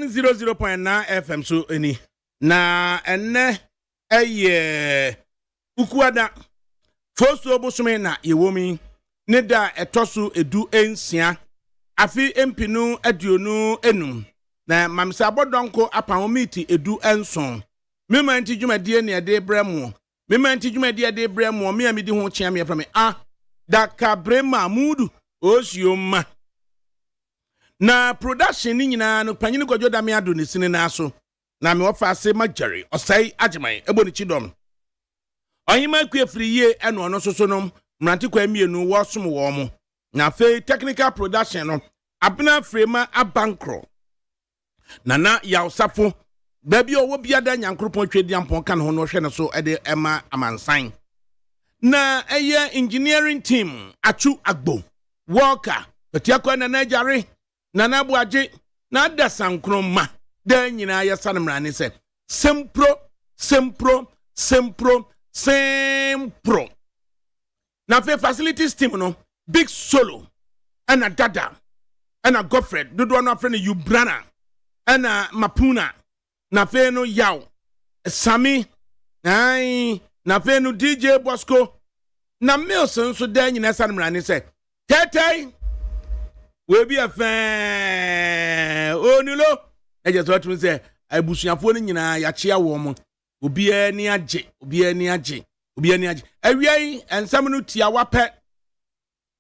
100.9 FM so any na enne ukuada first obosume na yewomi ne da etoso edu ensia afi empinu aduonu enum na mamsa bodonko apahomiti edu enson mema nti dwumadie ne ade bremu mema nti dwumadie ade bremu me amidi ho chia me from ADAKABRI Mahmudu Osioma na production ni nyina no panyini Kwadwo Dame ado ne sine na so na me wofa ase majari osai ajeman eboni chidom ohima kuefriye eno ono soso no mranti kwa mienu wo som wo mo na fe technical production no abena frema abankro nana yausafo baby owo biada nyankropon twedi ampon kan ho no hwe ne so ede ema amansan na eye engineering team achu agbo worker petiakwa na najare nana buaje na dasankroma da nyina yesanmrane se sempro na fe facilities team no big solo ana dada ana Godfred dodo no afre ne Ubrana ana Mapuna na fe no yaw Sami ai na fe no DJ Bosco na Milson so da nyina yesanmrane se tetai we be a fan onilo eje so tun se abusuafo ni nyina ya chia wo mo obi ani age awiai ensam no tia wape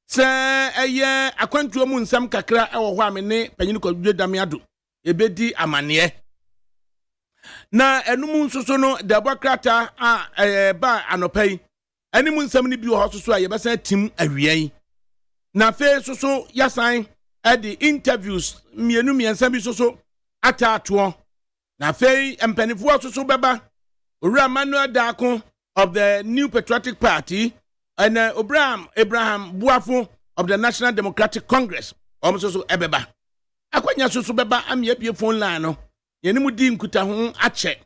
se eye akwantuo mu nsam kakra ewo ho amene panyini Kwadwo Dame ado ebedi amane na enum nsoso no debokrata ba anopai animu nsam ni bi ho soso a yebesa tim awiai na fe soso yasan the interviews mienu miensa bi soso atato na fe empanifo soso beba Ora Manuel Dako of the New Patriotic Party and Abraham Buafo of the National Democratic Congress almost so ebeba akwanya soso beba am ye phone line no yenimu di nkuta ho ache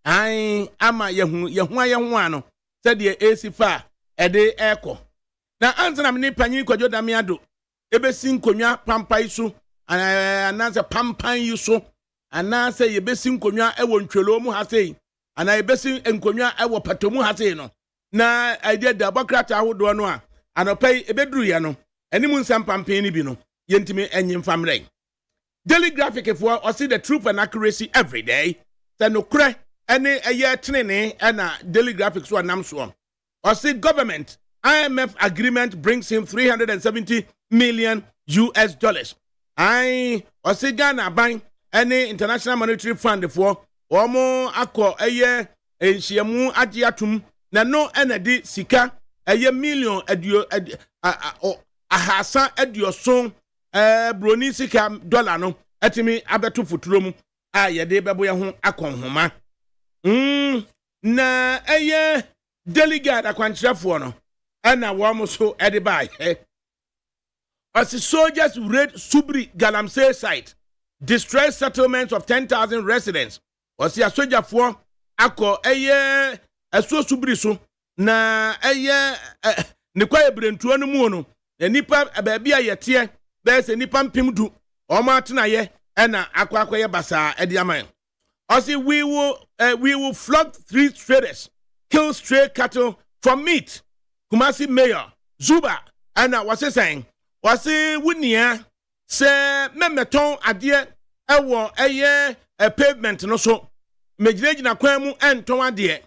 ai ama yehu ano said the AC4 ede eko na anzana me panyini Kwadwo Dame ado ebesi nkonwa pampai so ananse pampan yi so ananse yebesi nkonwa ewo ntwelo mu ha sei ana ebesi nkonwa ewo patomu ha sei no na idea da bokrata ahodo no a anopai ebeduru ya no animu nsam pampan ni bi no yentimi enyim famre daily graphic for or see the truth and accuracy every day say no kre ene eye tenene na daily graphics so anam so or see government IMF agreement brings him $370 million US. Or see Ghana buying any International Monetary Fund for omo akọ eye enhyiamu agiatum na no enedi sika eye million adio ahasa adioson broni sika dollar no atimi abeto futuro mu a yede bebo ye ho akonhoma na eye delegate akwankyerefo no ana wamo so edibai as the soldiers raid Subri Galamsey site distress settlements of 10,000 residents or see a soldier for ako eye aso Subri so na eye ne kwaye brentuo no mu no nipa baabi ayete be se nipa mpimdu o ma tena ye na akwakoye basa edi aman or see we will flog 3 traders kill stray cattle for meat Kumasi Mayor Zuba ana wase saying wase wunia se memeton ade ewo eye pavement no so megirejina kwan mu enton ade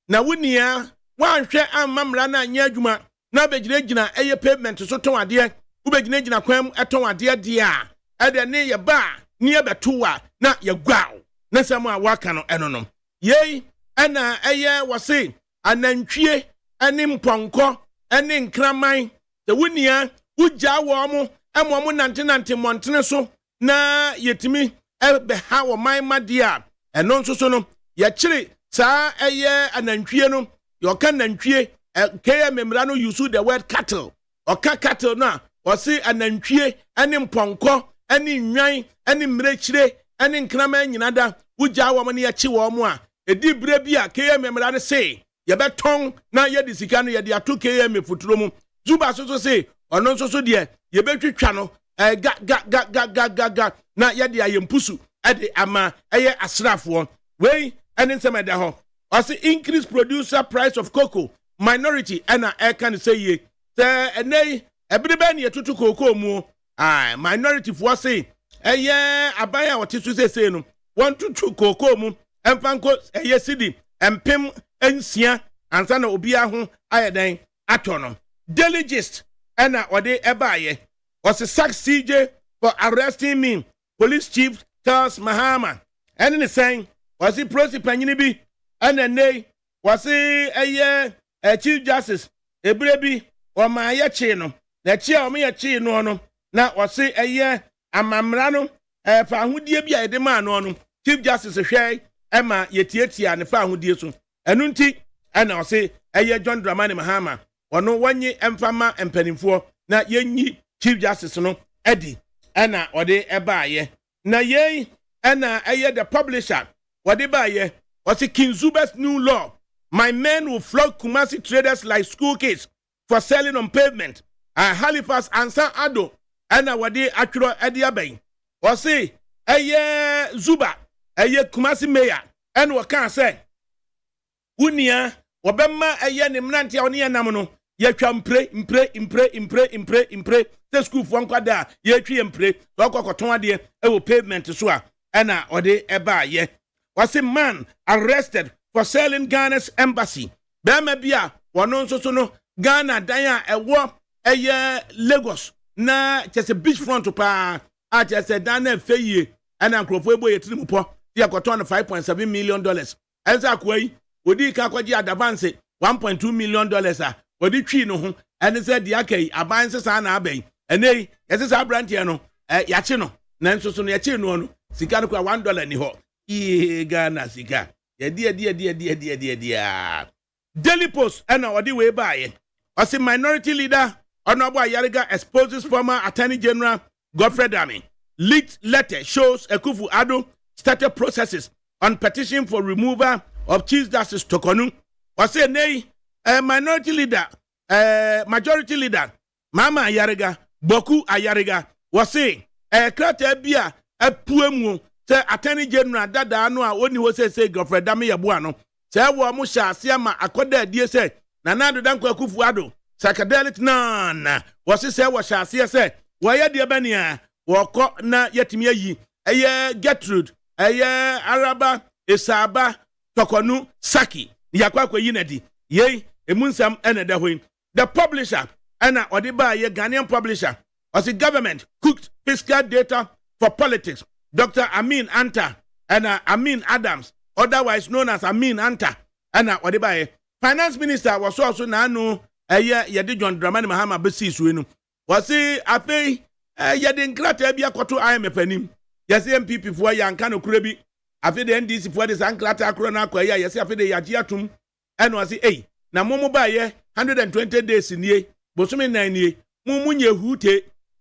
na wunia wanhwe amamra na anya adwuma na begirejina eye pavement so ton ade ubegirejina kwan mu eton ade de a ede ne ye ba ne ye betuwa na ye gwaw na sam a waka no enonom yei ana eye wase anantwie ani mponko ani nkraman te wunia ugya wo mo emo nante montene so na yetimi ebe ha wo man madia eno nso so no ye kire saa eye anantwie no yo ka nantwie kaya memra no use the word cattle oka cattle na o si anantwie ani mponko ani nwan ani mrekire ani nkraman nyinada ugya wo mo ne ye chi wo mo a edi bre bi a kaya memra no say ye beton na ye di sika no ye di ato km futuro mu Zuba so say ono so de ye betwitwa no ga na ye di ayempusu ade ama eye asrafo we ene nsema da ho ose increase producer price of cocoa minority ena e kan say ye se enei ebere ba ne tutu cocoa mu minority fo say eye aban a wote so say no won tutu cocoa mu emfanko eye sidi empem ensia ansa na obi aho ayeden atono daily gist ena ode ebaaye ose sack CJ for arresting me police chief Charles Mahama and the saying was he prosipanyini bi and then was he chief justice ebrebi or my yachi no na chi o me yachi no na was he amamra no fa ahudie bi a de ma no chief justice hwe ema yetietia ne fa ahudie so enu nti ana was he John Dramani Mahama ono wanyi emfama empanimfo na yenyi chief justice no edi ana ode ebaaye na ye ana the publisher wade baaye was King Zuba's new law. My men will flog Kumasi traders like school kids for selling on pavement. Halifax ansa ado ana wade atwro ede abai was Zuba Kumasi mayor and what can say unia wabema ne mnanti a oni nam no yatwa impre the school for nkwada yatwi impre so kokoton ade e pavement so a na ode eba ye was a man arrested for selling Ghana's embassy bema bia wono nso so no Ghana dan a ewo Lagos na just a beachfront pa a just a dan na feye ana nkrofo ebo yetiri po dia koton $5.7 million enza kwai odi ka kwaji advance $1.2 million a odi twi no ho ene se dia kai abanse sa na abai ene yese sa brand ye no yache no na nso so no yache no sika no kwa $1 ni ho Ghana sika dia Daily Post ana odi we baaye ose minority leader Honorable Ayariga exposes former Attorney General Godfrey Dami. Leaked letter shows Akufo-Addo started processes on petition for removal of Chief Justice Tokonu. Was a nay minority leader, majority leader, Mama Ayariga, Boku Ayariga, was saying a crater bia a puemu, say Attorney General Dada Anua, only was say Godfrey Dami Yabuano, say Wamusha, Siama, Akoda, dear say, Nanado Danko Akufo-Addo, psychedelic nan, was he say, was Shasia say, why dear Bania, wako na yetimia yi, Gertrude, Araba, Esaba, Tokonu, Saki, Yakwa Yinedi, ye, Emunsam, and the publisher, Anna Odiba, ye Ghanaian publisher, was the government cooked fiscal data for politics. Dr. Amin Anta, and Amin Adams, otherwise known as Amin Anta, Anna Odiba, finance minister was also Nanu, Yadi John Dramani Mahama Bessis winu. Was he a pay, Yadin Krata Bia Koto I am a penny. Yes, MPP for Yankano Krebi. After the NDC for the Sanklata Krona Koya, yes, after the Yajiatum, and was he, na Momo Baye, 120 days in ye, Bosumi 9 ye, Munye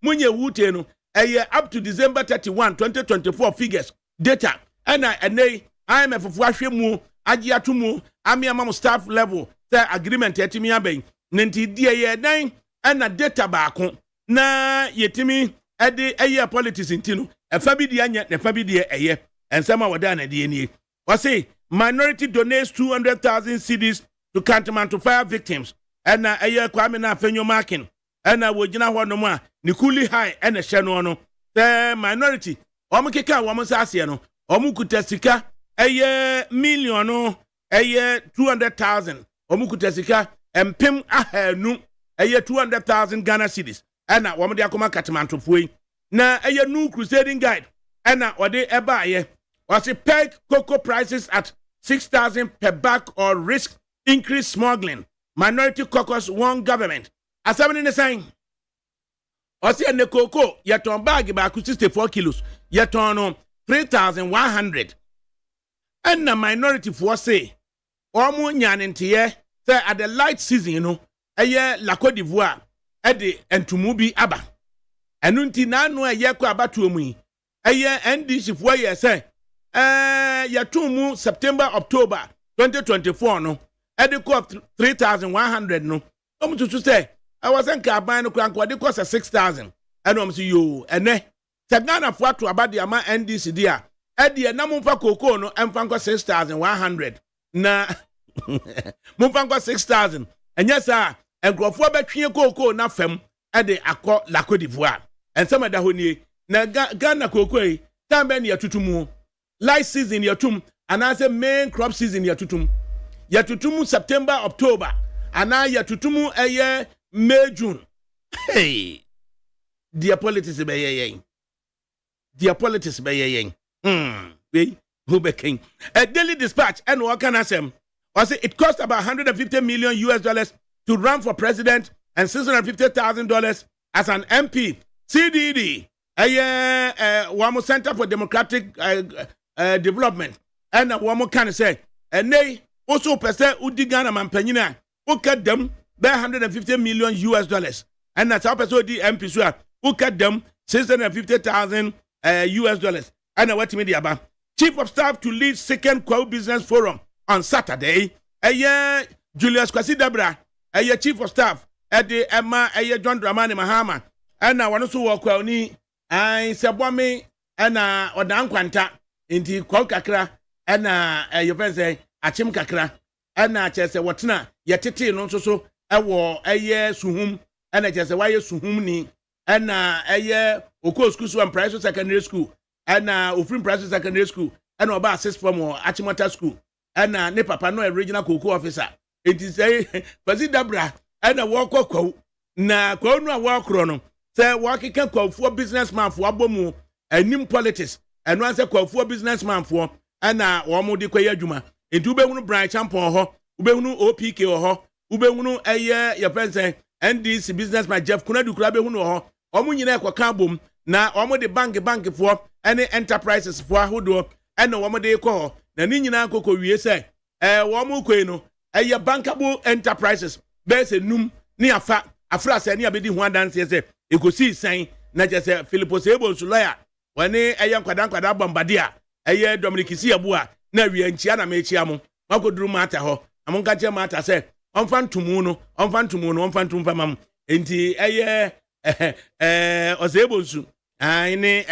Wute, no, a year up to December 31, 2024 figures, data, and I am a Fuashimu, Ajiatumu, Amiamam staff level, the agreement at Timiabe, Nanti dia 9, and a data bako, na yetimi, at the air politics in Tino, a Fabidia, the Fabidia a year. And some were done at DNA. Was say minority donates 200,000 CDs to Kantaman fire victims. And a year Kwamina Fenyo Markin. And I would know no more. Nikuli High and a Shanono. The minority. Omukeka woman's Asiano. Omukutesika. A year million. A year 200,000. Omukutesika. And Pim Ahenu. A year 200,000 Ghana cedis. And a woman Yakoma Kataman to Fui. Na a year new crusading guide. And now what they ever was it peg cocoa prices at 6,000 per bag or risk increase smuggling. Minority caucus won government. As somebody is saying, or see the cocoa yet on bag about 64 kilos, yet on 3,100. And the minority for say, Omu Nyan in Tier, say at the light season, you know, a year La Cote d'Ivoire, Eddie and Tumubi Abba. And until no a year about to me. A year NDC for ye say, ya 2 September, October 2024, no, at the cost 3,100, no. To say, I wasn't buying a crank, what it cost 6,000. And see you, and Ghana for to about the amount NDC dear, Edi na mumfa koko no emfa 6,100 na mumfa 6,000 enya sa enkrofo betwe koko na fam ede akọ la Côte d'Ivoire ensema da honie na Ghana koko yi tambe ne yatutumu light season yatum anase main crop season yatutumu September October ana yatutumu eye May June. Hey, dear politics be yen. Dear politics be yen. Who be king? A Daily Dispatch and what can I say? Was it cost about $150 million to run for president and $650,000 as an MP. CDD, Wamo Center for Democratic Development. And Wamo can say, and they also percent Udigana Mampenina, who cut them by $150 million. And that's how person the MP who cut them $650,000 And what media about Chief of Staff to lead second Kwao Business Forum on Saturday. Julius Kwasi Debra, Chief of Staff at the Emma John Dramani Mahama. And now one also walk well ni Sabwami and Odan Kwanta into Kwao Kakra and your friend say Achim Kakra and Chese Watna Yatiti no so suhum and I just why suhum ni and Oko School and Price Secondary School and Ufrim Price Secondary School and Oba Assist from Achimota School and ne papa no regional cocoa officer. It is a Kwasi Debra and a walk na Kwao no walk chrono. Say working can call for businessman for abomu and nim politics and once a call for businessman for and one de kwaya juma into ube branch champon ho ube OPK ho ube your friend say NDC businessman Jeff Kunadu Krabe ho omu nyina kwaka bom na omu de bank for any enterprises for ahodo and omu de ko na ni nyina kokko wie say omu kwe no bankable enterprises be se num ni afra se ni abedi ho adanse say ekosi san na jese Philipos Ebo lawyer wani kwada bombardia Dominic Siabua na wianchia na mechia mo makoduru mata ho amonka che mata se onfantumu no onfantum mam enti Ozebo nsu ni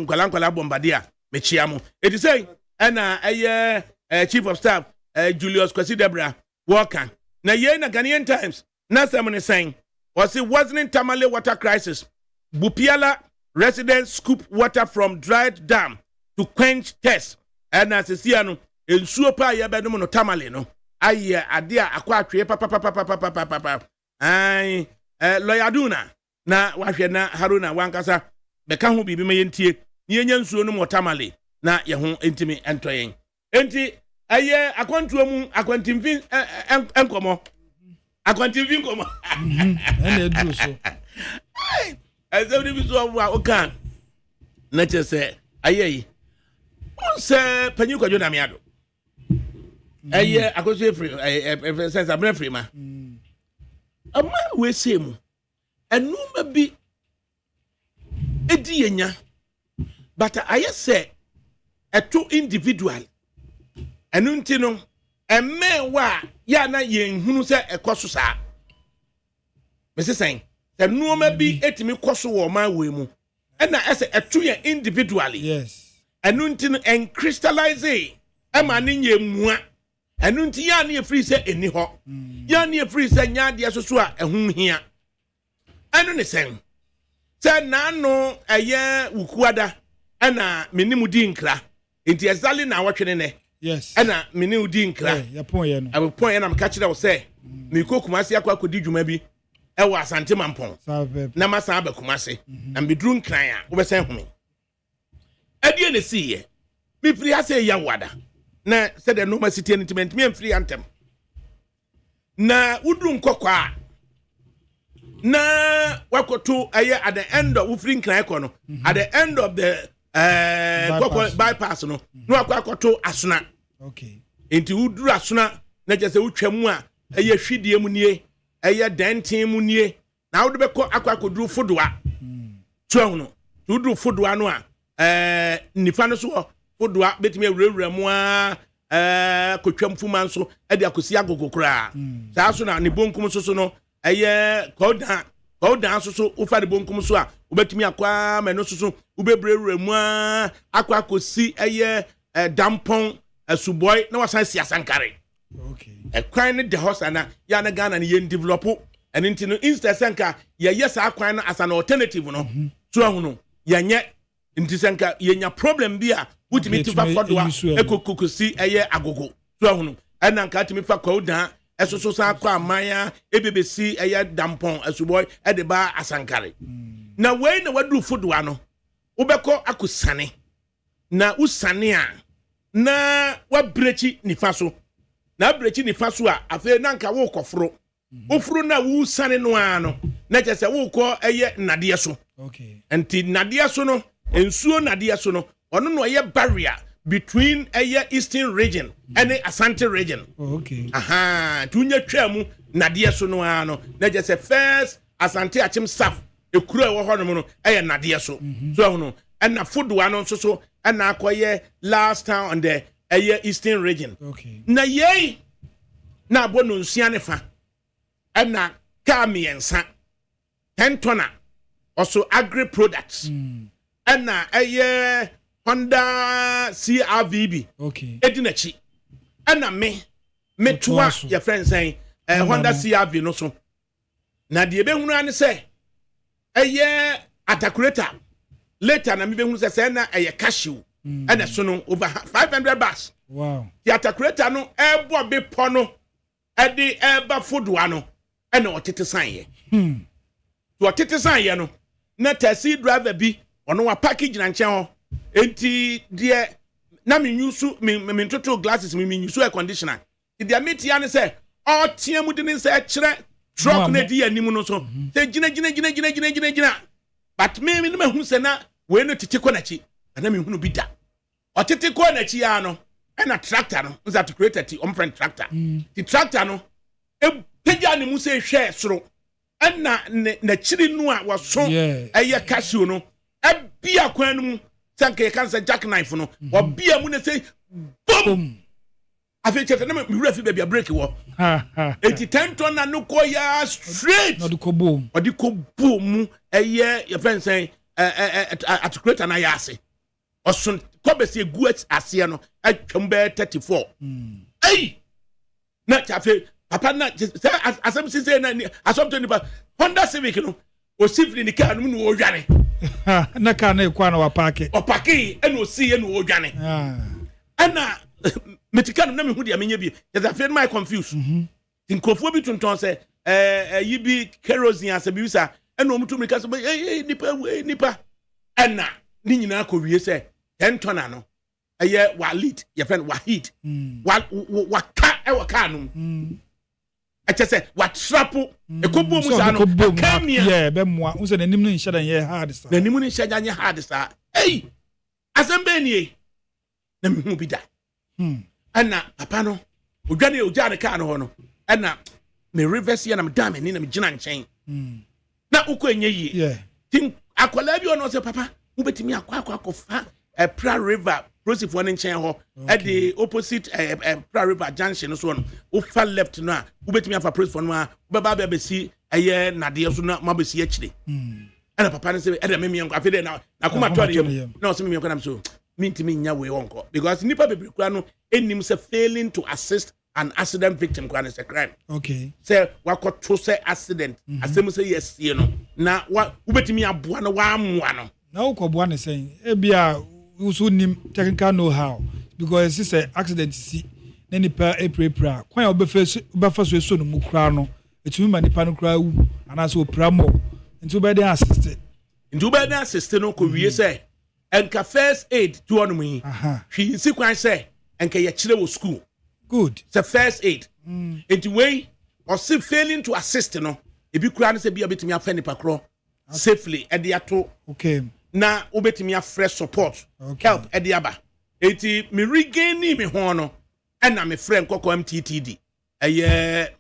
kwala bombardia mechia mo eti say na Chief of Staff Julius Kwasi Debra Walker na na Ghanaian Times na semone saying wasn't Tamale water crisis. Bupiala residents scoop water from dried dam to quench thirst. And as Siano, in Supa Yabedum no Tamale no. Aye, adia aquatri papa. Ay, Loyaduna. Na wafena Haruna Wankasa. Bekahu bibi mayenti. Yenyan suonu mo Tamale. Na yahun intimi entoying. Enti, aye, akwantimvin enkomo. Akwantimvin komo. And do so. As every so okay. Let us say, aye. Say, Penuka Jonamiado. Aye, I could say free, sense I'm free, ma. A man will say, and no maybe a dear, but I say a two individual. And untino, a man wa yana yen who say a cosusa. Mrs. Saying, the no maybe etimi koso wo man we mu. And I say a two individually. Yes. And untino and crystallize a man in ye mua. And unti ya near free say any ho. Ya near free say ya dia so a hum here. And on the same. Say na no a year ukuada and a minimudin kra. Inti exactly na watching ne. Yes. And a minimudin kra. Yeah, point. I will point and I'm catching that say. Me ko Kumasi akwa ko di dwuma bi. Ewa asante mampon na masa aba Kumasi na bedru nkran a wo besen home adie ne siye mi free ase ya wada na said the normal city entertainment me free antem na wudru nkokwa na wakoto aye at the end of free nkran ko no at the end of the bypass no wakoto asona okay enti wudru asona na jese wutwam a aye hwidie mu nie eye dentin mu nie na wo de beko akwakoduru fodoa tuo no wuduru fodoa no a nifa no so fodoa betimi awurawura mu a kotwam fuma nso e de akosi agogokora saa so na ne bonkum so no eye kodan so ufa de bonkum so a ubetimi akwa me no so ubebrewure mu akwa kosi eye dampon asuboy na wasan si asankare okay kwan ne de hosana ya na Ghana ne yen develop and into instead sanka ya yes akwan no as an alternative no so ahunu ya nye nti sanka yenya problem bia wutimi tifa fodwa ekokokosi eye agogo so ahunu ana nka timi fa kwauda esoso san kwa amaya ebebesi eye dampon asuboy de ba asankare na we na wadu fodwa no ubeko akusane na usane a na wabrechi nifa so na brechi nifa so a afa na nka wo koforo ofuru na wu sane no ano na chese wo ko eye nade so okay enti nade so no ensuo nade so no ono no eye barrier between eye eastern region and Asante region okay aha tunya twamu nade so no ano na chese first Asante achim staff ekuru ewo ho no no eye nade so so hono na fodwa no so na akoye last town on the eastern region okay na yei na abono nsia ne fa na kamiensa 10 tonna also agri products na Honda CRVB okay edinachi na me toa your friend saying Honda CRV no so na de be hunu ane say ADAKABRI later na me be hunu say na cashew and so no over 500 bucks wow the ADAKABRI no ebo be pono edi eba fodwa no na otete san ye to otete san ye no na taxi driver bi ono wa package na nche ho enti de na me nyusu me total glasses me nyusu air conditioner dia metia ne say o tiamu de ne say kire truck na di anim no so say gina but me no hu se na we no tete ko na chi na me hu bi da otete ko na chi ya no na tractor no nza to create ti on friend tractor the tractor no e peja ne mu se hwe soro na chiri nu a waso eye cashew no e bia kwan mu sanke kansa jackknife no o bia mu ne say boom afi chete na me wura fi bia break wo 10 ton na no ko ya straight no ko boom mu eye your friend say at create na ya ase osun kobesi egu ase no atwam be 34 na chafe papa na asem sise na asomto nipa Honda Civic no o sifri ni car no mu no odwane na car na ekwa na wa park o park e no si e no odwane ana metika no na me hu dia menye bi ya fe my confused tinkofo bi tonton se yi bi kerosene ase bi bisa ena o mutu mika se nipa ana ni nyina ko wie se 10 ton no wa lead your friend wa heat wa ka e wa ka no achese wa trapo e ko bom sa no kamia yeah be moa unse nanim no nhya dan ye hard sa nanim no nhya dan ye hard sa asembe nie na me hu bi da ana papa no odwane ogya ne ka no ho no ana me reverse ya na me dam ni na me gina nchen na uko enye yi yeah tin akola bi ono se papa ubetimi akwa pra river process for nchen ho at the opposite pra river junction so no o fa left no a ubetimi afa process for no a baba be si aye nade so na mabesi akire ana papa ne se e da memi afi de na akoma to de na o se memi ankɔ na so mintimi nya we wonko because nipa bebre kura no enim se failing to assist an accident victim kura is a crime okay say wakoto say accident asem say yes you know na ubetimi aboa no wa amoa no na ukoboa ne sen e bia usu nim technical know how because it's a accident si na nipa epra kwan obefa so no mu kura no etumi ma nipa no kura wu ana so pramo nti obede assist no ko wie say enka first aid to on me hwi si kwan say enka ye kire wo school good the first aid enti wey or si failing to assist no ebi kura no say bia betumi afa nipa kro safely e de ato okay na obetimi afresh support help ediaba eti me regain me ho no na me friend kokko MTTD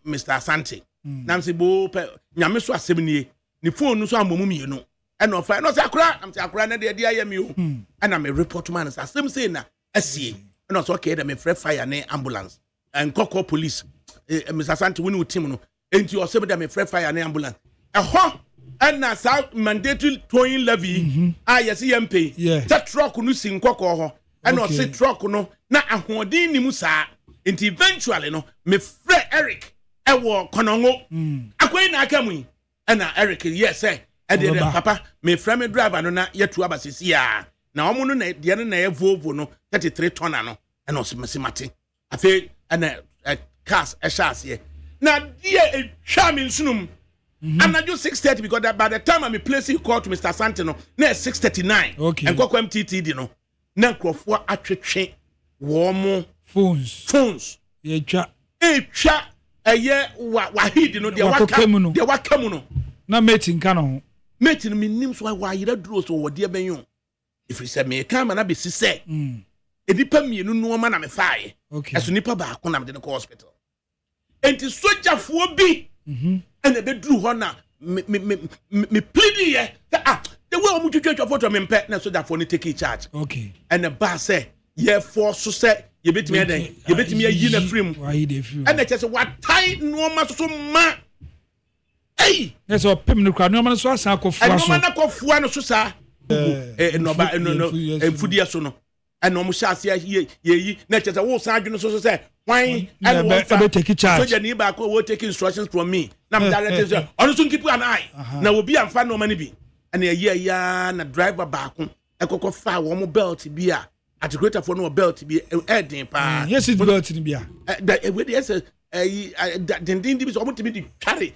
Mr. Asante na mse bo nyame so asem ni phone so amomu mienu na ofa no sakura am sakura na de dia yami o na me report man asem say na asie na so okay da me fresh fire na ambulance and kokko police Mr. Asante woni team no enti o se da me fresh fire na ambulance and na sa mandatory towing levy yes yempe that truck no sin kokko ho and o say truck no na ahoden ni mu saa nti eventually no me frɛ Eric ewo konongo akwai na aka mu and Eric yes say papa me frɛ me driver no na yetu abasisi a na omo no na de no na ye Volvo no 33 ton no and o simate afi and cars ehase na die etwa me nsunum I'm not just 6:30 because by the time I'm placing call to Mr. Santino, na 6:39. Okay. And go MTT no. Na krofo atwetwe wo phones. Ye twa. Twa eye wahid no de waka mu no. Na meeting ka no. Meeting me nim so wa yira duro so wo de benyo. If you say me come na be si say. Edipa mienu no ma na me faaye. Okay. Eso nipa ba ko na me de hospital. Enti sojafuo bi and the bedroom honor me pleading here the way we church of photo me pet na so that for ni take charge. Okay. And the bar say ye for so say you bet me then you bet me yi na frame and the just what tie no ma so ma hey yes o pem no kra no ma so asan akofua so no ma na kofua no so sa no ba no fudia so no and no mo sha ase ye na just wo san adwene so say why and what take charge so je ni ba ko wo take instructions from me na me direct say onu so keep an eye na obi amfa no mani bi and ya na driver ba ko ekoko fa wo mo belt bi a articulator for no belt bi edin pa yes it belt ni bi a we dey say den bi so mo timi di carry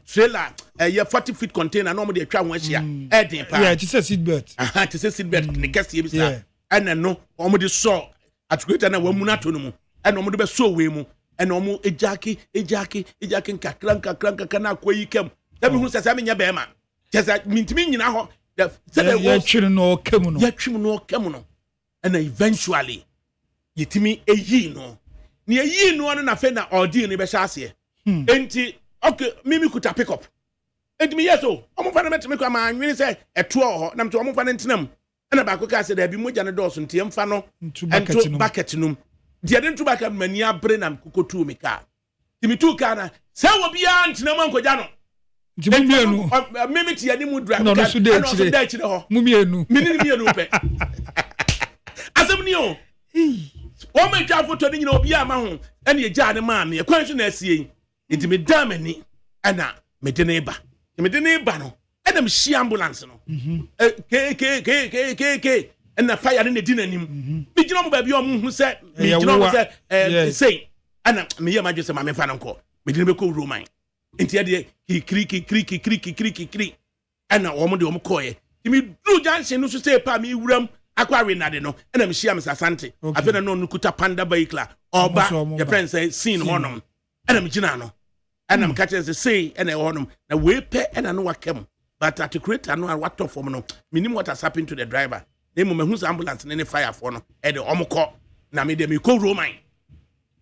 trailer 40 feet container no mo dey twa won ahia edin pa yeah it is a seat belt it is a seat belt ni kase bi sa and no mo dey so articulator na wa mu na to no mu and no mo dey so we mu and omo ejaki nkakranka na akoyi kem da bi hu sesa me nya be ma sesa mintimi nyina ho ya twiri no kemu no and eventually yitimi eyi no ni eyi no na fe na ordeal ni be sha ase enti okay mimi kuta pick up enti me yeso omo fa na metimi kwa ma anwini se eto ho na mto omo fa na ntinam na ba ko ka se da bi moja ne dɔso ntie mfa no ento bucket num dia den tu baka mani abre na kokotu mi ka timi tu ka na se wo bia ntina man koja no mienu mimi ti ani mu drive no so dey chire ho mienu mienu pe asem ni o o ma twa foto ni nyina obi ama ho ene eja ne ma me kwan so na asie nti me da mani ana me de ne ba no ene me shi ambulance no ke and fire in the dinner nim bi gina mo ba bi o mu hu se mi gina mo se say ana me ye ma dwese ma me fa nko me din be ko roman enti ya de kri ana o mo de o mo koye mi dru junction no so say pa mi wuram akwa we na de no ana me hia me sasante afena no nukuta panda vehicle oba your friend say scene honom ana me gina no ana me catch say ana honom na we pe ana no wakem but at creator no what of for no minimum what has happened to the driver. They mo mehu ambulance ne fire for no e de omko na me de me ko roman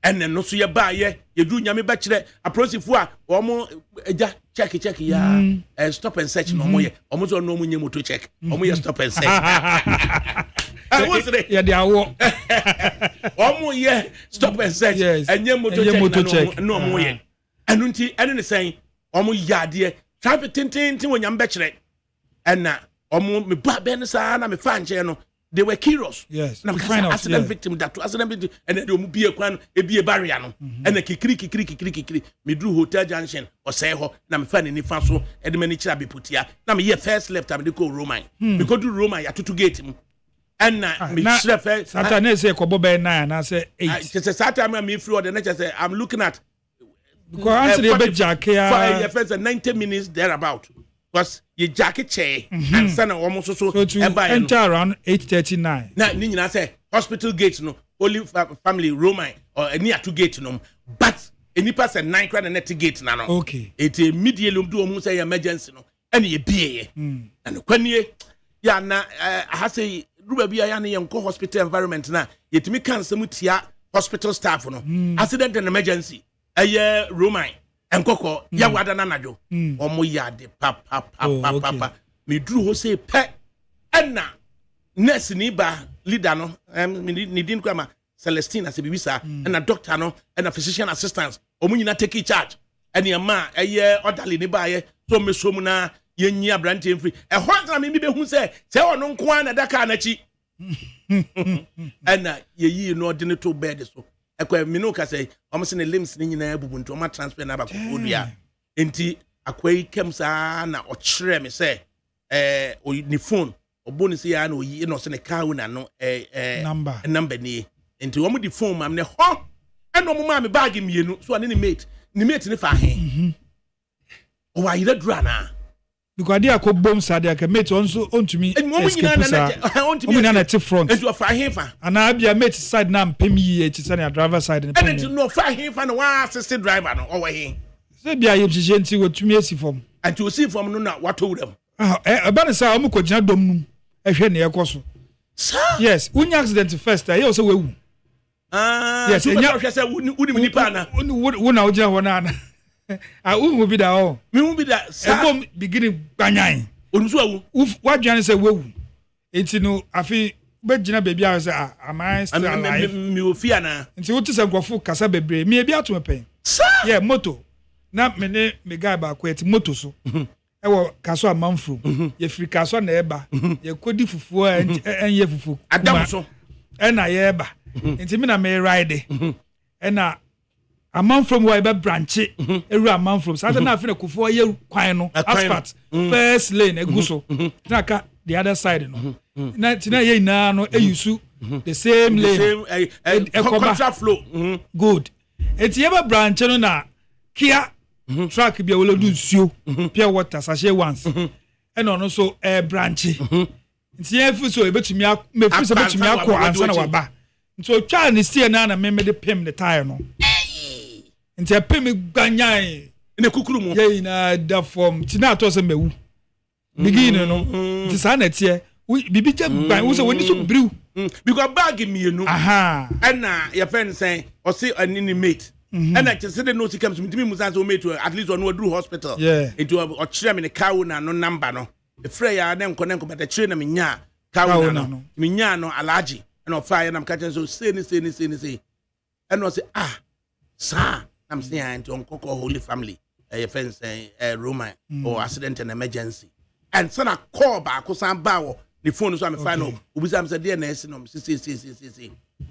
enne no so ye ba ye du nyame ba kire aprosifo a omo eja check ya stop and search no mo ye omo so no mo nye moto check omo ye stop and search what's it ya de awo omo ye stop and search enye moto check no mo ye enu nti ene ne sen omo ya de traffic tintin wo nyame ba kire enna omo me ba ben sa na me fa nche no they were curious na accident victim that accident victim and they omo bie kwan e bie barrier no and kikiri me drew hotel junction o say ho na me fa ni fa so e de mani kira beputia na me ye first left am de go roman me go do roman ya tutu gate mu and na me kira first Saturday say ko bobe 9 na say 8 say Saturday me free order na say I'm looking at because answer be jacke for first 90 minutes there about because you jacket chair and sana almost so enter around 8:39 na ni nyina say hospital gate no only family roman or near to gate no but any person 9 kra na net gate na no okay it immediately do omu say emergency no and ye bie and kwanie ya na ha say ruba bia ya na ye nko hospital environment na yetimi kan samutia hospital staff no accident and emergency aye roman enkoko ya wada na najo omo ya de papa me duru ho say pe na nurse ni ba leader no ni din kwa ma Celestina se bibisa na doctor no na physician assistants omo nyina take charge ene ma eye orderly ni ba ye so me so mu na yenyi abrante mfiri e ho na me bi behu se ono nko an na daka na chi ana yeyi no de ne to bed so ekwa me no ka say omo se ne limbs ni nyina abubu nto ma transfer na abakofo dua enti akwai kem saa na o kire me say ni phone obonisi ya na oyi no se ne kawo na no number ni enti omo di phone am ne ho eno mo ma me bag mienu so ane ni mate ne fa he o wa yire dura na because dia ko bom sa dia ka mate onso ontumi escape sa ontumi na net front enti o fa he fa ana bia mate side na mpem yi ti sa na driver side ne enti no fa he fa no wa assist driver no o wa he se bia ye hihye enti wotumi esi fom enti o si fom no na wato wuram eba ne sa o mu ko gina dom num ehwe ne ekoso yes unya accident first ye o se wewu yes enya hwe se uni nipa na wona o gina wona na unu bi da o me hu bi da sa bom beginning banyan onso awu wadwan se wewu enti no afi be gina baby a se am I still alive me ofia na enti wo ti se nkofo kasa bebre me bi ato pen yeah moto na me ne me guy ba ko eti moto so ewo kaso amanfro ye free kaso na eba ye kodi fufuo enye fufu adam so na ye eba enti me na me ride na amanfro wa eba branch eru amanfro sa na afi na kofo ye kwan no asphalt first lane eguso na ka the other side no na tina ye na no eyusu the same lane contract flow good enti eba branch no na kia track bia wolo du nsuo pure water sachet once no so branch nti efu so ebetumi mefu so betumi akọ ansa na waba nti o twa ne sie na me de pem the tire no nti pem gbanyan ne kukuru mu ye na da form ti na to se mewu begin no nti sa na tie bibi je gban wo se woni so brew because bag mienu aha na your friend say o say anini mate and I just said no she comes to me musa so mate at least on do hospital into o kire me ne kawo na no number no the frey ya na nko but the kire na me nya kawo na no me nya no alaji and of fire na catch so say and was say sir I'm saying into Nkoko Holy Family your friend say Roma or accident and emergency and so na call back ko san ba the phone so am final obi am say there nurse no see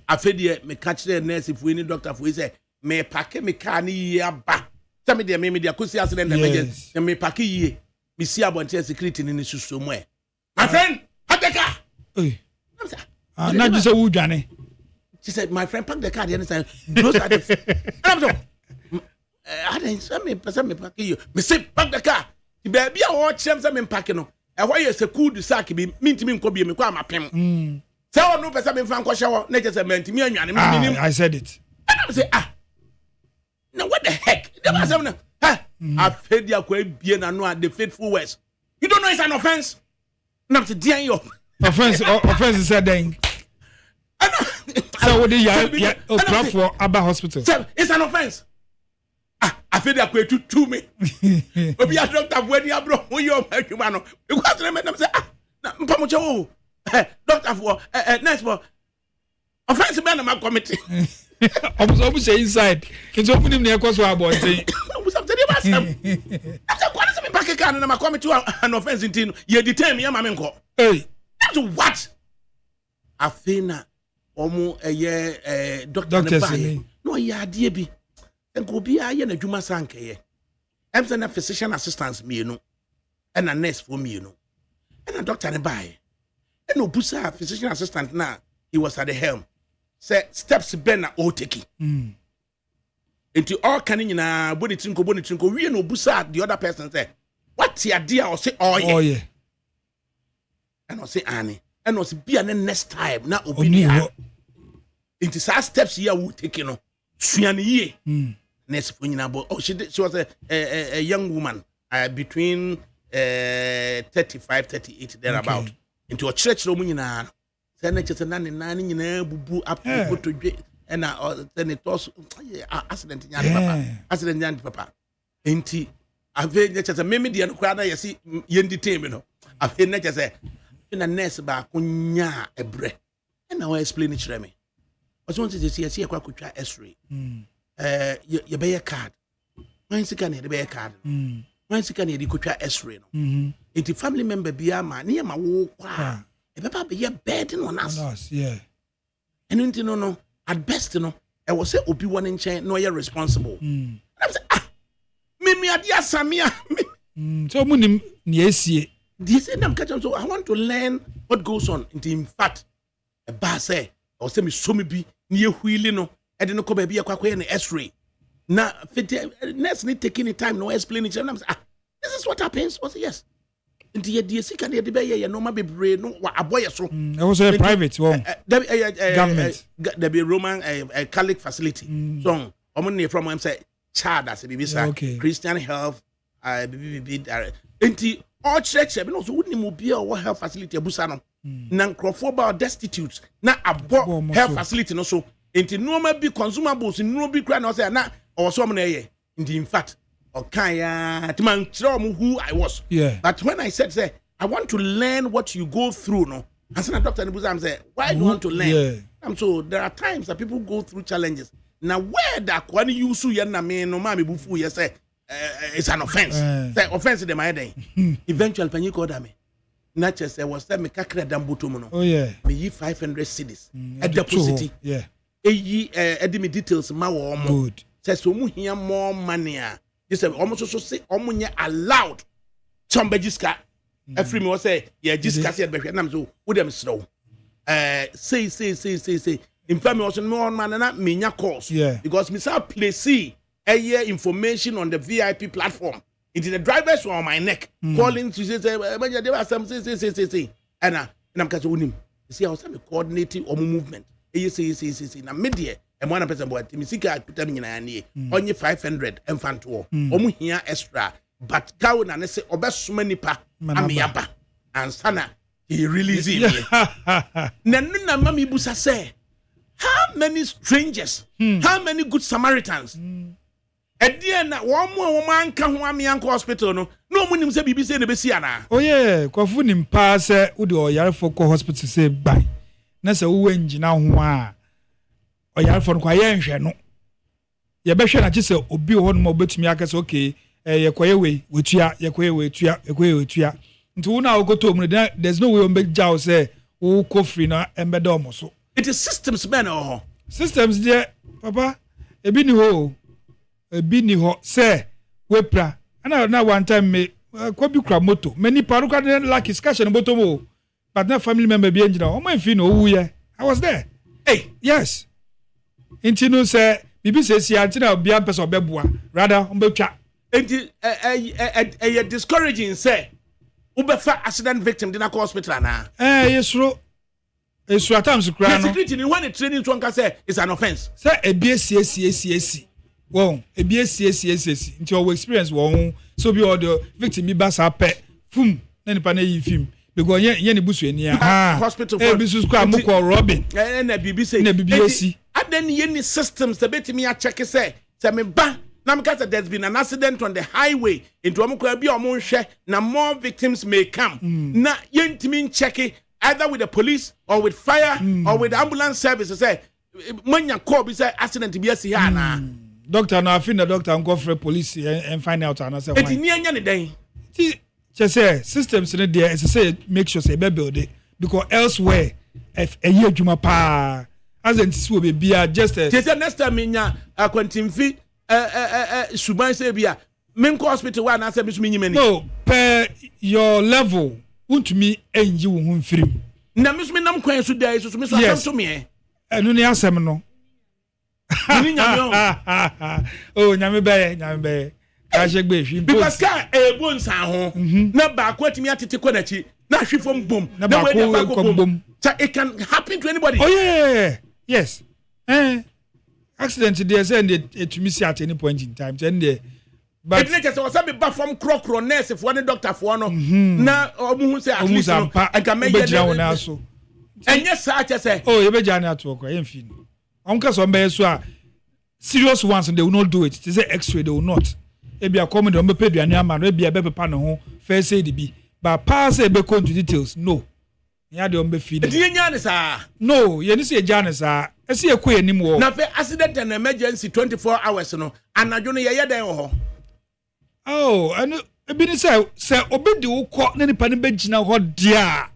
afedie me catch the nurse if we need doctor for say me pack me car ni aba tell me there me there kosi accident emergency me pack ye me see abonte security ni susu mo my friend pack the car na just say who dwane she said my friend pack the car the other side close at the I'm so I didn't say me person me pack you me say pack the car the baby a watch them say me pack no e why you say cool the sack be mintimi nko bi me kwa mapem say o no person me fan ko hye na just say mentimi anwane me I said it I say now what the heck? I fed you quite bien and know the faithful words. You don't know it's an offense? No, it's a dear you. Offense is said then. So what do you apply for Abba Hospital? It's an offense. I fed you quite to me. But we are doctor when you are bro, when you are human. You got to remember say, Pamucho, doctor for next for offense man my committee. Obu say inside. It's open him near cause about say. Obu say dey basam. After kwani say me pack can na ma come to an offense in you detain me ma me nko. Hey. That's what? Afina omo doctor ne buy. No ya ade bi. Enko bi aye na dwuma sankeye. Em say na physician assistants mienu. And a nurse for mienu. And a doctor ne buy. And obusa physician assistant na he was at the helm. Say steps ben na o take into all can nyina body tinko we no busa the other person say what your dear or say oh yeah and I say Annie and I say be an next time na obi into sa steps here we take no suane ye next for nyina bo oh she was a young woman between 35 38 thereabout into a church room nyina Send just an nani bubu up to dwe and then it was accident yan papa enti ave just a meme dia no kwa na yesi yendi team no ave na just say na nurse ba kunya ebre and now explain it to me I want to see yesi akwa kutwa x-ray you buy a card when you can buy a card when sika na yɛde kɔtwa x-ray no nti family member bia ma ne ma wo kwa ɛbɛba bɛyɛ burden on us yeah ɛno nti no at best no ɛwɔ sɛ obi wɔ ne nkyɛn na ɔyɛ responsible I'm say me ade asamia so munim ne esie they say them catch so I want to learn what goes on in fact a bar say or say me so me bi ne ehuili no ɛde no kɔ ba bi akwa ne x-ray na nurse need taking the time no explain it and I'm say this is what happens was yes nti ye die sika ne de be ye no ma bebre no wa aboye so it was a private one government there be Roman a Catholic facility so omo ne from am say child as be say Christian health nti all church be no so woni mo bia o health facility abusa no na nkrofo ba destitute na abo health facility no so nti no ma bi consumables no bi kra na say na o so mo na ye nti in fact okay man who I was but when I said say I want to learn what you go through no and so Dr. Nibuzam say why do you want to learn so there are times that people go through challenges now where that when you su ya na me no ma me bufu you say it's an offense say offense dem my day eventually when you call me not just say was say me kakra damboto mu no me yi 500 cedis a deposit me details ma wo mo say so mu hia more money this almost so say omunye allowed some bejiska every me was say yeah jiska say be na so wo dem slow say in fact me also no man na me nya calls because me say place information on the VIP platform into the drivers on my neck calling to say there was some say and I'm catch unim see I was coordinating or movement say na media and one person boy me sika put me nyina na only 500 emfanto omu hia extra but gawo na say obesoma nipa ameyaba and sana he release him na nuna mama ibusa say how many strangers how many good Samaritans na wo anka ho ameanka hospital no munim say bibi say na besi ana kwafu nim pa say wo de oyarefo ko hospital say ban na say wo ngina ho a oyarefo no kwa ye nhwe no ye behwe na chise obi ho no obetumi akase okay ye koye we wetua ye koye we wetua nti wo na ogoto mu there's no way on be jaw say wo ko free na embeda omo so it is systems ben ho systems there papa ebi ni ho say wepra na one time me kwa bi kra moto many paruka den like discussion moto mo but na family member bi engina o man fi no wu ye I was there yes inti no say bibi say si anti na obi ampesa obeboa rather ombetwa inti discouraging say ubefa accident victim din akọ hospital na yesro at times kra no security when the training to anka say is an offense say ebi won ebi nti our experience won so be all the victim bi ba sa pe fum na nipa na yi film because ye ne busu eni hospital ebi su kwa mukọ robin na bibi say na bibi aden ye ni systems that betimi a check say me ba na me kasa there's been an accident on the highway into omukọ bi omonhwe na more victims may come na ye ntimi check either with the police or with fire or with ambulance services say manya call be say accident bi asi ha na doctor na afin the doctor and go for police and find out and say why it ni anya ne den ti say systems in there is say make sure say be build it because elsewhere if a year juma pa as in so be bia just say next time nya akwantimfi suban say bia men hospital wa na say me nyimani no per your level untumi enji wo hu mfirim na me nam kwan so dai so me so asem to me enu ne asem no ni nyame oh nyame be ka shegbe hwi because ka ebo nsan ho na ba ko atimi atete ko na chi na hwifom bom na ba ko bom so it can happen to anybody yes accident there say it to me see at any point in time then there but it just was be back from crocro nurse for one doctor for no na omu say at least no and can make you so and yes say you be jani at work e mfi onka so mbe so a serious ones they will not do it they say x-ray they will not e bia come dey mbe duane ama no e bia be pepa no ho first aid bi but pass e be go into details no ya de mbe fi dey nya ne sa no ye ni say jani sa e say ekọ enim wo na fe accident and emergency 24 hours no anadwo no ye den ho oh and ebi ni say obi di wo kɔ na nipa ne begina hɔ dia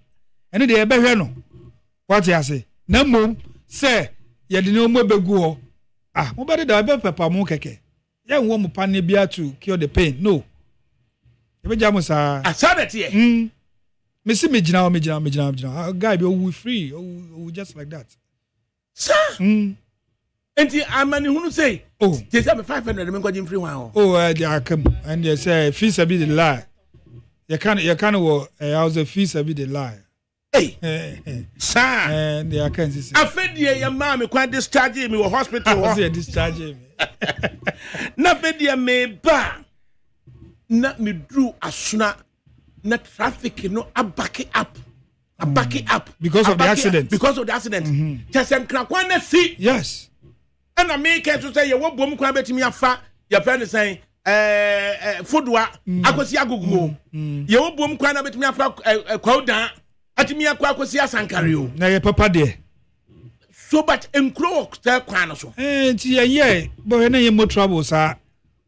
ene de ebehwe no what you say na mom say ye de no mo begu hɔ mo be de da be papa mo keke ye wo mo pa ne bia to cure the pain no ebe ja mo sa asadet ye me see me gina guy be we free we just like that sir enti amani hunu say they say me 500 me kwajim free one they are come and they say fees be the lie you can wo house the fees be the lie sir and they are can say afedie ya ma me kwa discharge me wo hospital ho say discharge me na fedie me ba na me dru asuna na traffic no abaki up because of the accident tesem krakwa na si yes and I make it to say you wo bom kwa betimi afa your friend saying fodua akosi agogo ye wo bom kwa na betimi afa kwaudan atimi akwa akosi asankare o na ye papa de so but enkro tell kwa no so ti ye bo na ye mo trouble sa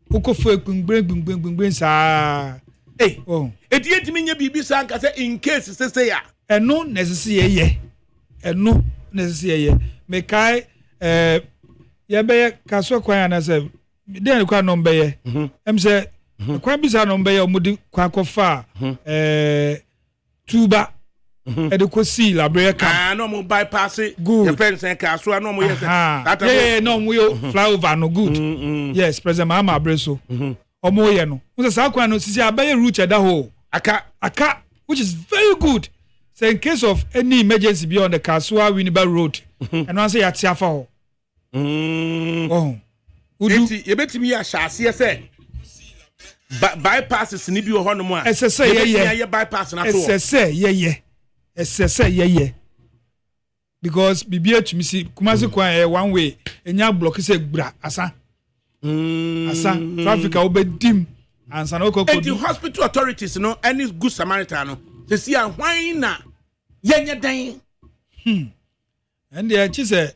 ukofo gbungbun sa eti etimi nya bibi sa nka say in case say ya eno necessary ye me kai ya be kaso kwan na say den kwa no be em say kwan bi sa no be omudi kwa kofa tuba e de ko see labre camp no mo bypass your friends say kaso no mo yes that no mo yo flyover no good yes president mama abreso omo ye no so sa kwan no sisi abaye route da ho aka which is very good. So in case of any emergency beyond the Kasua Winneba Road, and once you are tiafa ho. You bet me a chassis say bypass ni bi ho no mo a. Ye bypass na to. Ye. Because bibia to me see Kumasi kwan one way enya block say gbra asa. Traffic obedim and sanoko ko. The hospital authorities no any good Samaritan no. They see a wine na yenye dan. And the chi say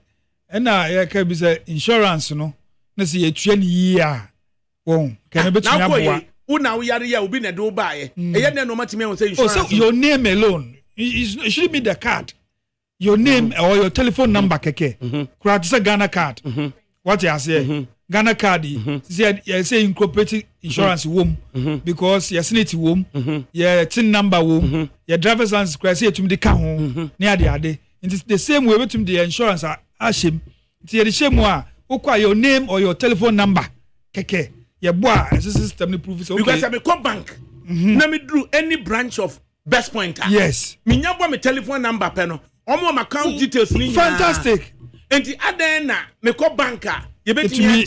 na can be say insurance no. Na say ye twa ni yi a. Won can be twa aboa. Una wo yare ya obi na do ba ye. Eye na no matime won say insurance. So your name alone. It should be the card. Your name or your telephone number keke. Kura say Ghana card. What you say? Ghana card say incorporated insurance wom because your senate wom your tin number wom your driver's license crazy to me the car ho near the ade it is the same way with the insurance ashim it the same way okwa your name or your telephone number keke your boy system proof is okay because I be call bank na me do any branch of Best Point yes me nyabo me telephone number pe no omo my account details ni fantastic enti aden na me call banker you bet me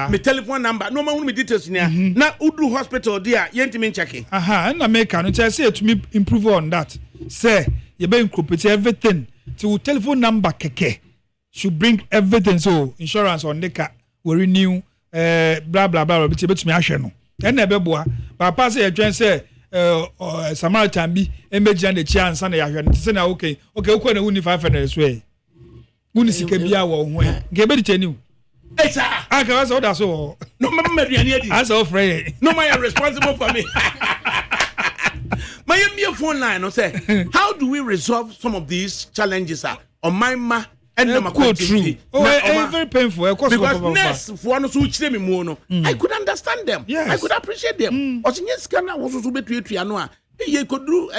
me telephone number no ma me details ni na udu hospital there yentimi checking na make no tell say to me improve on that say you be incorporate everything to telephone number keke should bring everything so insurance on the car we renew blah blah blah but me ahwe no na be boa papa say you say Samaritan bi emegia na chance na ya hwe no say na okay ukọ na uni 500 so e uni sika bia wo ho e ge be ditani sir. I can answer that so. No, answer afraid. No, you are responsible for me. My phone line, say, how do we resolve some of these challenges? On my ma and no true. Very painful. Of course, because next for one who chile me mono, I could understand them. Yes. I could appreciate them. Or yes, can I also be to you could do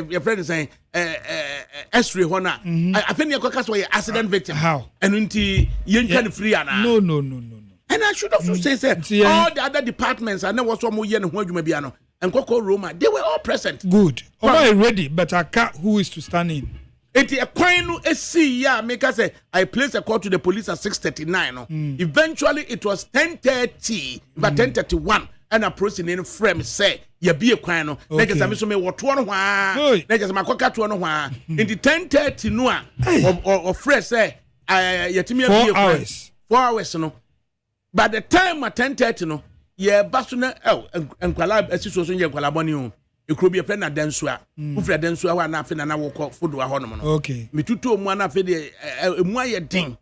your friend is saying Esri Hona. I think you're a accident victim. How? And until you can free Anna. No. And I should also say all the other departments, I know what's one more year and what you may be and Coco Roma, they were all present. Good. All ready, but I can't who is to stand in. It's a coin make us say I placed a call to the police at 6:39. Eventually it was 10:30, but 10:31. And approaching in frame say you be a coin no like some so me what one like some akoka to no in the 10:30 no or fresh say yetimi be 4 hours no by the time at 10:30 no ye basu na enkwala asiso so ye enkwala boni o ekro bi e friend na danso a wo friend danso a wa na afi na wo kọ fodo a ho no no okay me tutu omu na afi de emu aye din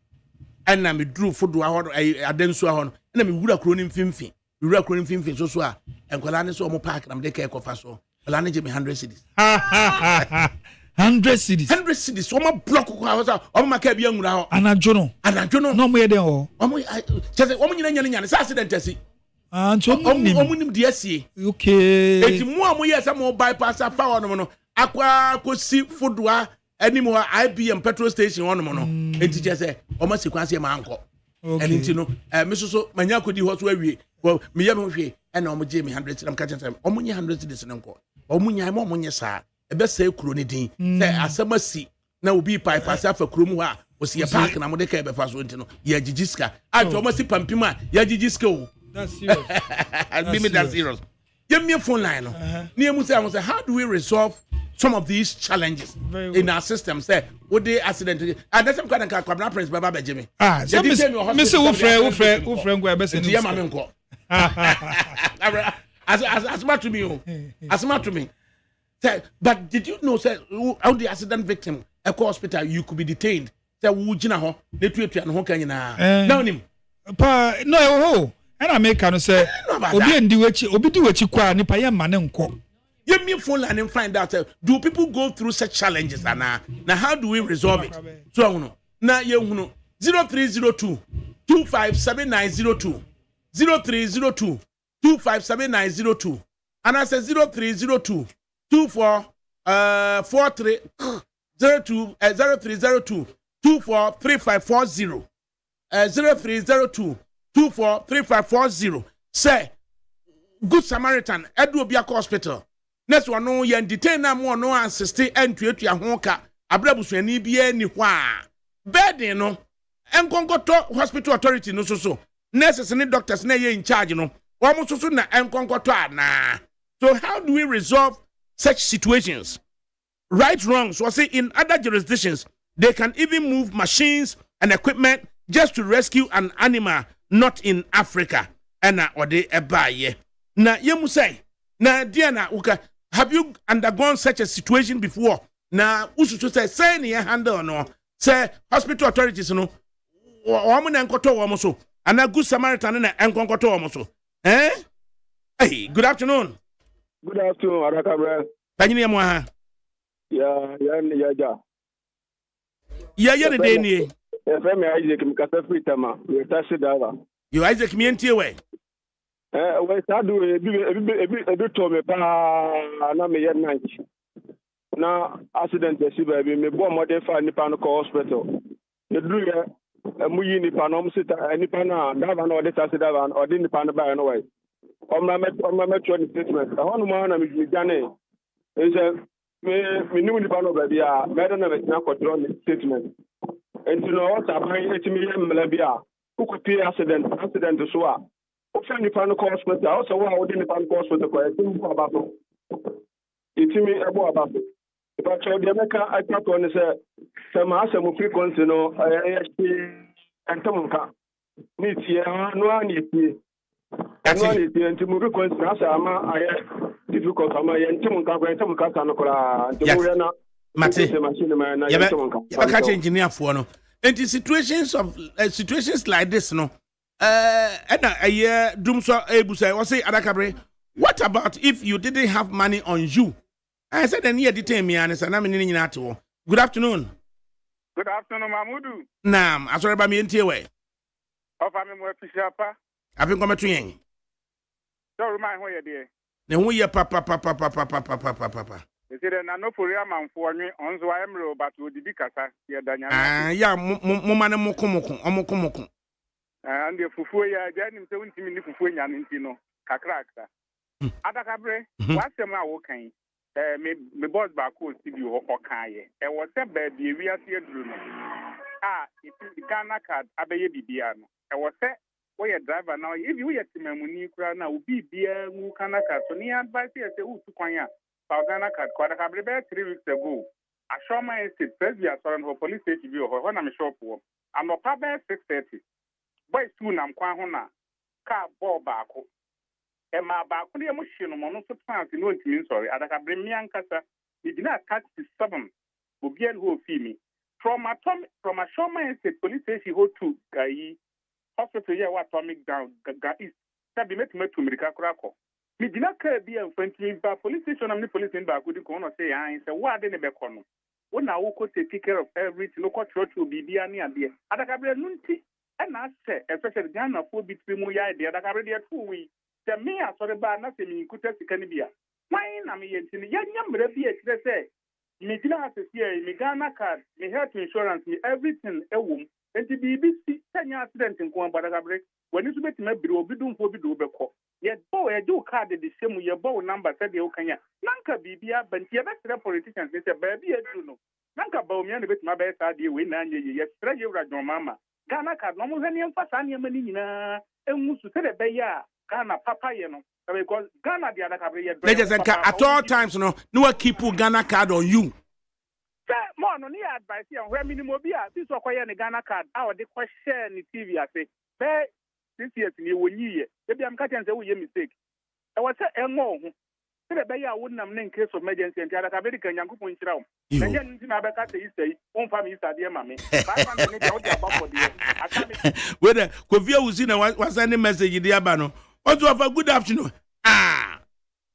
and na me duru fodo a ho adanso a ho no na me wura kro ni mfimfi we are calling film so and Kolani so park and they care for so Kolani give me 100 cities. 100 cities. 100 cities. So my block of my cab young now. And I don't know. No more than all. Just a woman in an accident. And so DSC. Okay. It's more years some more bypass a power no aqua could see food anymore IBM petrol station on mono. And teacher say almost sequence my uncle. And it's Mrs. So Manya could do what we well me and almost Jamie 100 I'm catching time. Omuni 100 cities in uncle. Omunya Momunya sa. A best say Crony say as some see now will be bypass for Krumwa was your park and I'm the cab fast winter. Ya Jijiska. I almost see Pampima. Ya Jijisko. That's serious. That's serious. Give me a phone line. Near Musa was how do we resolve some of these challenges in our system? Say, would they accident? And that's some kind of car, Prince Baba Jimmy. Mr. Ufre, go best in Yamaminko. As much to me, as much to me. But did you know, sir, how the accident victim at hospital you could be detained? Say, would you know, the tweet and Honkana? No, him. No, and I make no say, Obi and do what you cry, Nipaya man and co. Give me a phone line and find out. Do people go through such challenges? And now, how do we resolve it? So, now you 0302 257902 0302 257902 and I say 0302 43 0302 243540 0302 243540 say Good Samaritan Edu Obiako Hospital next one no yen detain na mo no assist and tuatua ho ka abrabusuani bia ni hwa bed no enkonkoto hospital authority no so nurses and doctors na ye in charge no wo so na enkonkoto ana. So how do we resolve such situations? Right wrongs so say in other jurisdictions they can even move machines and equipment just to rescue an animal, not in Africa. And or they ebaye. Na yemu say, na Diana uka, have you undergone such a situation before? Na usu say ni handle no. Say hospital authorities no. Wamu na enkoto wamoso. And a Good Samaritan na enkoto wamoso. Eh? Hey, good afternoon. Good afternoon, ADAKABRI. Panyini yamwa. Yeah. Yeah, the day ni. FM Isaac Mkasa Fritama. We taxi driver. You Isaac me enti we. We start do a bit to me pa na me yen night. Na accident e si ba bi me bo modern fa nipa no ko hospital. Ne dru ye muyi nipa no msita nipa na driver na odi taxi driver na odi nipa no ba no way. Omma me tro ni statement. Honu ma na me jane. E say me ni nipa no ba bia me do na me tina control ni statement. And you know what happened 8 million melabia who could pay accident so ofa nipa no hospital also wa odi nipa no hospital ko etim abaso itimi ebo abaso if I told them I thought on say ma asem frequency no entomunka ni tie no ani tie entimu frequency na say ama aye difficult ama entomunka ko entomunka sa no kora entimu na Mate, you catch engineer for no. And in situations like this, no. And a year Dumso Ebusa was say ADAKABRI. What about if you didn't have money on you? I said, and here detain me and I'm in Nato. Good afternoon. Good afternoon, Mamudu. Nam, I saw about me in Tiawe. Of I'm more Papa. I've been coming to you. Don't remind where you're there. Then we are papa. They said, I know for your man for me on the Emerald, but with the Bicasa, here, Daniel. Yeah, Mumana Mokomoko. And the Fufuya, Janim 70 minutes Fufuya and Intino, Kakrakta. ADAKABRI, what's the man walking? Me boss back will see you or Kaye. And what's a bed, the real theatre. It is the Ghana card, Abbey Bibiano. And what's that? Why a driver now? If you are Timamuni, now be beer, who can so near advice here, say, who to Quanya. Ghana card, ADAKABRI 3 weeks ago. I saw my estate, first we are sorry for police station view when I'm shop for. I'm a papa 6:30. Boy, soon I'm Quahona. Car ball back. And my back, the emotion on no substance, no mean sorry. ADAKABRI me and Casa, he did not catch the 7. Bubian who fee me. From a show my estate, police station, ho to Gai hospital, yeah, what atomic down, East. sabi metumetu mirika korako me gina ka bia mfanti ba police station am ni police ba ko di ko no say an say wa de ne be kono wona wo ko take care of everything no ko church bibia ni ade adakabre nunti na say especially Ghana for bitri mu ya ide adakabre de 2 weeks se me asore ba na se mi nkuta sika ni bia why na me yenti ya nyamre bi e kire say me gina asese me Ghana card me health insurance me everything ewom enti BBC tanya accident nko adakabre wani so betima biri obi dumfo bi do beko ye bo e do card de semu ye bo number said ye okanya nanka bibia banti ye betre politicians say baby e do no nanka ba omi na betima be sa de we na anye ye stra ye wura jon mama Ghana card no mo hwani mfa sa ne mani nyina enwu su se de be ya Ghana papa ye no because Ghana de adakabre ye at all times no keep Ghana card on you. More no ni advice ya where minimum bi a this okoye ne Ghana card a o de ko share ni TV ase be this year ni wonyi ye be am ka chen say wo ye mistake e wa say enwo ho se be ya wonnam ne in case of emergency and ada ka be kan yankopon kira wo enye nti na be ka say say won fa mi isa de ma me ba fa ne de o de aba for de whether ko via uzi na wa send message de aba no what of a good afternoon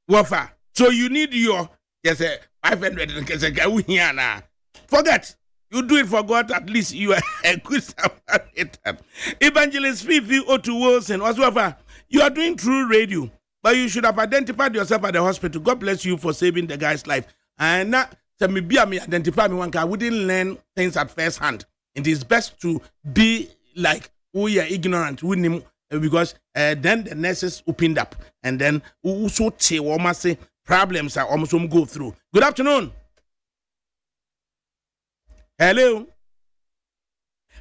wafa so you need your yes 500 kese ga wo hia na forget you do it for God, at least you are a good Samaritan. Evangelist Fifi Otu Wilson, whatsoever, you are doing true radio, but you should have identified yourself at the hospital. God bless you for saving the guy's life. And now, me identify me one guy. We didn't learn things at first hand. It is best to be like we are ignorant, because then the nurses opened up, and then also say problems are almost go through. Good afternoon. Hello.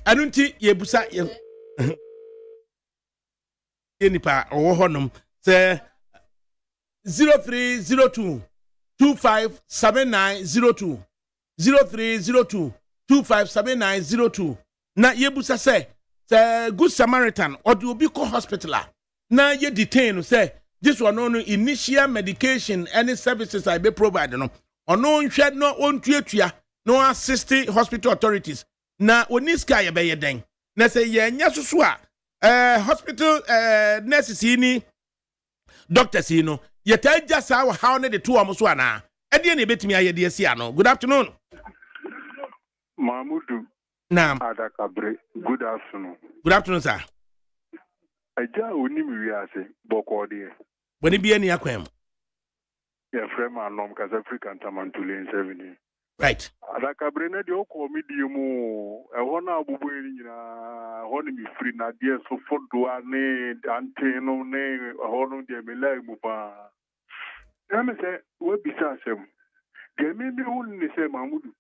Anunti yebusa yenipa owohonum say 0302 257902 0302 257902 na yebusa say good Samaritan or do obi ko hospital na ye detain say this one no initial medication any services I be provide no ono nhwe no ontuatua no assist hospital authorities na oniska ye be den na say ye nya susu a hospital nurses ni doctors no ye ta just how na the two amoso ana e de na betimi aye de sia no. Good afternoon Mahmudu. Naam. Adakabri. Good afternoon. Good afternoon, sir. Aja oni mi wi ase boko de. Boni bi ani akwam. Ya frame anom kas African Tamantule 70. Right. Adakabri na de okọ mi di mu e ho na abubu eri nyina ho ni mi free na de so fodo ane anteno ne ho no de me lai mu pa. Na me se we bisa asem. De me bi hu ni se Mahmudu.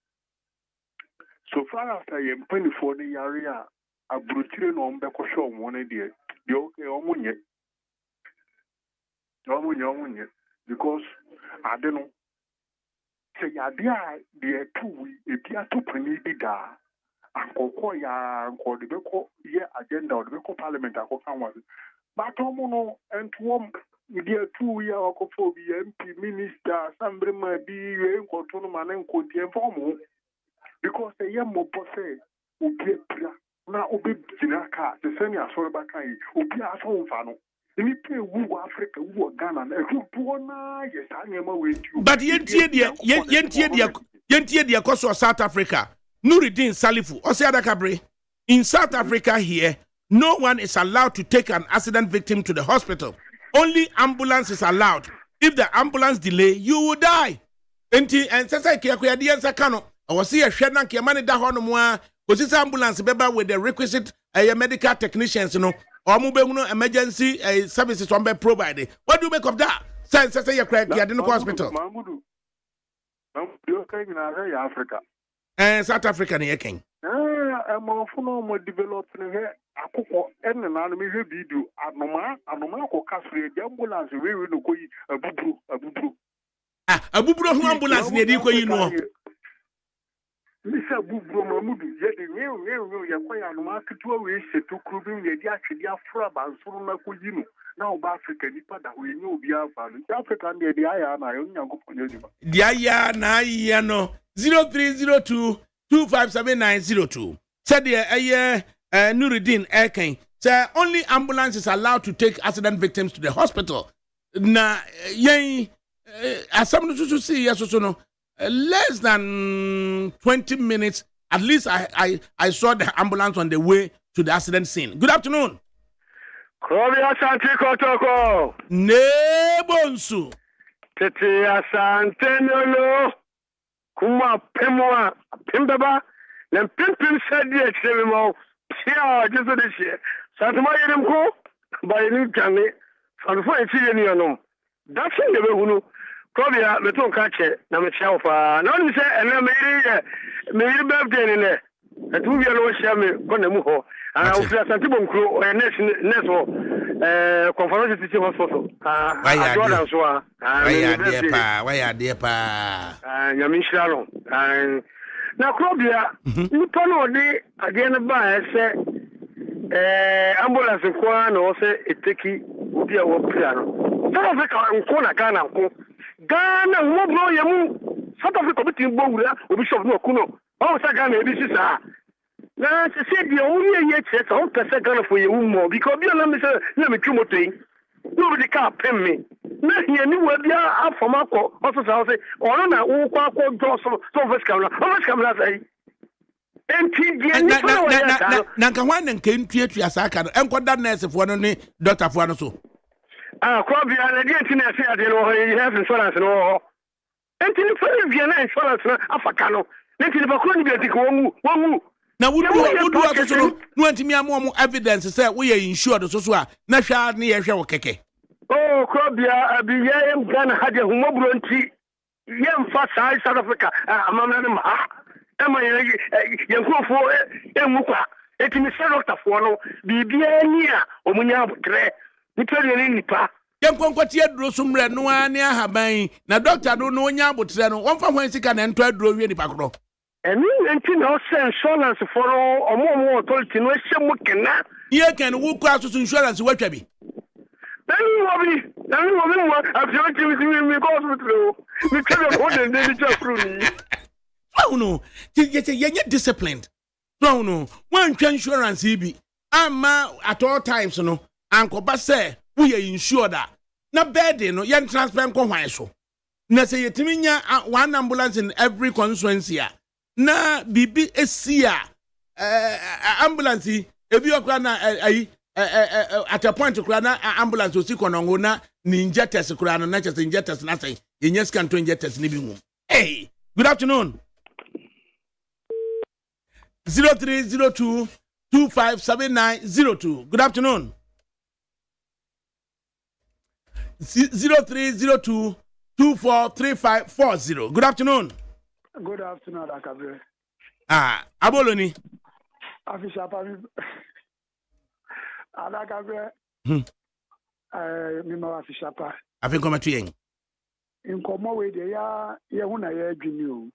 So far after you penny for the area, a brutally on back of show one idea. The okay, omunye. Because I don't know. Say, the 2 weeks, if you are 2 penny did that, and Kokoya, and call the Beko, agenda or the Beko Parliament, I can one. But Omono and to the 2 year or MP minister, somebody might be in Cotonou and could inform. Because the young mobile Obi na Obi Jinaka, the same as Sorbakai, Obi as home fano. In it, who Africa, who Ghana, and who Buona, yes, I never wait you. But yentie dia koso South Africa. Nuruddin Salifu, Ose Adakabri. In South Africa here, no one is allowed to take an accident victim to the hospital. Only ambulance is allowed. If the ambulance delay, you will die. Enti and sasa kiakuya di ansakano. I was here shedding your money da hono moa because ambulance beba with the requisite medical technicians, or mobile emergency services on be provided. What do you make of that? Since say you crack here in the hospital. Mahmudu. You okay in Africa? South Africa near king. I'm more developing here. Akoko ene na me hwe video anoma ko kasre de ambulance we no koyi abuburu abuburu ho ambulance ne di koyi no. Misa bubro Mahmudu ye de ye kwaya no maketo we setu krubim ye di atwede afra bansoro na koyi no na oba Africa ni pada we ni obi afa no Africa na de aya na yo nyankopon ye di di aya na aya no 0302 257902 said the Nuruddin Eken Say only ambulance is allowed to take accident victims to the hospital. Na yen asam to see yes so no less than 20 minutes. At least I saw the ambulance on the way to the accident scene. Good afternoon. Krobia Santi Kotoko. Nebonsu. Tete Asante Nolo. Kuma Pemwa Pimbaba. Then Pimpin said the Chevimo. Pia, just this year. Santama Yedemko. By New Johnny. From the point of that's in the Hunu. Krobia, the Ton Catcher. Namachafa. Not to say, and I made a birthday in there. A 2 year old Shammy, Bonamuho. And I was at Santibon Crew or Nesmo. Conference City Hospital. Why are dear pa? Yamishalo. Now, Krobia, you know, again, by say, ambulance and Kwan or say a techie would be a work piano. South Africa and Kona Ghana. Ghana, who blow Yamu. South Africa committing Boga, or Bishop no Kuno. Oh, Sagana, this is now, to say the only yet says, I hope that's Ghana for you more because you let me say, let me come to nobody can't pay me. Nothing anywhere, yeah, up from Marco, also, I'll say, or no, who draw some camera, how much camera say? Nankawan and came to Yasaka and got that nurse of one only Dr. Fuanaso. Probably I didn't say I didn't know he has insurance and all. And till you Vienna insurance, Afakano, then till the Condi one. Now, would do also want me more evidence say we are insured so so na near show keke. Oh, Krobia, be yam Ghana had a homobronti. Yam fast South Africa. Amam. Am I young for Emuka? It is a doctor for no. Be near Omunia Tre. We tell you in Nipa. Young Conquatia drew some red no near Habai. Now, doctor don't know Yabut, one from whence he can enter drew any Pacro. And you no insurance for or more authority no shame here can walk out to insurance what can be. Then you will I've joined me go through. Oh no, you're disciplined. No, no, one insurance he be. I'm at all times, no, Uncle Basse, we are insured that. Now, bed, no, young transfer so. Now, say, one ambulance in every constituency. Na bibi esia ambulance if you are at a point to na ambulance osi konongo na injectors kura no na just injectors na say yes can to injectors ni bi mu. Hey, good afternoon. 0302 257902. Good afternoon. 0302 243540. Good afternoon. Good afternoon, ADAKABRI. Aboloni. Afishapa. ADAKABRI. Mima Afishapa. Afi koma tuyeng. In komo we de ya huna ya adwini o.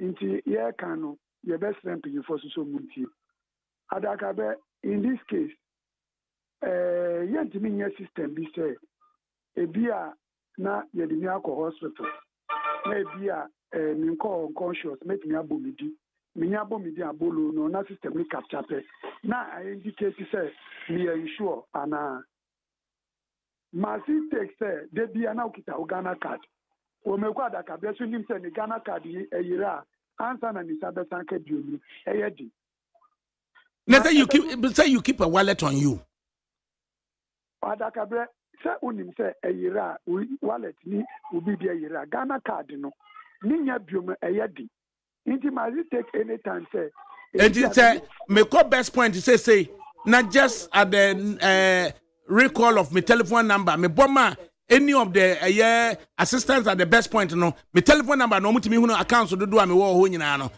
Inti ya kanu ye best friend pin for so munti. ADAKABRI, in this case yentimi nya system bi say ebia na ye de mi akọ hospital. Na ebia me call unconscious, make me abomidi. Me abomidi abolo no na system ni capture pe. Na I indicate say me insure ana. Masi take say de bia na ukita Ghana card. O me kwa ADAKABRI so nim say ni Ghana card yira answer na ni sabe sanke bioni eyedi. Let's say you keep a wallet on you. ADAKABRI say unim say eyira wallet ni ubi bia yira Ghana card no. Ninya biome eyedi. Inti mazi take any time say. And it say me call best point to say not just at the recall of my telephone number. Me boma any of the assistants at the best point no. My telephone number no mutimi huno accounts to do am wo ho nyina no.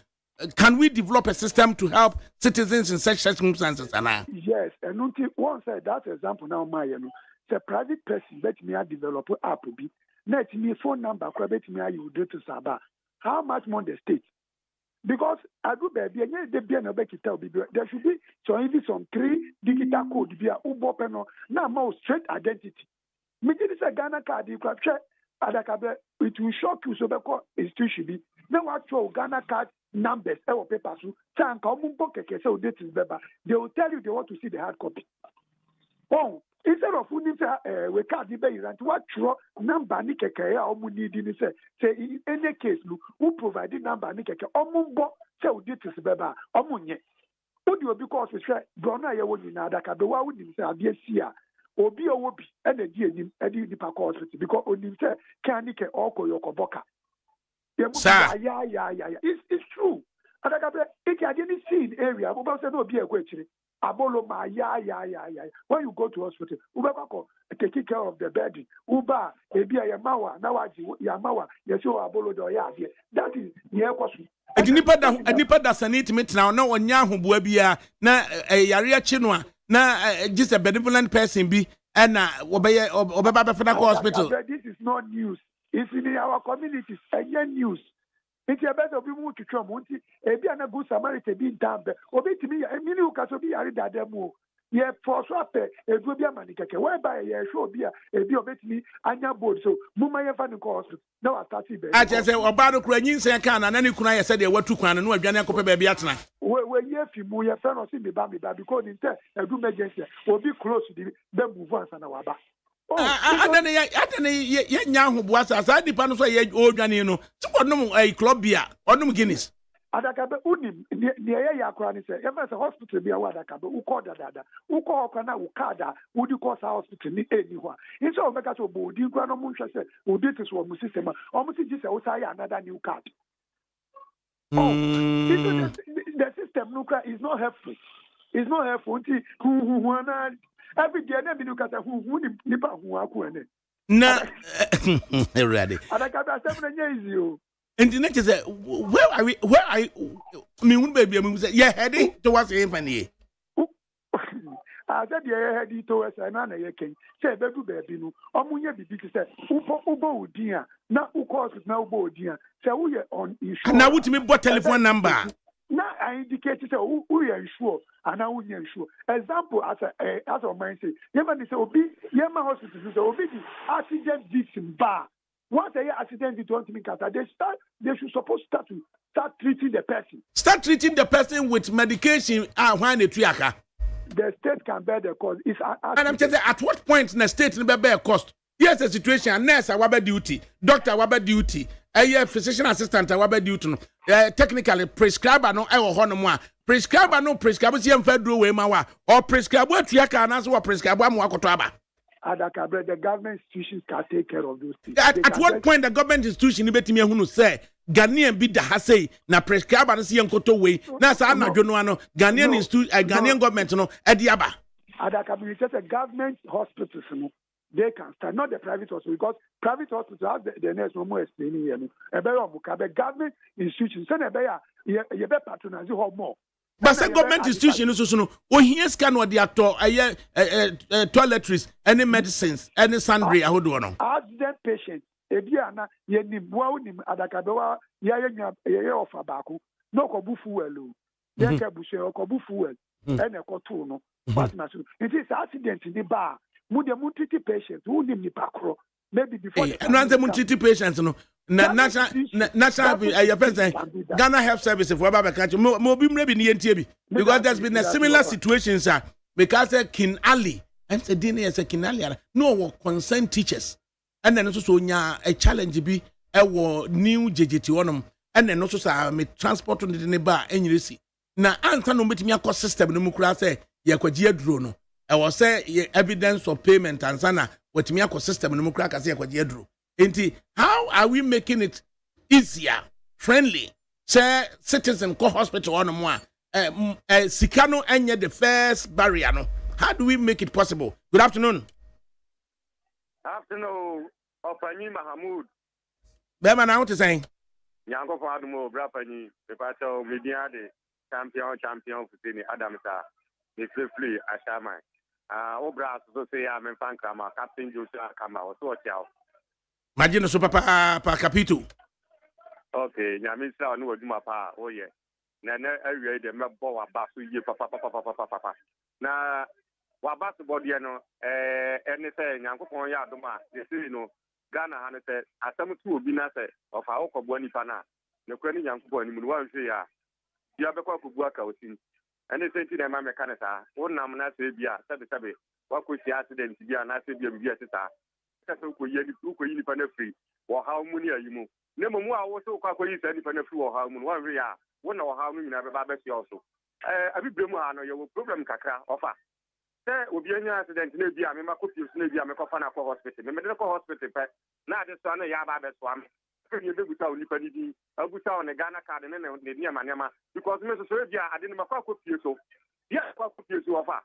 Can we develop a system to help citizens in such circumstances? Yes, and one said that example now my say private person bet me develop app be. Net me phone number, bet me you do to Saba. How much more the state? Because I do baby, there should be some 3 digital code be a ubopeno. Now more straight identity. Me did this a Ghana card you can check ADAKABRI, it will shock you so because it still should be. Now actual Ghana card numbers or papers. They will tell you they want to see the hard copy. Oh, instead of we can't debate and what number ni keke ya omu need ni say in any case who provide the number ni keke omu bo say we did to beba omu nye. Odi obi because we say brona ye woni na adaka be wa woni say abia sia obi owobi e na di enim e di nipa cause because oni say kan ni ke okoyoko boka. It's true. Adaka be it ya dey see in area we say no be ekwechiri. Aboloma, when you go to hospital, take care of the bed. Uba, ebia yamawa, nawaji yamawa, yeso abolo do ya. That is near question. Nipa da sanit mit now no onya hoboa bia na yare chinwa na just a benevolent person be na obeba befena hospital. This is not news. It's in our communities. Again news. It's a better be moved to Tramonti, a be an a good Samaritan being done. Obey to me, a mini Casobi Aridademo. Ye for swap a good manica, whereby a show beer, a be obey me, and your board. So, Mumma Fan cost. No, I started. I just say, about Ukrainian say can, and then you can say they were too kind and no Janaco baby atna. Where ye fimu, your friend or see me baby, because in test, a good emergency will be close to the move once and our back. I don't know, was as I depend on your old Janino. So, a club beer, or no Guinness. Adakabe unim near Yakrani say, a hospital be a Wadakabe, who called Dada, who called Kana, Ukada, would you cause hospital anywhere. In so Vegas or Bodi, Granomusha said, who did this one system, almost just another new card. The system nuclear is not helpful. It's not helpful. Every day, I look at who nipa who are going. Na, ready. Adakabe 7 years you. And the next is where are we? Where I mean, baby, I say, yeah, heading towards the infamy. I said, yeah, heading towards another year. Say, baby, no, Omunya be said, Ubo, dear, not who calls now, bo, dear. So we are on issue. Now, what me what telephone number? Now, I indicated who we are sure, and now we are sure. Example, as a man say, Yemen is Obi, Yemen hospital is Obi, accident victim bar. Once a year accident, it won't mean they should supposed to start treating the person. Start treating the person with medication when the triaka. The state can bear the cost. And I'm just saying, at what point in the state can bear cost? Here's the situation: nurse wabe duty, doctor wabe duty, a physician assistant wabe duty. Technically, prescriber no honomwa. Prescriber no prescribe si federal way mawa or prescribe what triaka and answer what prescribe mwakotaba. Adakabre, the government institutions can take care of those things. At what point the government institution ibetimi ehunu say Ghanaian bi da ha say na prescriber no si enkoto we na sa na dwono ano Ghanaian institute Ghanaian government no ediaba. Adakabre is just a government hospitals no they can start, not the private hospital, because private hospitals have the nurse no more explaining here no e be omuka be government institutions say na be ya ye be patronize ho more. But the government institution is also no. Here scan what the actor toiletries, any medicines, any sundry. I would know. Accident patient. Ediana ye ni bua ni adakabewa ye offer baku. No kobu fuel. Ye kebuche kobu fuel. Ene kotu no. But na so. It is accident in the bar. Mu de multi patient. Who ni pakro. Maybe before. And once the multi patients no. National Ghana Health Service for Baba Country because there's been a similar situation, sir. Because King Ali and the dinner as a King Ali no concerned teachers, and then also a challenge be a new JGT on and then also me transport on the bar and you see. Now, answer no meet me a cost system no mukra say Yakwajia drone. I was say evidence of payment and sana what me a cost system no mukra kasi Yakwajia drone. How are we making it easier, friendly? Say citizen co hospital on more. Sikano enye the first barrier. No. How do we make it possible? Good afternoon. Afternoon, Opani Mahamud. Beman, I want to say. Yanko Fadumo, Brapani, the Pato, Media, the champion for Sydney Adamsa, the Flea, Ashama. Obra, so say I'm in Fankama, Captain Joseph Kama, or so out. Imagine so papa pa capito. Okay, Yamisa no do my pa. Oh yeah. Na area de mebo wa basu ye papa. Na wa basu body no ene say Nyankopon ya adoma. They say no Ghana han say asem tu obi na say of our okogbo nipa na. ne kwa ni Nyankopɔn ni mu no wan hwe ya ya be kwa kubu aka osin ene senti na ma meka ne saa wonam na se bia sabe wakosi accident bia na se bia bia teta kasa ko yi nipa na free wo haw mu ni ayi mu ne mu a wo so kwa ko yi sa nipa na free wo haw mu wan hwe ya wona wo haw mu nyina be ba be se also abibremu ha no ye wo problem kakra ofa se obi anya accident na bia me makopi so na bia me kofa na ko hospital me de ko hospital pe na ade so na ya ba be so am you be buta onipa ni di abuta on Ghana card ne nema because me so bia ade ne makwa kopi so ya kwa kopi so ofa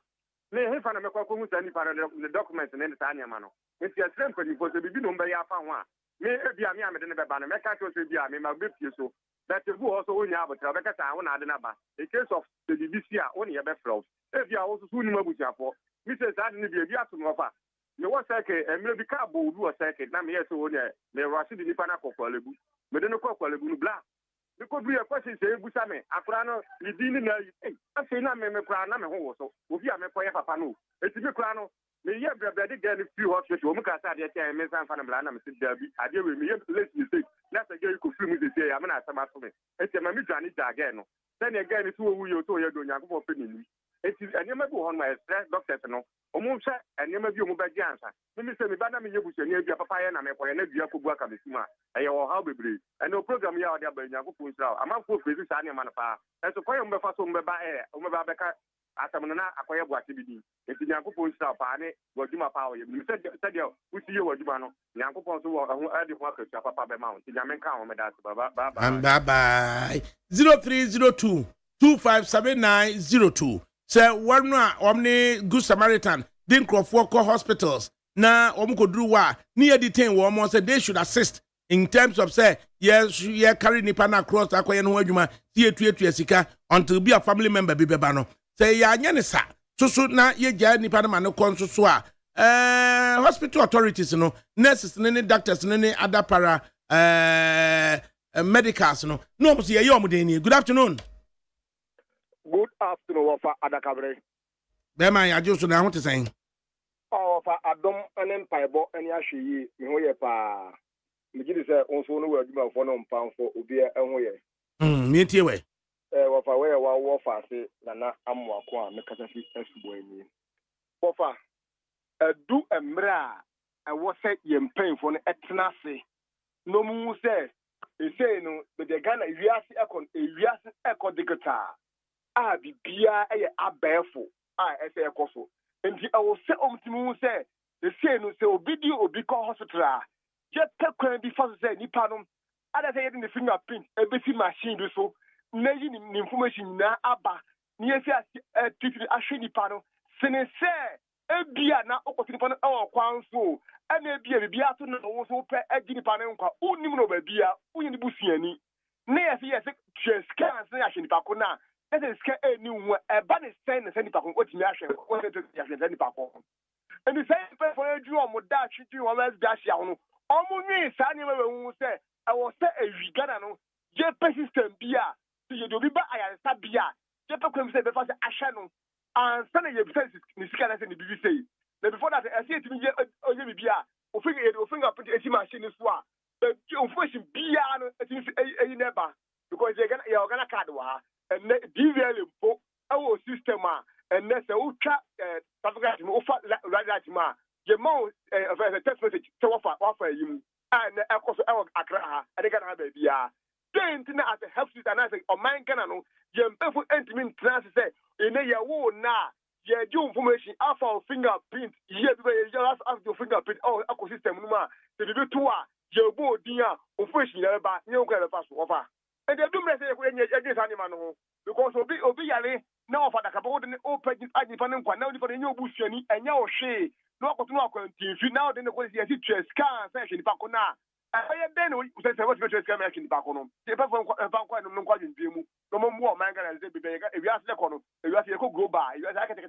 ne hefa na mekwa ko musa ni para the document ne ta nema no nti asrem ko ni fo so bibi no mba ya fa ho a me bia me amede ne be ba no meka to so bia me ma be pie so that you also when you have a better sound na ba in case of the BBC only a be flow if you also soon mabutia for Mrs. Adni be to no offer me was like a maybe car bo do a second na me so one me rush the nipa na kokwalebu me de no kokwalebu no bla me ko bi e question say busa me akura no idi ni na eh ase na me kura na me ho so obi a me koye papa no eti me kura no me ye brabade girl free hospital o mu ka sa de tie me san fa na bla na me sit dabi ade we me ye place mistake na say girl ko free mu de say am na asama so me eti ma mi dwane da girl no then again it wo wuyo to ye do Nyankopon pe ni eti enema bi ho ma stress doctors no o mu hwe enema bi o mu ba gi ansa me say me ba na me ye bushani bia papa ye na me koye na bia ko bu aka besuma eye wo ha bebre ene o program ya o de ba Nyankopon sra amanfo frezi sa ne ma na pa eso koye mo be fa so mo be ba o me ba be ka atamno na akoye bu ate bidi enti Nyankopon sra pa ne waduma pa o ye me said usi ye waduma no Nyankopon so wo ho ade ho akatua papa be ma o enti nyame ka ho me da bye bye 0302 257902 say one omni good Samaritan din crofo call hospitals na omkoduru wa near detain wo say they should assist in terms of say yes you carry nipa na cross akoye no adwuma tie tuetua sika until be a family member be beba no say ya anya ne sa so na ye gya nipa na no konso so a hospital authorities no nurses ne doctors ne other para medicals no say ye omudeni. Good afternoon. Good afternoon, Wafa ADAKABRI. Bema ya just na what saying. Oh, Wafa Adom and Paibo and Yashi, Mihoye Pa. Migi say on so no word for no pound for Ubia and Hoye. Me tie we. Wafa where Wafa say Nana Amwa Kwa, Mekatafi Esbueni. Wafa, do a mra, and what said Yem pain for an etnasi. No moon says, they say no, but the Ghana Yasi Echo Dicata. Bibia abefo ese ekoso enti awo se omtimu se the say no se obidi obi call hospital je tekwan bi fa se nipa no ada say the fingerprint ebesi machine do so na yi ni information na aba ni esi titiri ahwe nipa no sene se ebia na okosi nipa no e kwan so ana ebia bibia to na wo so pe agi nipa no nkwa unim no ba bia unyi ni busuani na yesi scan se ahwe nipa ko na this is new a banner saying the same people what you actually wanted to any people. And the same person for you on that shit you always dash on. Omuni Sani will say, I will say a Vigano, J persistent beer, so you do be by I start beer. Jeppacum said the first Ashano and Sunday your defense is scanners in the BBC. Then before that, I see it to me, beer, or finger put a machine is what. The unfortunate beer, a never because you're gonna card. And DVL for our system and that's a ultra right the more of a text message to offer you and of course our Accra and they can have a beer. Then as a help system and I say, oh man, can I know you intimate trans say in a year now. Yeah, do information after fingerprint. Yeah, you just have your fingerprint. Oh, ecosystem. No, the two are your board, dear, information about new kind of pass offer. And they do say against animal because Obi Yale now for the Cabot and open independent one now for the new Bushani and now she no continue now then the quality as it can session in Pacona. I then we say what you can in Pacono. The person no quite no more man and say, if you ask the corner, if you ask you go by, you ask the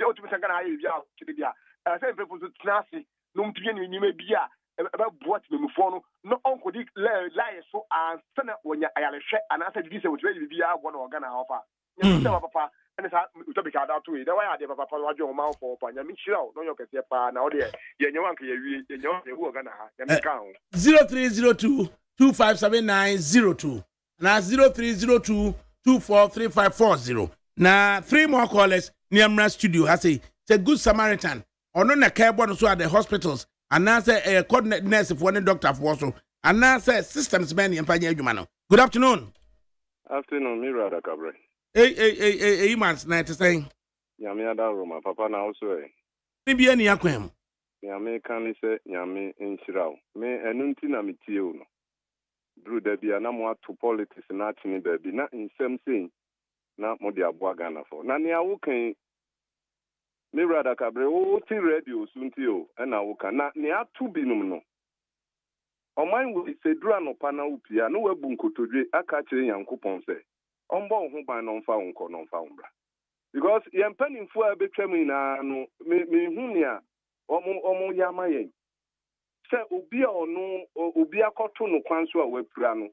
ultimate can I say people to classy, no you may be about what we move on. No uncle Dick lie so and send when I share and I said this was ready to be our one organ offer. Papa and it's to be out to it. Why I did Papa your mouth for Panya Michel, no you can say pa now there. You know, you 0302 257902. Now 0302243540. Now 3 more callers near Mra studio. I say it's a good Samaritan. Or no na care bonus at the hospitals. And now say a coordinate nurse if one doctor for also. And now say systems many and fanya humano. Good afternoon. Afternoon, Mira ADAKABRI. Hey, man's night saying. Nyame ada Roma, papa na also eh. Maybe any aquam. Nyame kan say nyame enchiraw. Me enunti na metie o no. Drew da bia na mo ato politics na atene da bi na nsem sei na mo de aboa Ghana for. Na ne awo kan Mira ADAKABRI o ti radio sunti o na wo kan na ne ato binum no. Oman wo se dura no pa na upia no wabu nkotodwe aka kire Yankopon se. Ombo ho ban no mfa wonko no mfa wombra. Because yempanimfo a betwam ina no me hu ne a omo yama yen. Se obi a ono obi akoto no kwan so a wapura no.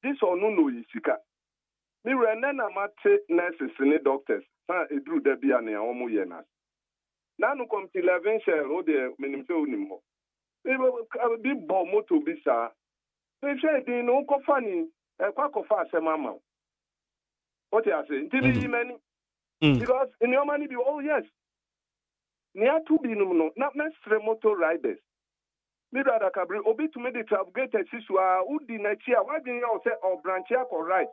This ono no yisika. Me rene na mate nurses ne doctors sa edru da bia ne omo ye na. Na no kom 11 share o de menim se onim ho. Bi bo moto bi sa. Me share din no ko fani kwa ko fa asema ma. What you say? Ntibi many. Because in your money be yes. Near to be no not necessarily motor riders. Mira ADAKABRI obi to me the travigator siswa udi na chia why didn't you say or branch or right?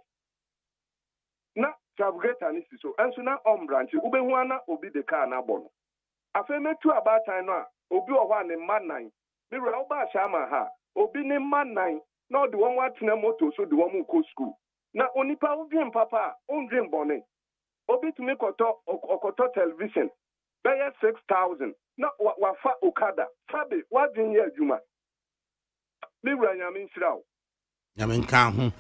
Na travigator ni so and so na branch ube huana obi the car na bono. Afe me tu about time na obi o wa ne man nine. Mira oba shama ha obi ne man nine. No the one what na motor so the one who go school. Na onipa udrim papa undrim bonnet. Obi to make okoto television. Buy 6,000. Na wafa okada. Fabi what din ye juma. Me nyame nsiraw. Nyame nka ho.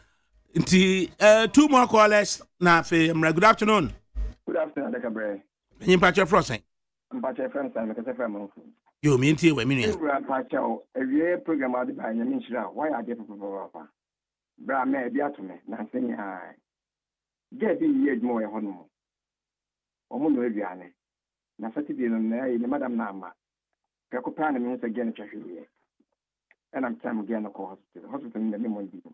Nti 2 more callers na fe Mra. Good afternoon. Good afternoon, ADAKABRI. Nyi pache frosen. Mpache friends and make friend. Yo mi nti we mi nua. Mra pache o ewie program ade ba nyame nsiraw. Why ade papa. Bra me bia to me na senya. Get bi ye dmo ye hono. Omo no aduane. Na Saturday no na ye madam na ama. Ka ko plan me nsa gen twahwe. And I'm time again to hospital. Hospital in the name of Jesus.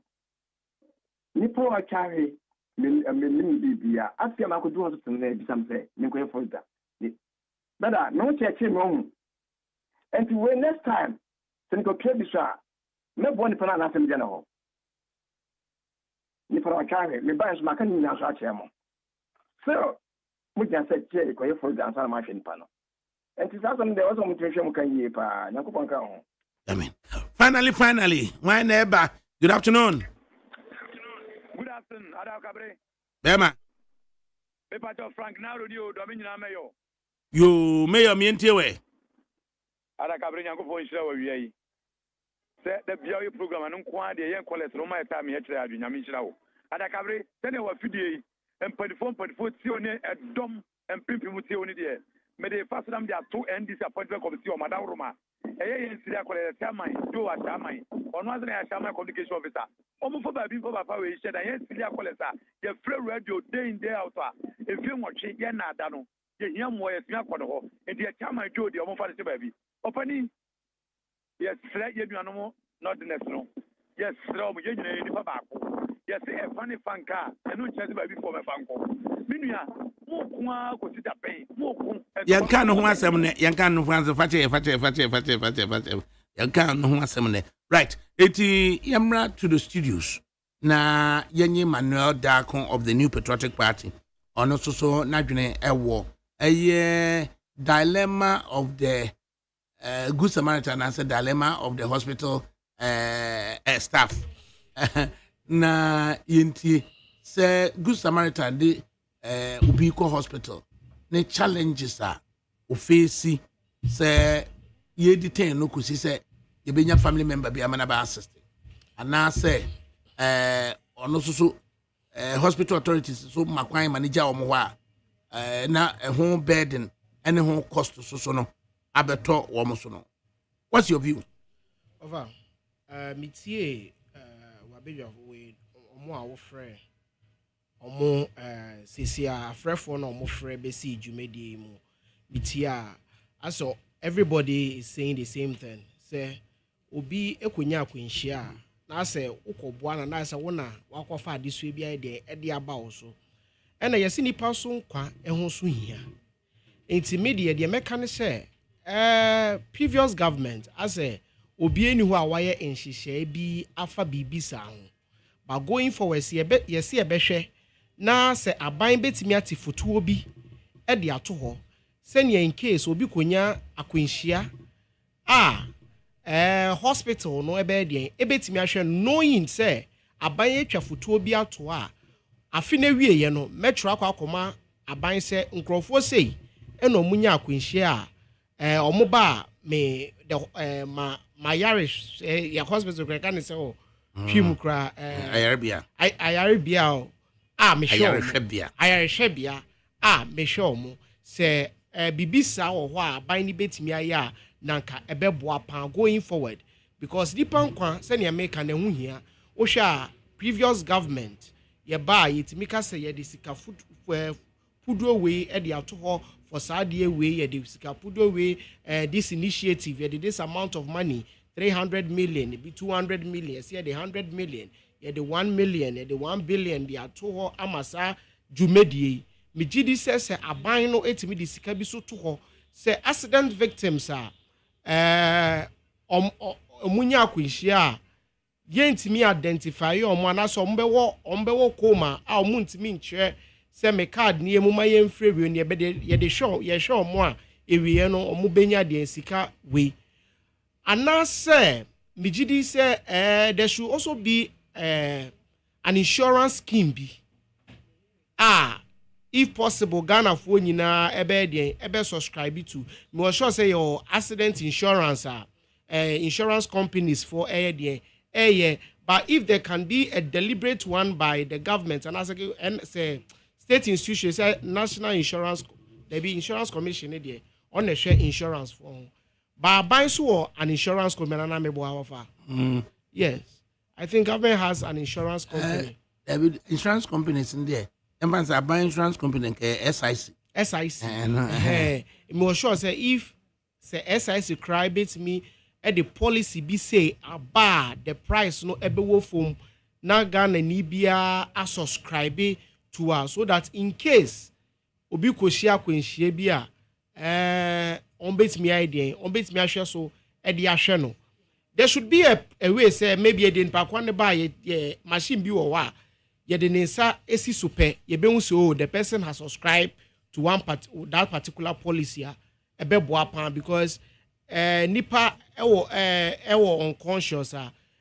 Nipo a carry me bibia. After I could do hospital there be some say. Me go for that. But no check him on. And to wait next time. Sen ko pay bisha. Me boni pana na sem general. Nipo a carry me buy some can na so achemo. So we can say check ko for that answer machine pano. And to some there was some nutrition can ye pa. Yakupon ka ho. Amen. Finally, my neighbor. Good afternoon. Good afternoon, ADAKABRI. Bema. Paper Frank now radio Dominion Mayo. You mayor me ntiwe. ADAKABRI nyanko fo nshira wa wiai. Say the biayo program anu kwa de yen cholesterol ma eta me hekire adu nyame nshira wo. ADAKABRI tene wa fidie empadifo ti oni edom empimpi mu ti oni de. Me de fasadam de ato NDC appointment committee o madam Roma. Yen siri akole chairman do a chairman. Ono azna ya chairman communication officer. Omo fo ba bi fo ba fa we sheda yen siri akole sa. Ye free radio day in day out a. Efi nwotwe ye na ada no. Ye hia mo ye sua kodo ho. Enti ya chairman do de omo fa de ba bi. Opani yes sire ye nuano mo not the next no. Yes sire omo ye nyina ni fa ba ko. Yes e funny fanka enu chese ba bi fo me fanko. Minua mo kwa ko sita pen mo ko Yanka no ho asem ne yanka no ho asem fache yanka no ho asem ne right eti yamra to the studios na yenye Manuel Darko of the New Patriotic Party ono so nadwene ewo eye dilemma of the Good Samaritan and the dilemma of the hospital staff na yenti say Good Samaritan de Ubiko Hospital ne challenges are o face say ye detain no kusi say ye benya family member bi amana ba assist and now say ono so hospital authorities so makwan manager omo ho a na ho burden and ho cost so no abeto omo so no. What's your view? Over mitie wabejo we omo a wo frɛ omo sisia afrefo na omo frɛ besi dwumedie mu mitia aso everybody is saying the same thing say obi ekonya akwanhia na say ukobua na say wona wakofa adesu bia de aba wo so ena yesi nipa so nkwa ehun so hia enti media de meka ne say previous government as a obi eni ho a waye enhihye bi afa bibisa ho but going forward yesi ebehwe na say aban betimi ati fotuo bi e de ato ho senya in case obi konya akwanhia hospital no ebe de ebetimi ahwe knowing say aban etwa fotuo bi ato afi na wie ye no metro akoma aban say nkrofo sei ena omunya akwanhia omoba me the my Irish ya hospital kra kan say o twim kra ayarbia me sure ayarhwebia me sure mo say bibisa wo ho a ban ni betimi aya nanka ebeboa pan going forward because dipa nkwa se ne America na hu hia wo hwa previous government ye ba yetimi ka se ye de sika fudo we e de ato ho for sadie we ye de sika fudo we this initiative ye de this amount of money 300 million be 200 million say the 100 million ye the 1 million ye the 1 billion de ato ho amasa jumedie me gidi says aban no etimi de sika bi so to ho say accident victims omunya akwanhia ye ntimi identify omo anaso ombewo koma omuntimi nkyere say me card ne emuma ye mfrewe ne ye de show ye show omo a ewiye no omo benya de sika we anase me gidi say there should also be an insurance scheme bi if possible Ghana for nyina ebe subscribe to me sure say your accident insurance insurance companies for but if there can be a deliberate one by the government and say state institutions say national insurance there be insurance commission there on the share insurance for but buy so an insurance company na mebo offer yes I think government has an insurance company there be insurance companies in there. Empans are buying insurance company SIC. Me sure say if say SIC cry bit me at the policy be say about the price no ebewo from na Ghana ni bia a subscribe to us so that in case obi koshia kwenhie bia on bet me idea on bet me ahwe so e de ahwe no there should be a way say maybe a den pa kwan buy machine bi wo wa ye de nsa esi super ye be so the person has subscribed to that particular policy ebeboa pan because nipa ewo unconscious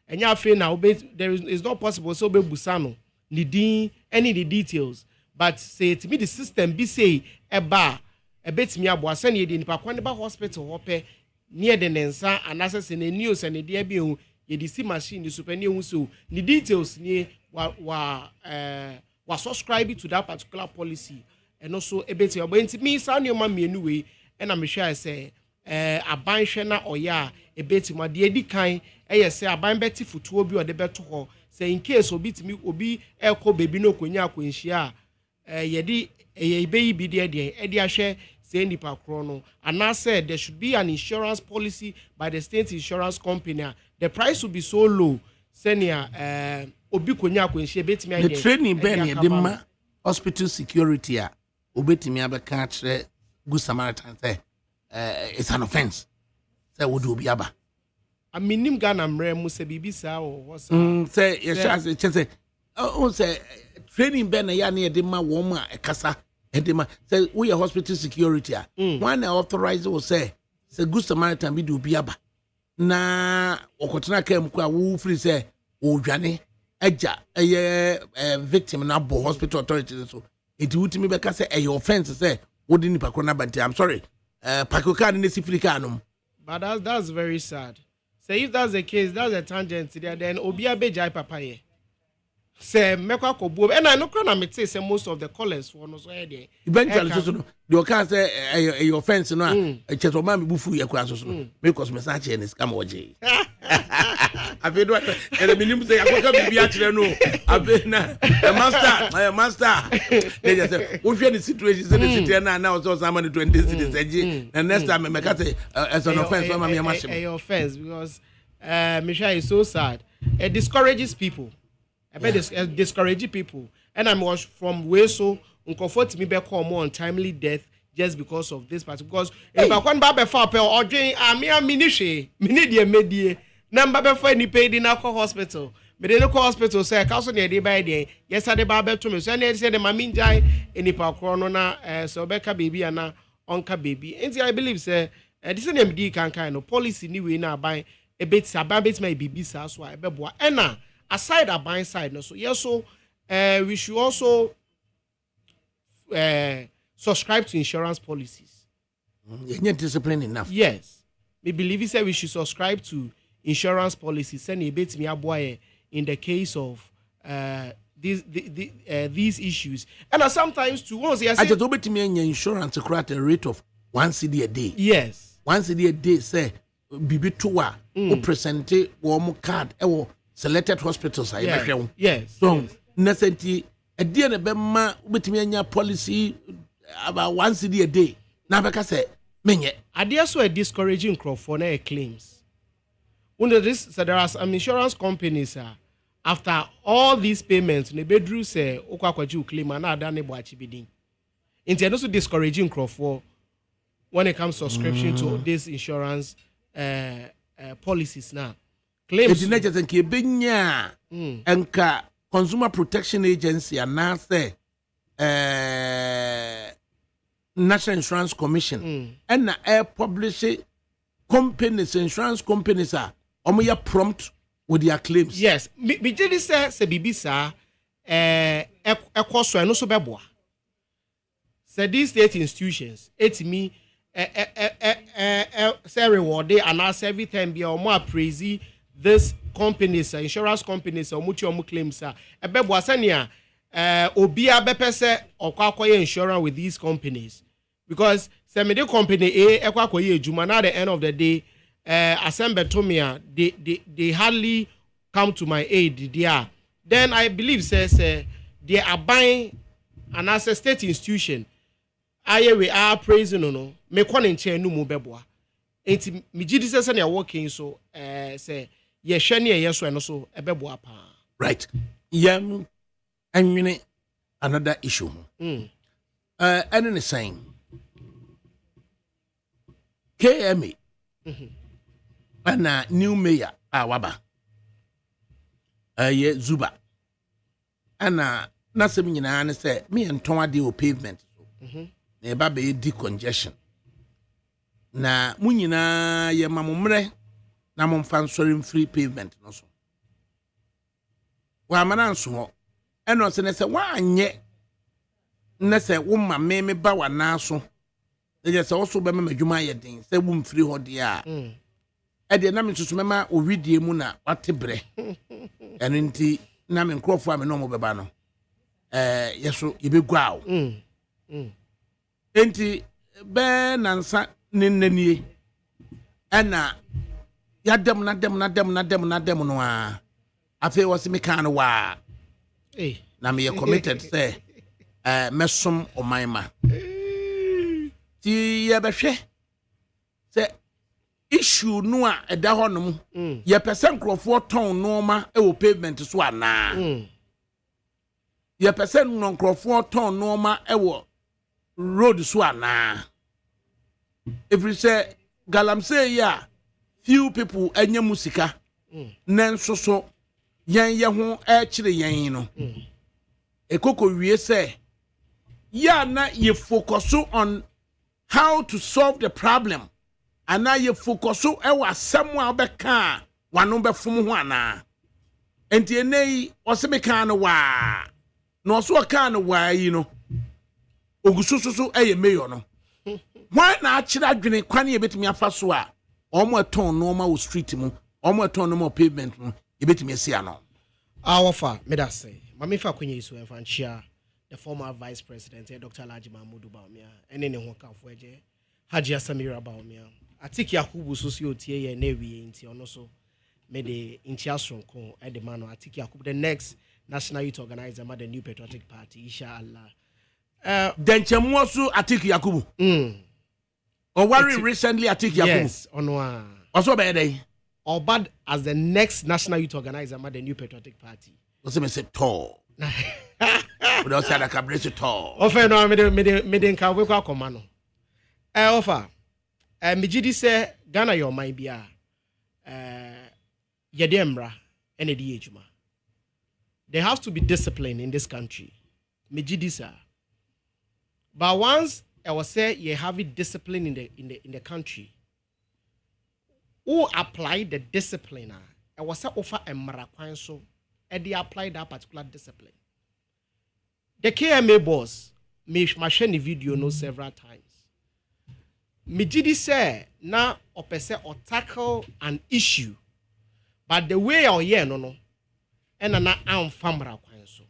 enya afi na there is not possible so be busano ni any the details but say to me the system be say eba ebetimi aboa se ne de nipa kwan ba hospital hope near the nsa anase se ne news and de bi hu ye de si machine super ne hu so ni details ni wa subscribe to that particular policy and also ebeti obenti me sa nneoma mienu we na me hwa say aban hwe na oya ebeti ma de edi kan say aban beti futuo bi ode beto ho say in case obitimi obi ekọ bebi no konya akwanhia ye di ebeyi bi de edi ahwe say nipa kro no and I said there should be an insurance policy by the state insurance company the price will be so low senior obi konya akwanhie betimi the training ben ye dem hospital security obetimi abeka kire good samaritan say it's an offense say would obi aba aminim Ghana mre mu se bibi sa wo say yes say say training ben ya na ye dem ma wo mu ekasa edema say we hospital security one authorized will say good samaritan bi do obi aba na okotena kam kwa wo free say odwane aja victim na bo hospital authorities so it would me beka say a offense say wodi nipa kona banti I'm sorry pakoka ne sifrika no but that's very sad say if that's the case that's a tangent there then obi abejai papa ye say mekwa kobu and I no na me say most of the callers for no so here eventually so no the can say a offense no a cheto ma me bufu ye kwa so no because me sa che ne scam oje abe do ele minim say akoka bibi a kire no abe na master they just say wo hwe the situation say the situation na so some 20 cities eje and next time me ka say as an offense so ma me ma shim a offense because Misha is so sad it discourages people. It discourages people. And I was from where so uncomfort me back home more untimely death just because of this part. Because if I can't buy for or drink, I'm a mini number for any paid in alcohol hospital. But the local hospital say council near day by day. Yesterday, Baba to me. So I said the mammy die in the park corona, so Becca baby and now Onka baby. And I believe, say, this is an MD kind of policy new way now by a bit, Sababits may be bisa, so I beboa. And now, aside a buying side, no, so yes, so we should also subscribe to insurance policies. You're disciplined enough. Yes. We believe he said we should subscribe to insurance policies. Send a bit me a in the case of these issues. And sometimes to once I just obey me in insurance to create a rate of 1 cedi a day. Yes. 1 cedi a day say bibi towa who present warm card selected hospitals. Yes. So necessity a dear bema with me in your policy about 1 cedi a day. Now because say menye. I dare so a discouraging crop for their claims. Under this, so there are some insurance companies after all these payments, the bedroom say okwakwaju claim and ada ne bo achibidin. It's also discouraging crop for when it comes to subscription to these insurance policies now. Claims. It's not just nke benya enka Consumer Protection Agency and now say National Insurance Commission and na air publish companies, insurance companies are prompt with their claims. Yes, me did say bibisa so no so beboa. Say these state institutions, it me say reward they announce every time be more praise this companies, insurance companies or mutual claims beboa sania obi abepese okwakoye insurance with these companies because say me the company ekwakoye ejuma na at the end of the day assemble to me they hardly come to my aid there. Then I believe says they are buying an as a state institution aye we are praising no me kwon nche no mu beboa enti me gidi says na working so say ye hwe ne ye so no so ebeboa pa right yam anwene another issue and in the same KMA and new mayor awaba ye Zuba and na se me nyina ne say me enton ade o pavement na e ba be decongestion na mu nyina ye mamomre na momfa nsori free pavement no so wa mana nso ho eno se ne se wa anye ne se wo ma me ba wa na so e se wo so be me madwuma ye den se wo mfiri ho de a e de na me susu mema o widie mu na watebre eno nti na me nkrofo a me no mo beba no yeso yebegwa o enti be nansa nennanie ena yadem no a afi wo se me kan wa na me committed say mesom omanma ti ye behwe say issue no a eda honom ye percent crofo ton no ma e wo pavement so ana ye percent no crofo ton no ma e wo road so ana if you say galamsey ya few people anya musika nanso so yan ye ho e kire yan no ekoko wie say ya na ye focus on how to solve the problem and now you focus e wa somewhere be kan wano be fom ho ana enti enei oseme kan no wa no so kan no wa yi no ogusususu eye mayor no why na akira adwene kwan ye betimi afa so a omo eton no ma wo street mu omo eton no ma pavement mu ye betimi asia no awofa me da say mama fa kwenye isu enfanchia the former vice president Dr. Alhaji Mahmoud Bawumia ene ne ho kanfo eje Haji Samira Bawumia Atiki Yakubu so si otie ye na wie nti ono so me de intia sonko e de mano Atiki Yakubu the next national youth organizer ma the new patriotic party inshallah denchemu so Atiki Yakubu or worry recently Atiki Yakubu yes ono a oso be dey or bad as the next national youth organizer of the New Patriotic Party. What's it say tall? Without saying ADAKABRI tall. Offer no me den ka we kwa komano. Offer. Me gidi say Ghana your mind bia. Yede emra ene di ejuma. There has to be discipline in this country. Me gidi sir. But once I was say you have discipline in the country, who apply the discipline? I was say offer emra kwan so and they apply that particular discipline. The KMA boss, me share video no several times. Me did say na opese or tackle an issue, but the way or no, and na am famra kwan so.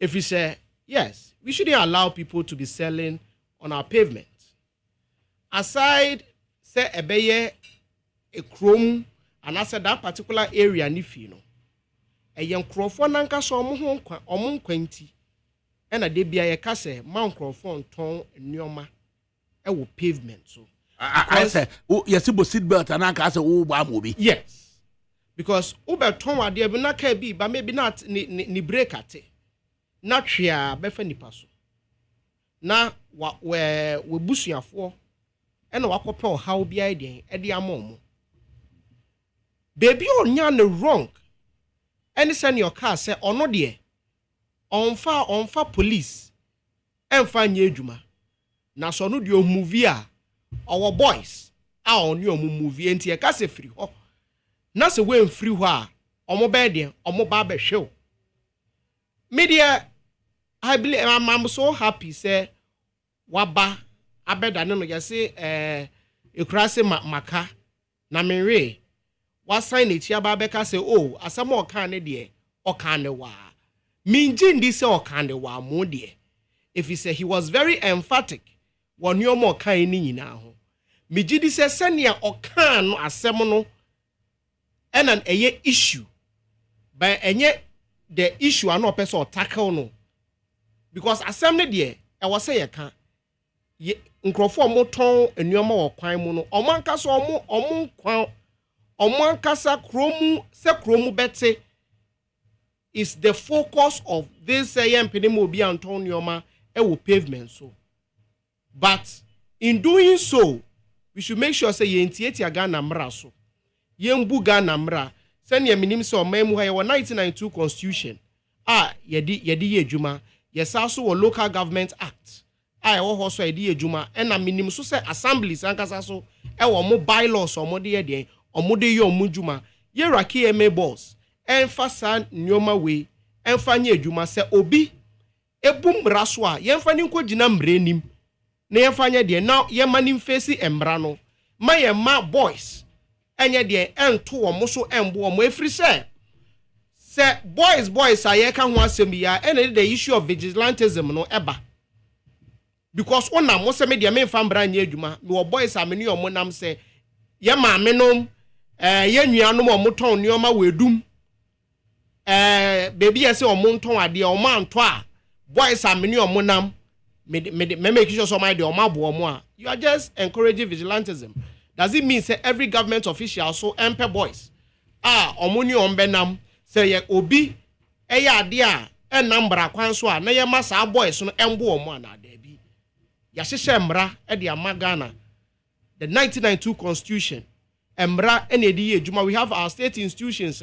If you say yes, we shouldn't allow people to be selling on our pavement. Aside say ebeye a chrome and I said that particular area nifi no. A young crofon nanka so omon kwenti. And a debia ye kase Mount Crawford ton nyoma e wo pavement so. I say yes ibo seat belt and I say oh ba mo bi. Yes. Because ube ton wa de be na ka bi but maybe not ni break ate. Na twia be fa nipa so. Na we busuafo e na wakope how bia den e de amom. Baby onya no wrong. Any send your car say ono de onfa police emfa nye adwuma na so no de o movie a our boys a oni o movie enti e ka se free ho na se we free ho a omo be de omo ba be hwe media I believe I'm so happy say waba abeda no ya say ekurase maka na menwe wa sign e tia ba be ka say oh asam o kan ne de o kan ne wa Minjin this or kind of wa modie. If he said he was very emphatic, one your more kind in now. Mijidi says senia or can as semono and an a issue. But and yet the issue are not person or tackle no. Because assembly dear, I was say I can't ye uncrofor moton and your more crime mono or mancas or more or mancasa chromu se chromu betse. Is the focus of this Penemo be Antonio Ma pavement so. But in doing so, we should make sure say ye ntieti aga na mra so. Ye mbuga na mra. Send ye minim so memu ha 1992 constitution. Yedi ye juma. Yes also a local government act. Wo so yedi ye juma. Na minim so say assemblies ankasa so mo bylaws or mo de ye or mo de ye omujuma. Ye raki eme boss. Enfasa nyoma we enfanye adwuma se obi ebum raso a yemfa ni nkogina mrenim na yemfanya de na yemanim face embra no ma yema boys enye de ento wo so embo wo efri se boys aye ka ho asem ya ene the issue of vigilantism no eba because ona mo se me de me mfa mbra nya adwuma me boys amene yo mo nam se ye ma menom ye nuanom o mo ton nyoma we dum baby I say omonton ade omanto a boys ameni omonam me make sure somebody de omabo omo a you are just encouraging vigilantism. Does it mean say every government official so empe boys omoni ombenam say ye obi eya ade a enambra kwan so a na ye masa boys no embo omo na da bi ya hyehyɛ mbra e de amagana the 1992 constitution mbra ene di ejuma. We have our state institutions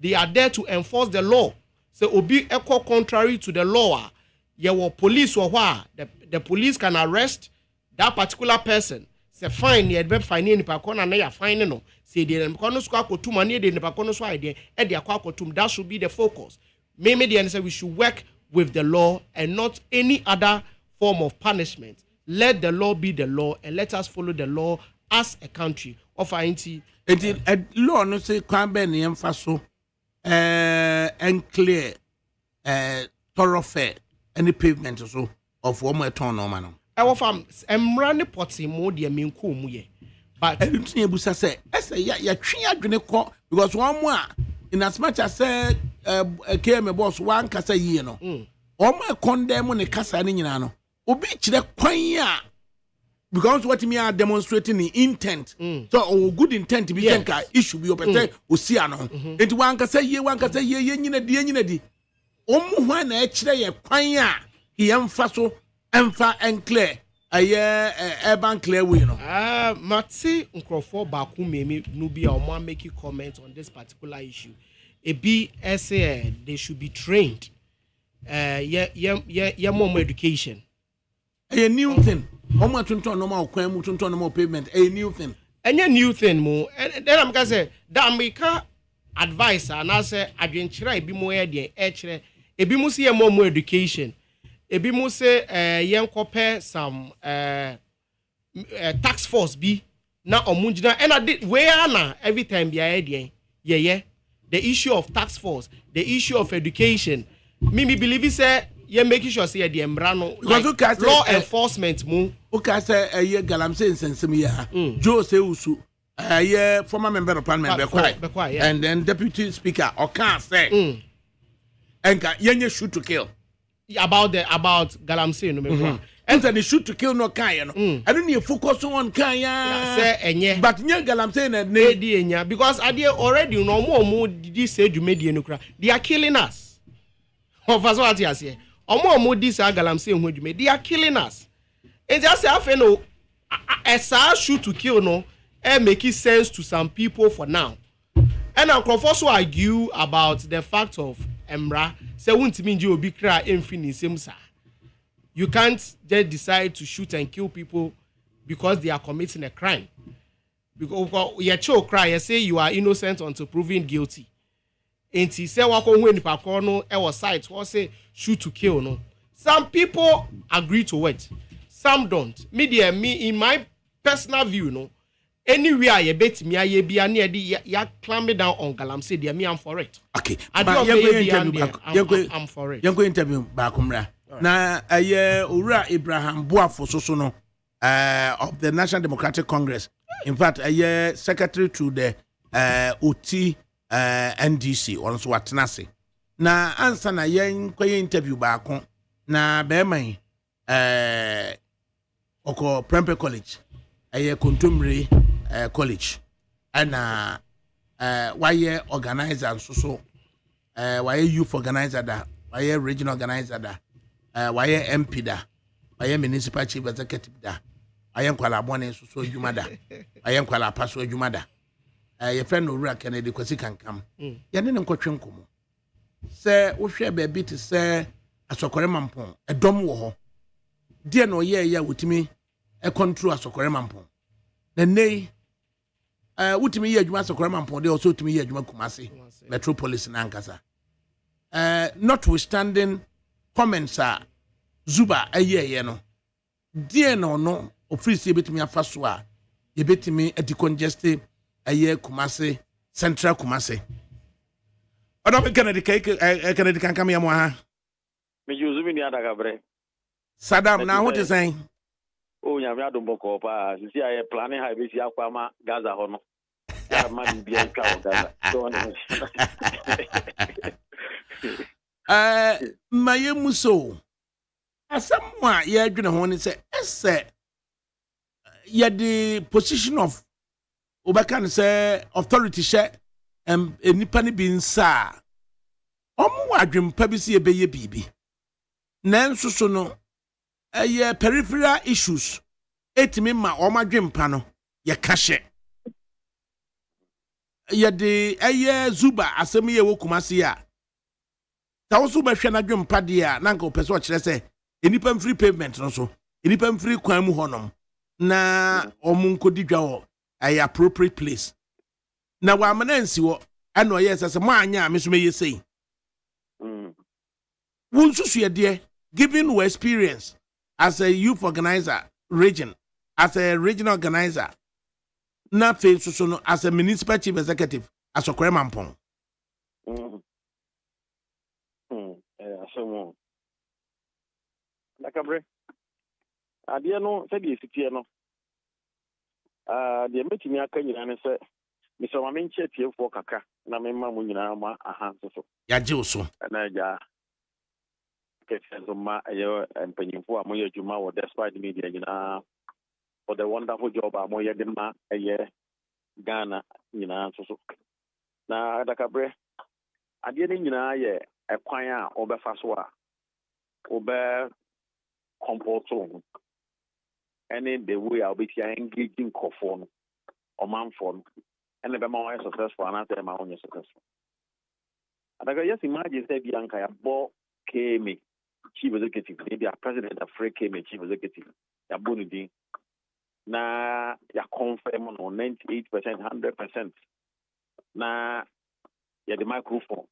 they are there to enforce the law. So obi echo contrary to the law. Your police or what the police can arrest that particular person. Say fine, you be fine ni pakona na ya fine no. Say the mkono swa kotum ani de pakono swa ide e de akwa kotum. That should be the focus. Maybe the say we should work with the law and not any other form of punishment. Let the law be the law and let us follow the law as a country of INT. It law no say kwan be ne emfa so and clear thoroughfare any pavement so of one more turn no man. I was running potty more dear mean cool muye. But everything you say, I say ya tree adwene ko because one more in as much as said came a boss one kasa ye no. O more condemn on the kasa ni nyina no. Obi chire kwan ya because what me are demonstrating the intent. So good intent to be issue be open osia no. Enti wan ka say ye nyina di. Omu hwa na e kire ye kwan a he emfa so emfa enclear urban clear way no. Matsi nkrofo baku meme no be o make a comment on this particular issue. Ebi say they should be trained. More education. A new thing. Omo tonton normal kwan mu tonton normal payment. A new thing. Any new thing mo. And then I'm gonna say that me can advise and I say adwenkyerɛ ebi mo yɛ deɛ ɛkyerɛ ebi mo say more education. Ebi mo say yɛnkɔpɛ some tax force bi na ɔmo and I did where na every time bi ayɛ deɛ the issue of tax force, the issue of education. Me believe it say you making sure say the embrano like law enforcement mo. Okay, say galamse nsensem ya. Joe say usu former member of parliament Bekwai, and then deputy speaker Okan say enka yenye shoot to kill about galamse no me. And the shoot to kill no kan no. I don't need focus on kan ya. Say enye. But nye galamse na ne enya because I already no more this say you made no kra. They are killing us. Of us what you say. Omo this galamse ho dwume. They are killing us. And just say afa no a shoot to kill no make sense to some people for now. And I can also argue about the fact of Emra say wuntimi nje obi kra emfini semsa. You can't just decide to shoot and kill people because they are committing a crime. Because you cry, you say you are innocent until proven guilty. And he say wako ni pakono was site or say shoot to kill no. Some people agree to it. Some don't. Me in my personal view no. Anywhere you bet me I be near ya climb down on galamse dear me I'm for it. Okay. I'm for it. You're going to interview back na Ura Abraham Boafo so no of the National Democratic Congress. In fact, secretary to the OT NDC also atnase. Na answer na kwenye interview back na beman oko Prempeh College Kontumre College and why organizer so why youth organizer da why regional organizer da why MP da why municipal chief executive da why nkwala bone so adwuma da why nkwala paso adwuma da your friend Owura Kennedy kwasi kankam ye ne nkotwe nkomo se wo hwe ba bi te se asokore mampon edom wo ho de na oye ya wutimi control asokore mampon na nei wutimi ye adwuma asokore mampon de also wutimi ye adwuma Kumasi metropolis na ankasa notwithstanding comments Zuba ye no de na no ofisi betimi afaso a ye betimi decongest Kumasi Central Kumasi. Odo Kennedy Kennedy kan kam yamo ha. Me Joseph ni ADAKABRI. Saddam na what is saying? Oh nyame adombo ko pa sisi aye planning ha be si akwa ma Gaza ho no. Ya ma bi an twa Gaza. Maye muso. Asamwa ye adwene ho ni say ye the position of Obakan say authority share nipa ni bi nsa omo adwempa bi se ebeye bibi nanso so no peripheral issues etimi ma omo adwempa no ye kahye ye de Zuba asem ye wo Kumasi a ta wo so ba hwe na adwempa de a na nka opese o kire se enipa free pavement no so enipa free kwan mu honom na omo nkodi dwa wo appropriate place. Na wa manansi wo ano yes as mo anya me so me say. Won susu ye de given your experience as a youth organizer region, as a regional organizer, na face so no as a municipal chief executive as Okore Mampong. So ADAKABRI adia no se di sitie no the metimi aka nyina ne se me so ma menche tiefo kaka na me ma mu nyina ma aha so Ya je so na ja ke so ma ayo empanyimfo a mo yadwuma wo despite media nyina for the wonderful job I'm doing a year Ghana, so. Now, ADAKABRI, I didn't a choir over Faswa, over composing, and in the way I'll be engaging Kofon or Manfon, and the more successful, and after my own successful. And I just imagine that Bianca bought came chief executive, maybe a president of Free came chief executive, Yabunidi. Na ya confirm on 98%, 100%. Na ya the microphone.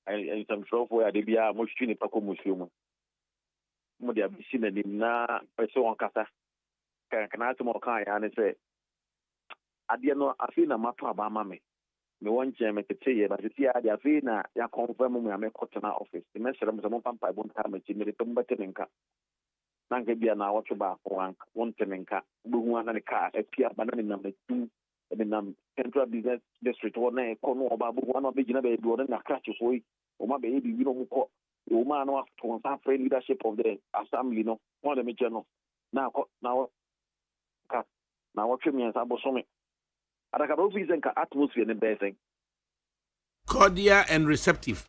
And some show where they be a much tuni pako museum. Mo dia bi sina ni na peso on kasa. Kan atu mo kan ya ne say ade no afi na mato abama me. Me won che me tete ye ba tete ya dia afi na ya confirm mo ya me kotena office. The mesere mo mo pampa bon ta me chi me to mbete nka. Nanke bia na wato ba ko won temenka buhu ana ne car apia banana na metu e na central business district wona e ko no oba buhu ana be gina be do na crash foi o ma be bi no ko o ma no to san free leadership of the assembly no one de me no na ko na ka na wato mi ansa bosome ADAKABRI office nka atmosphere ne be sen cordial and receptive.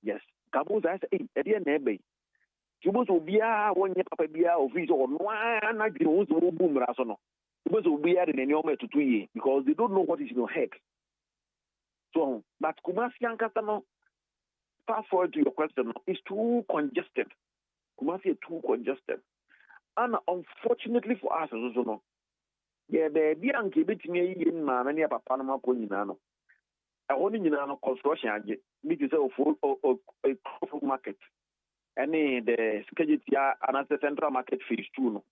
yes kabu za say e de na ebe Jubuso bia wonye papa bia office or no na dwene wo so bu mra so no. Jubuso bia de nani o metutu ye because they don't know what is in your head. So but Kumasi ankasa no fast forward to your question, it's too congested. Kumasi is too congested. And unfortunately for us also no. Yeah, baby anke betimi yi ma na ne papa no mako nyina no. E woni nyina no construction age. Me to say of market. Any the schedule another central market phase 2 no.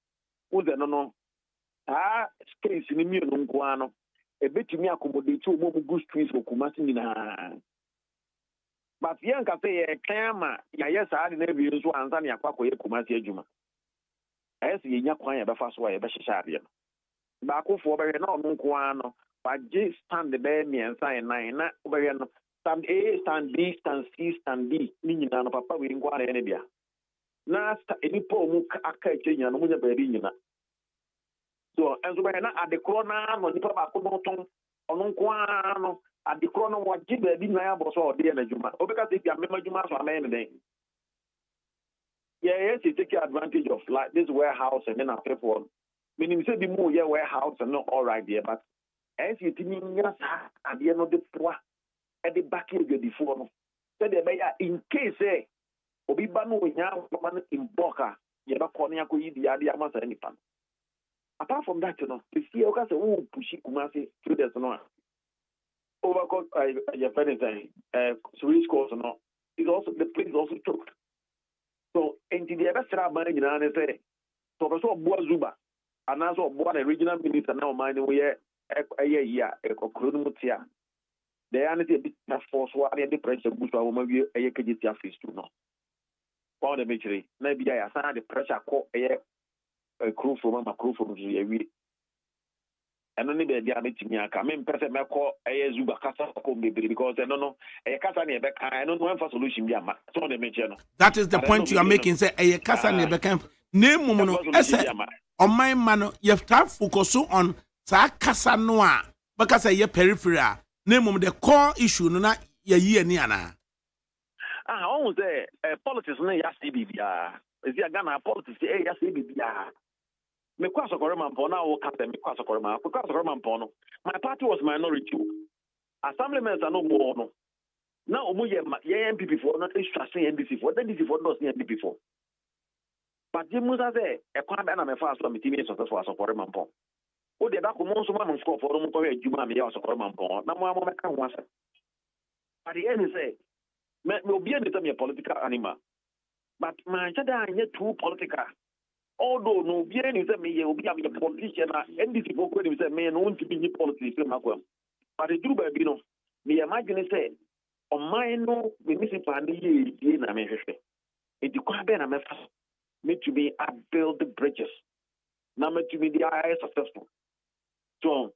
Uze no space ni mi no nko no. E betumi accommodate o mo good streets for Kumasi nyina. But yen ka say e kan ma ya yes a de na bi nso ansa na yakwa koye Kumasi adwuma. Ayes ye nya kwan ya be fa so ya be hyehyɛ ade no. Ba ko fo be na no nko no. Ba je stand the be mi ensa e nan na be no. Stand A, stand B, stand C, stand D. Nyina no papa we ngwa na bia. Na eni po mu aka ekenya no munya baby nyina. So enzo be na adekro na no nipa ba ko no ton ono nkwa no adekro no waji baby na ya bo so ode na djuma. Obeka say bia mema djuma so amen den. Yes, you take advantage of like this warehouse and then after for meaning say the more warehouse and not all right there, but as you think at the end of the poor at the back of the phone. So in case obi ba no nya man in boka ye ba ko na ko yi dia dia ma sa nipa. Apart from that you know, you see o ka say who push Kumasi students no overcall your friend Swiss course no is also the place also choked. So in the other side man nyina na say so so bo zuba and also bo the regional minister now man we here okro no mutia. The anity a bit na force wa the pressure boost wa ma wie kejiti face to no. All the major maybe I assign the pressure call a crew from my crew from the we and only be there meeting me aka me person me call zuba kasa ko maybe because I don't know a kasa ne be kan I don't know for solution be am so the major no. That is the point you are making say a kasa ne be kan name mum no ese on my man you have to focus on sa kasa no a be kasa ye peripheral name mum the core issue no na ye yi ani ana. Almost politics no ya CBBA. Is ya Ghana politics ya CBBA. Me kwa sokorema mpona o kata me kwa sokorema mpono. My party was minority. Assemblymen are no more no. Now omo ye MPP for not extra NDC for NDC for not NDP for. But you must say e kwa be na me fa so me timi so for sokorema mpon. O de da ko mo so ma no score for mo ko e djuma me ya sokorema mpon. Na mo me ka ho asa. But the end say me obi e dey a political animal. But man chada anye too political. Although no obi e say me obi am a politician and NDC for ko say me no want to be politics makwam. But the true baby no me imagine say on my no municipal ni ye na me hwehwe. E di kwa be na me fa me to be build the bridges. Na me to be the successful. So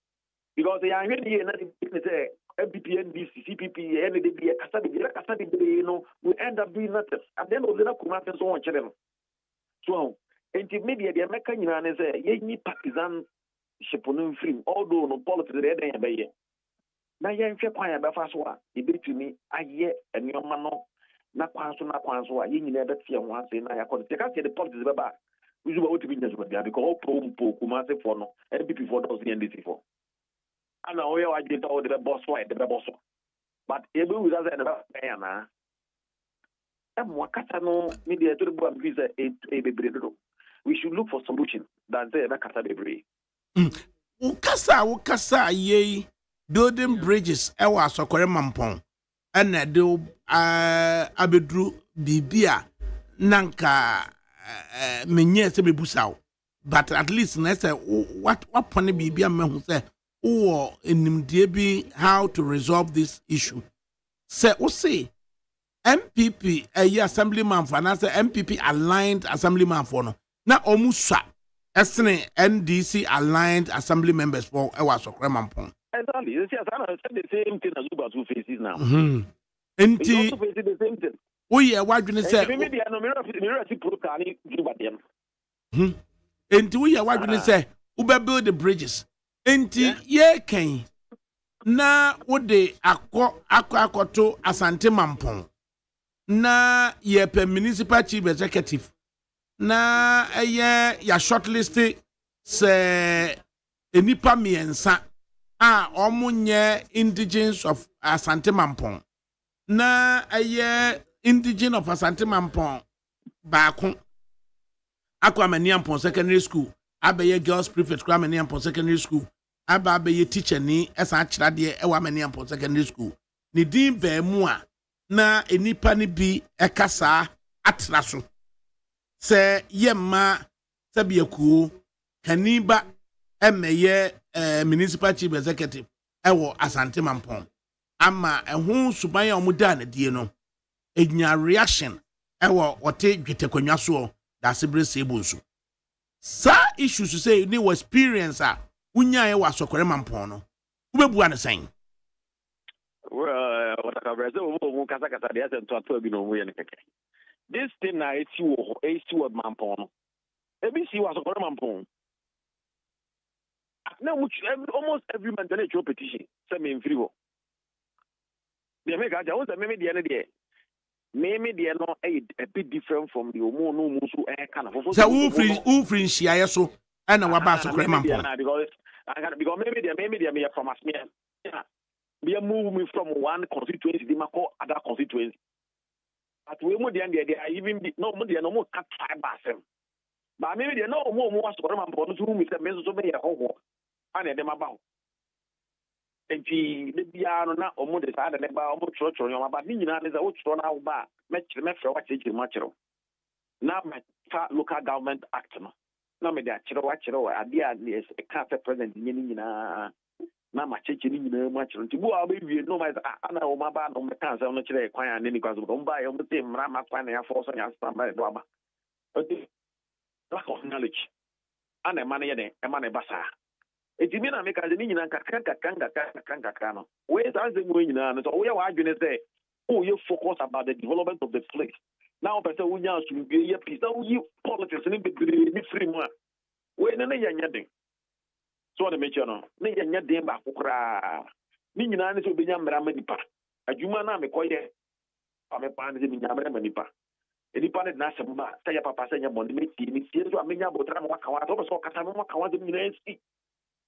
because the young lady na say MPP, NDC, CPP, NDB, Kasadi, we end up doing nothing. And then we'll Kumasi so on channel. So enti media de meka nyina ne say ye ni partisan ship no free although no politics de den be na ye nhwe kwan ya be fa so a e betumi aye enoma no na kwan so a ye nyina be tie ho ase na ya ko te ka se de politics be ba usuba what be just bia because all pro Kumasi for no NPP for those NDC for ana oya wa jeta o de boss fight de boss but ebe we that na na mo kata no media to the boy visa e bebre do we should look for solution than say na kata bebre ukasa ye building bridges e wa Asokore Mampong na de abedru bibia nanka menye se bebusaw but at least na say what pone bibia mehu say or enimdie bi how to resolve this issue say o say MPP assemblyman for na say MPP aligned assemblyman for no na omuswa esne NDC aligned assembly members for e wa Asokore Mampong. Exactly. You see, I said the same thing as Uber two faces now. Enti also facing the same thing. Oye wadwene say media no mirror see pro can Uber them. Enti oye wadwene say Uber build the bridges. Enti ye kan na wode akoto Asante Mampong na ye per municipal chief executive na ya shortlist se enipa miensa omunye indigenous of Asante Mampong na indigenous of Asante Mampong baako akwa Maniampong secondary school abaye girls prefect kwa Maniampong secondary school abaye teacher ni esa akira de e wa Maniampong secondary school ni din ba mu a na enipa ni bi ekasa atra so se yemma sabiakuo kaniba emeye municipal chief executive ewo Asante Mampong ama ehun suban ya omuda na die no enya reaction ewo ote dwetekwanwa so da sebre sebonso sa issues say ni was experience a unya ye wa Asokore Mampong no ubebu an sen well what ka brese o kasa de asentoato bi no mu ye ne keke this thing na eti wo Mampong no ebi si wa Asokore Mampong now almost every month they show petition say me in free wo they make aja o say me dey no dey me dey no a bit different from the omo no mu so kan na say who free shia so and wa ba Asokore Mampong because maybe they me from Asmia be move me from one constituency they mako other constituency but we mo dey they even no mo dey no mo cut tribe asem but maybe they no mo Asokore Mampong so me say me so be ho ana dem abaw enti de bia no na omo de sa de ba omo choro yo ba ni nyina ne za wo choro na wo ba me fere wa chiri ma chiro na ma local government act no na me de chiro wa ade a ne e ka president ni nyina na ma cheche ni nyina ma chiro nti bu a ba wie no ma ana wo ma ba no me kan se no chire kwan a ne ni kwazo bo mba yo mo te mra ma kwan na ya fo so nya sta ba do aba oti lack of knowledge ana ma ne ye de e ma ne basa ejimi na meka ni nyina kaka no we say we nyina no so we wa adwene say oh you focus about the development of the place now person we nya so be ye peace now you politics ni be free mu a we ne yanya den so na meche no ne yanya den ba kokra ni nyina ne so be nya mra ma nipa adwuma na mekoye pa me pa ne nya mra ma nipa nipa ne na semba say ya papa say nya bonde me ti ni ti so amenya botra mo kawa to so kata mo kawa de nyina nsi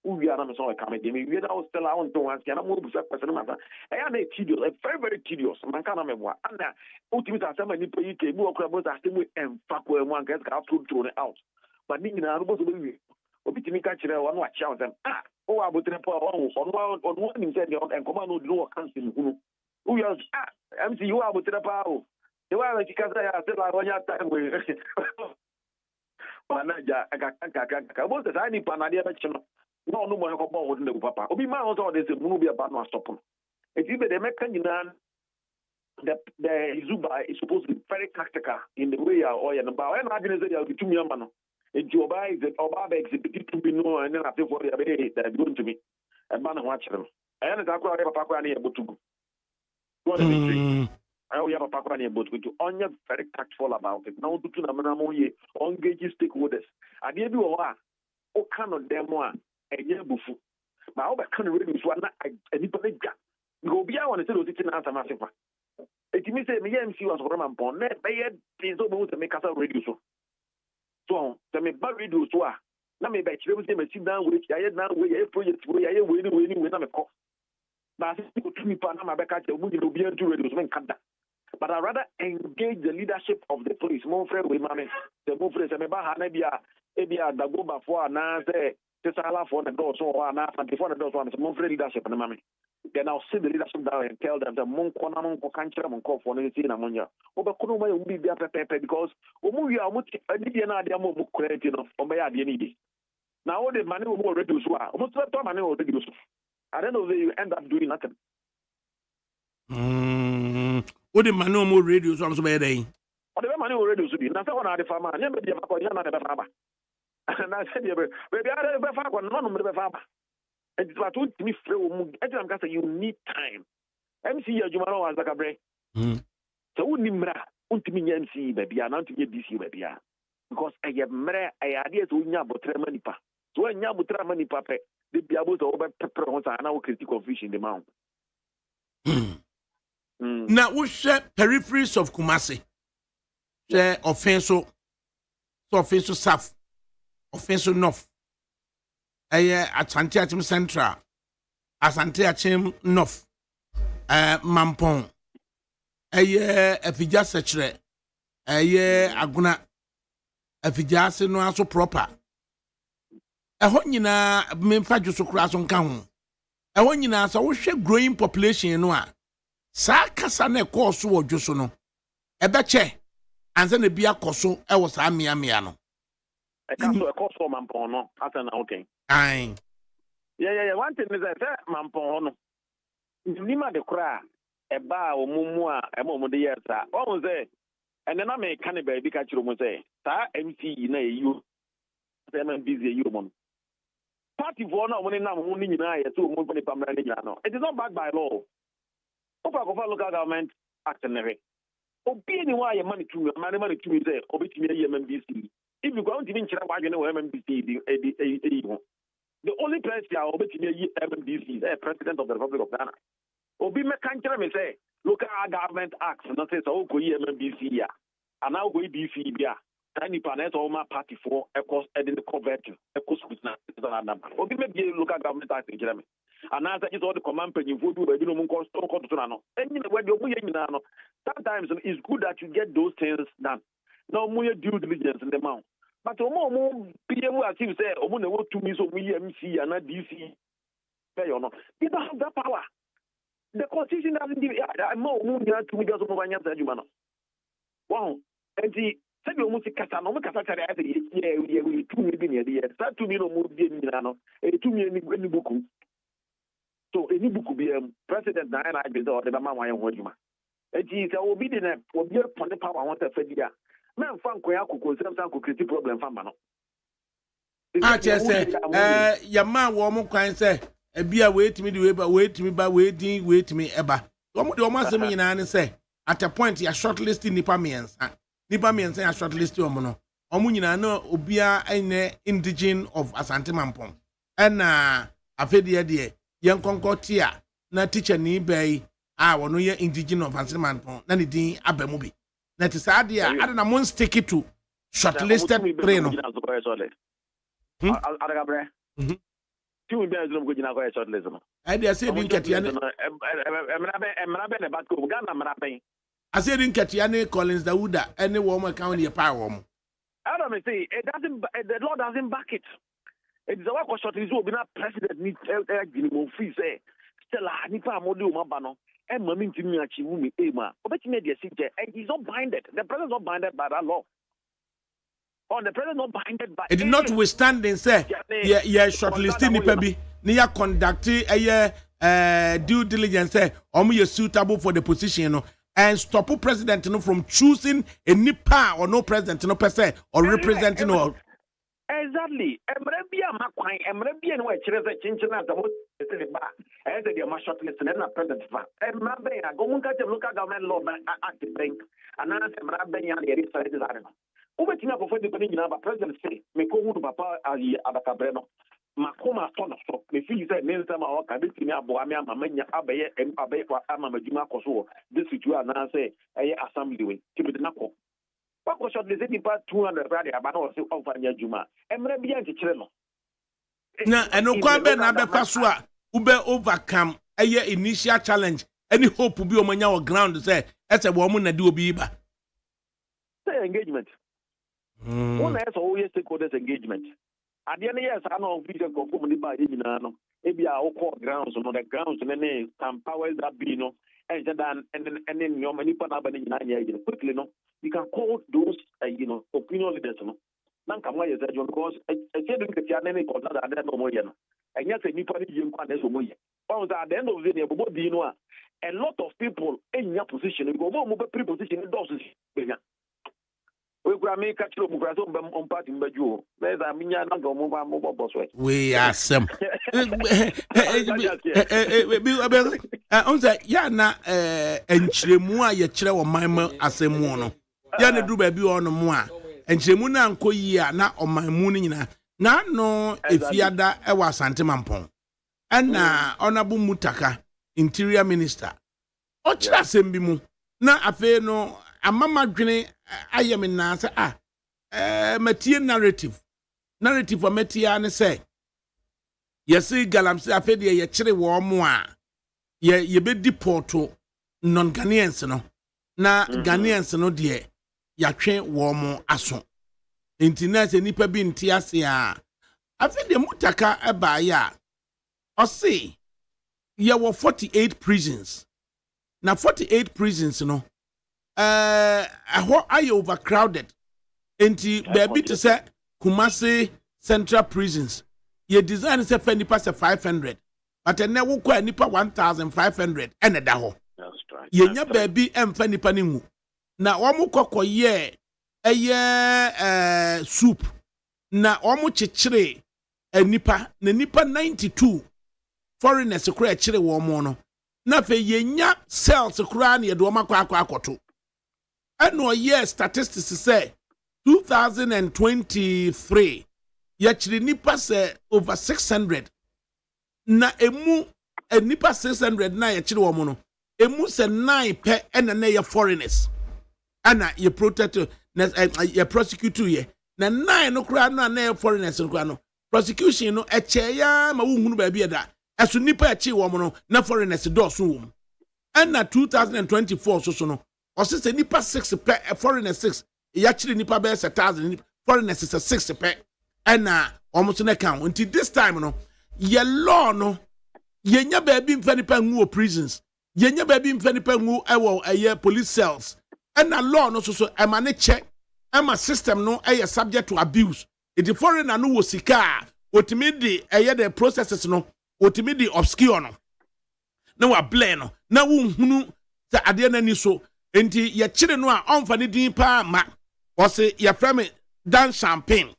we are not so come again. We are still out to once. Can I move to person matter? I am tedious, very, very tedious. Man can't remember. And ultimately, somebody pay you more crabs as them and fuck where one gets out to throw it out. But Nick and I was believe. Obiti catch one watch out them. Oh, I would report on one himself and command no do a council. Who else? MC, you are with the power. The way I said, I want your time with. Manager, I got most of the time, Panadia. No more about the papa. Obi ma also there's a movie about no stop. If you the American the Zuba is supposed to be very tactical in the way or and about and I didn't say I'll be 2 million man. And Joba is the Obama exhibited to be known and then I think for the that going to me. And man watch them. I understand papa able to go. I have a papa about to only very tactful about it. Now to Namanamoye, engage stakeholders. I did do a o cannot demo a year before. But I can't really one anybody go beyond and say, answer massive. It means that MC was Roman Pond, they had things to make us a radio. So, the me bad radio to her. Now, maybe I sit down with I had now we a project where I waiting when I'm a cop. But I think to me, Panama back at the movie will be able to reduce when cut. But I rather engage the leadership of the police. More friend with mommy, the more friends, and about Hanabia, Ebia, the go before, and I say, Tesala for the door, so on, and before the door, one is more friend leadership and the mommy. Then I'll sit the leadership down and tell them the monk on a country and call for anything among you. Over Kunuma will be there because we are much a idea more credit enough for my idea. Now all the money will reduce. Almost the money will reduce. I don't know if you end up doing nothing. What the money will reduce from so many. Or the money will reduce. That's one of the farmer. Never be a farmer. And I said, baby, I don't have a farmer, none of the farmer. And it's what to me, you need time. MC Jumano as a break. So, Nimra, ultimate MC, baby, and not to get this, baby. Because I have many ideas to Yabutra Manipa. So, when Yabutra Manipa, they be able to over pepper on our critical fish in the mount. Now, we share peripheries of Kumasi. Share offensive south, offensive north. Asante Achim Central, Asante Achim North, Mampong, Efija Sechere, Aguna, Efija no aso proper. Ɛhɔ nyina memfa dwoso kura so nka ho. Ɛhɔ nyina sa wo hwɛ growing population no a saa kasa na ɛkɔ so wɔ dwoso no. Ɛbɛkyɛ ansa na bi akɔ so ɛwɔ saa mea no. Ɛkɔ so Mampong no, asa na okay. Aye. Yeah. One thing is that Mampong, Nima de cry, a bar or mumua, a moment the years. What was there? And then I may cannibal because you must say, Sir, MC, you, them busy human. Party for no one in our only eye, 2 months for the permanent. It is not backed by law. Opa local government actionary. Obeying why your money to me, money to me, say, obey me, MMBC. If you go to even try to know MMBC, the only place you are obeying MMBC is President of the Republic of Ghana. Obi me can't me say local government acts, not say so go MMBC ya, and now go BC ya. Tiny planet all my party for a cost in the convert, a cost with number. Obi me be local government act in Jeremy. And as I all the command pen you vote to a minimum cost to Nano. And when you're sometimes it's good that you get those things done. No more due diligence in the mount. But more people as you say, Omo never to me so we MC and not DC. They don't have that power. The constitution doesn't give more to me just over answer you man. Wow. And the said you almost cast no cast we 2 million years. That 2 million more no 2 million book. So any book will be president na I be the man why you man. And he is obedient will be upon the power I want to fedia. Man fan koya ko sem san ko create problem fan ba no. Say your man wo mo kwan say e bia wait me the way ba wait me eba. Wo mo de wo masem nyina ne say at a point ya shortlisting nipa miensa ya shortlisting omo no. Omo nyina na obia ene indigene of Asante Mampong. Na afedie de yen konkotia na teacher ni bai wono ye indigene of Asante Mampong na ne din abamu bi. That is idea. I don't know. Stick it to shortlisted train. ADAKABRI. 2 days no go jina ko shortlist. I dey say din ketiane. I say din ketiane Collins Dawuda any woman account here pa wo. I don't say it doesn't. The law doesn't back it. It is a work of shortlist. Will be not president need Guinea free say. Still nipa amodi o maba no. And he's not binded. The president is not binded by that law. Or the president is not binded by it. Notwithstanding, say, yeah, shortlisting Nipabi, near conducting a due diligence, say, suitable for the position, and stop a president from choosing a nipa or no president, no per se, or representing or. Exactly. emre bi en wa kire ze chinchina da mo se ba e de ma shortlist na president fa emra be ya go mun ka te local government law act bank ana emra be ya de research za no ubetina ko fodi ko ni nyina ba president say me ko hu papa ayi Adakabre no makoma so me feel say me nsama o ka betimi abo ame amamanya abaye kwa amamadwuma akoso this situation na say eye assembly we tibi na ko Pako shot the city part 200 brother about no say of anya juma. Emre bi antikire no. Na eno kwan be na be fa so a ube overcome eye initial challenge. Any hope bi o manya on ground say ese bo mo na di obi ba. Say engagement. One is always stakeholders engagement. At the end of years, I know vision ko mo ni ba ye nyina no. Ebi a okọ grounds no the grounds ne empowers that be no. And then your many pa na ba ni nyina quickly no. You can call those, opinion leaders. No, Nankamwa is because I said that you are any cause that I don't know. And yet, a new party you can't as at the end of the day, what do you know? A lot of people in your position go more preposition in doses. We could make a true on party in Baju. There's a minion and go mobile boss. We are some. Ya na enchiremu a ye kire wo manma asemu no ya na du ba bi ono mu a enchiremu na ankoyi a na omanmu ni nyina na no efiada e wa Asante Mampon ana honorable Mutaka interior minister o kire asem bi mu na afi no amama dwene ayem na se matie narrative for metia ne say yesi galamse afi de ye kire wo mu a ye be deporto non-Ghanaians no na Ghanaians no de ya twen wo mo aso internet nipa bi nti ase a afi de Mutaka eba ya o say ye were 48 prisons na 48 prisons no aye overcrowded enti baby to say Kumasi Central Prisons ye design say fa nipa say 500 but ene wo kwa nipa 1500 ene da ho yenya baby emfa nipa ni ngu na omo kokoye soup na omo chichire nipa na nipa 92 foreigners kura chire wo mo no na fe yenya cells kura na ye do makwa akoto eno ye statistics say 2023 ye chire nipa say over 600 na emu nipa 600 na ye chire wo mo no emu se 9 pe na ye foreigners ana ye protect na ye prosecute ye na 9 no kura na ye foreigners no kura no prosecution no echeya ma wuhunu ba bi da eso nipa echi wo mo no na foreigners do so wo ana 2024 so no o se nipa 6 pe foreigners 6 ya chire nipa be 1000 foreigners is 6 pe ana almost na kan until this time no ye law no yenya ba bi mfa nipa ngu prisons yenya ba bi mfa nipa ngu ewo eye police cells ana law no so ema ne check ema system no eye subject to abuse the foreigner no wo sika otimi di eye the processes no otimi di obscure no na wa blend no na wo hunu se ade na ni so enti ye kire no a onfa ne din pa ma o se ye frame dan champagne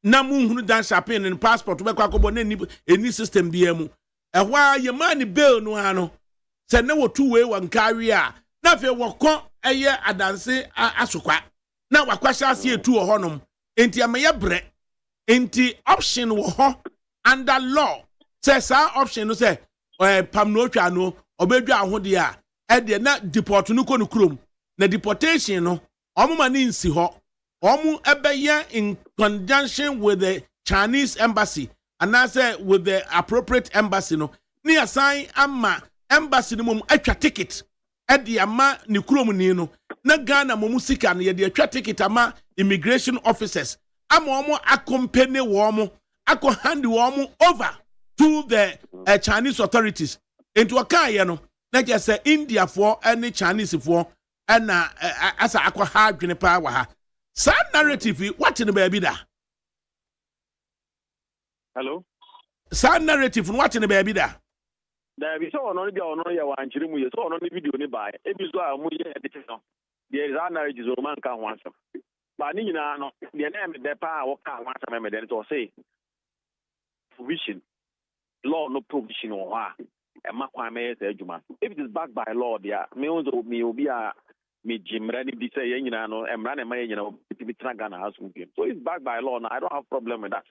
na mu hunu dan champagne in passport be kwa kobo na ni system bi emu ehwa ye man bail no ha no se na wo two way wan carry a na fe wo kon eye adanse asokwa na wakwasha ase etu honom enti ameye bre enti option wo ho under law says option no say pam no twa no obedwa ahode a e de na deport no ko no krom na deportation no omuma ni nsi ho omu ebeye in conjunction with the Chinese embassy and I say with the appropriate embassy no ni assign ama embassy no mum atwa ticket e de ama ni krom ni no na Ghana mum sika no ye de atwa ticket ama immigration officers ama omu accompany wo ako hand wo over to the Chinese authorities into akaye no na je say India for any Chinese for na asa akwa ha adwene pa wa ha sa narrative what in the baby da hello sa narrative what in the baby da da bi so ono bia ono ye wa anchiri mu ye so ono video ni ba e bi so a mu ye edit no there is a narrative so man kan wansam ba ni nyina no de na me de pa wo kan wansam me de to say provision law no provision on ha e ma kwa me say adwuma if it is backed by law there me also me obi a me jimra ni bi say nyina no emra na ma nyina bi Ghana house game so it's backed by law now I don't have problem with that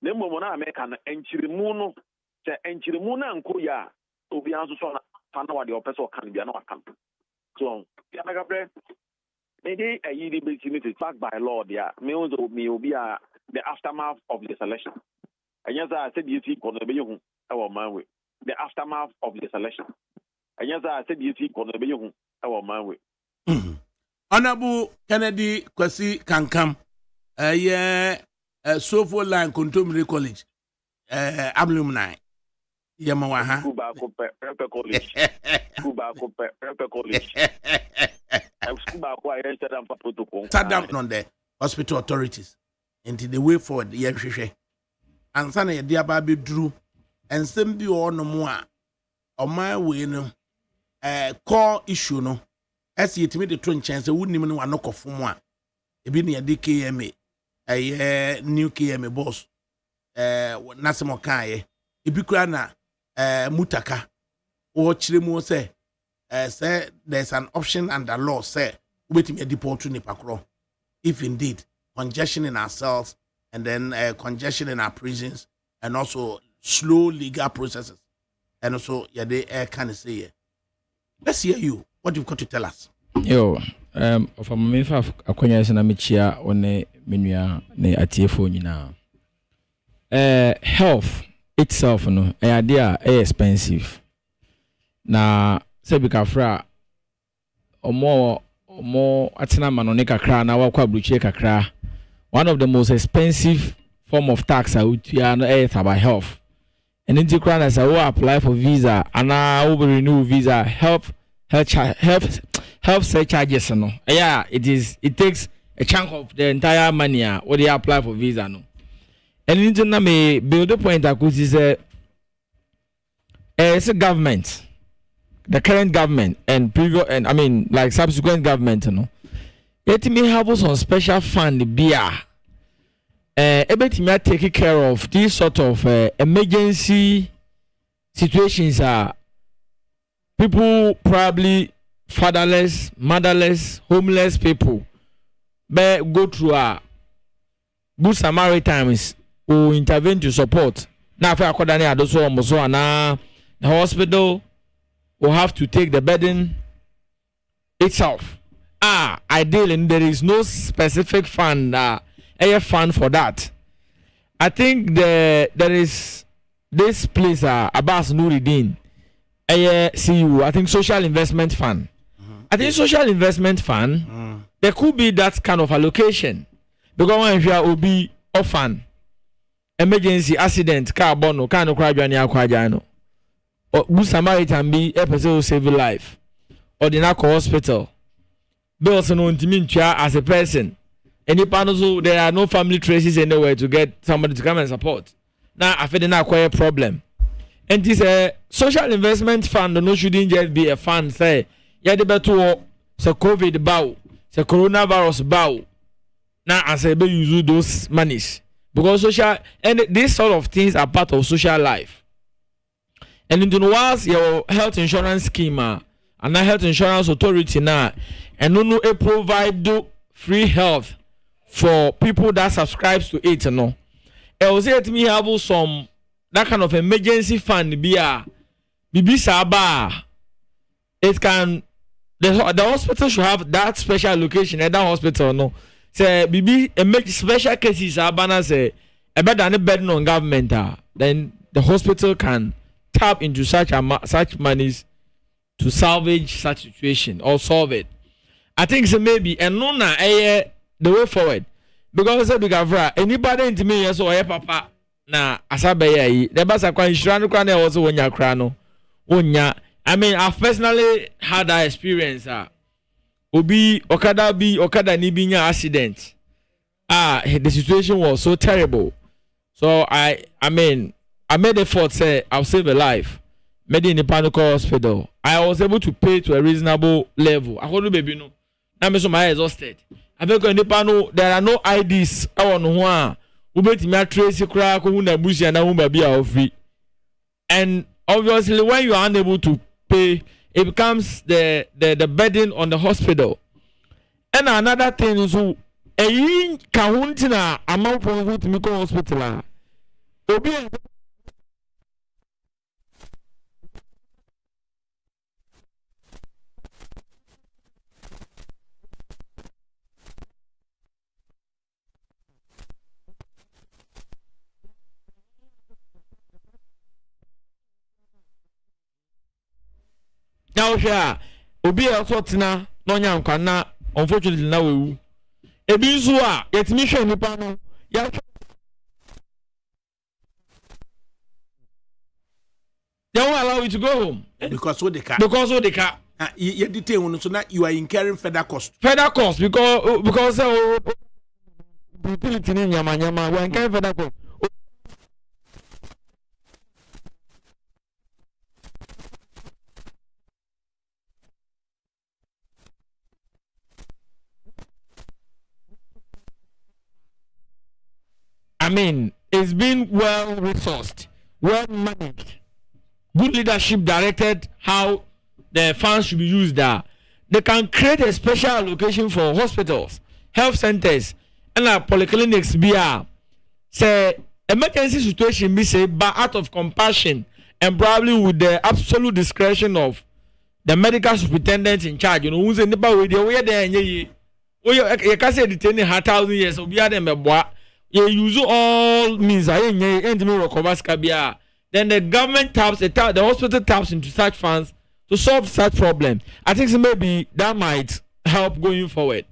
na mo na America na enchirimu no se enchirimu na nko ya obi anso so na na wa de opese o kan bia na wa kan so ya na gabre maybe a year is backed by law there me also me obi a the aftermath of the election and yes I said you see kono be hu our man way the aftermath of the election and yes I said you see kono be hu our man way Honorable Kennedy Kwasi Kankam Sofo Line Contemporary College alumni Yamawa ha Kuba College Kuba College Kuba kwa Amsterdam protocol Saddam on the hospital authorities into the way forward yehwehwe ansana ye dia ba be duru ensem bi o no mo a o ma we no core issue no as yetimi de to nchen se wunim no wanokofo mo a ebi ne de KMA new KMA boss nasemo kan ebi kura na mutaka o chire mu say say there's an option under law say wetimi deport to Nipakro if indeed congestion in our cells and then congestion in our prisons and also slow legal processes and also they can say let's hear you what you've got to tell us. Yo of a mefa akonya se na mechia one menua ne atiefo nyina health itself no idea expensive na se bika fra omo atena manone kakra na wakwa bruchie kakra one of the most expensive form of tax out ya no about health and in the crown as I will apply for visa and I will renew visa health surcharges no yeah it takes a chunk of the entire money what they apply for visa no and into na me build the point that could is it's a government the current government and previous and I mean like subsequent government no let me have some special fund beer everything take care of these sort of emergency situations are people probably fatherless, motherless, homeless people but go through a good Samaritans who intervene to support now for according to those who are the hospital will have to take the burden itself. Ideally, there is no specific fund, a fund for that. I think there is this place, Abbas Nuruddin, CU, I think Social Investment Fund. I think Social Investment Fund, there could be that kind of allocation. Because when you are OB orphan, emergency accident, car bono, kind of crab, or good Samaritan be a person who save life, or the narco hospital. They also know as a person. Any panels, there are no family traces anywhere to get somebody to come and support. Now, I feel they not quite a problem. And this social investment fund no shouldn't just be a fund. Say, yeah, the better so COVID bow, so coronavirus bow. Now, I say, be use those monies because social and these sort of things are part of social life. And in the was your health insurance scheme and the health insurance authority now, and no provide free health for people that subscribes to it. No, it was it me have some that kind of emergency fund be a bibi saba. It can the hospital should have that special location at that hospital. No, say bibi special cases abana say a better than a burden on government. Then the hospital can tap into such monies to salvage such situation or solve it. I think so maybe and no na the way forward because anybody into me so papa na asabe the best insurance can also when you crano I mean I've personally had that experience okada ni binya accident the situation was so terrible so I mean I made a effort say I'll save a life. Made in the Panico hospital. I was able to pay to a reasonable level. I hold baby no. Now I'm so exhausted. I beg in the panel there are no IDs. I want one ubetimi atrace kura ko hu na busia na hu ba bia ofri. And obviously when you are unable to pay, it becomes the burden on the hospital. And another thing is eyin ka hu ntina amount for who to make hospital. Obi now here obi also tina no nya nkwa na unfortunately na wewu ebi nso a yetimi hwe nipa no ya they won't allow you to go home because what they can you detain so now you are incurring further cost because utility ni nyama we incurring further cost. I mean, it's been well resourced, well managed, good leadership directed how the funds should be used there. They can create a special allocation for hospitals, health centers, and polyclinics. Say emergency situation be say, but out of compassion and probably with the absolute discretion of the medical superintendent in charge. You know, who's in the bar with you? Where there? You can't say detaining 1,000 years. So we are them a you use all means. Then the government taps the hospital taps into such funds to solve such problem. I think maybe that might help going forward.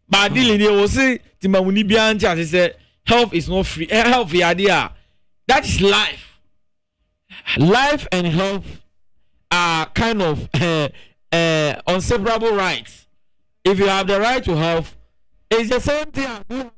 But dealing here will say Timawuni Bianca said health is not free. Health idea. That is life. Life and health are kind of inseparable rights. If you have the right to health, it's the same thing.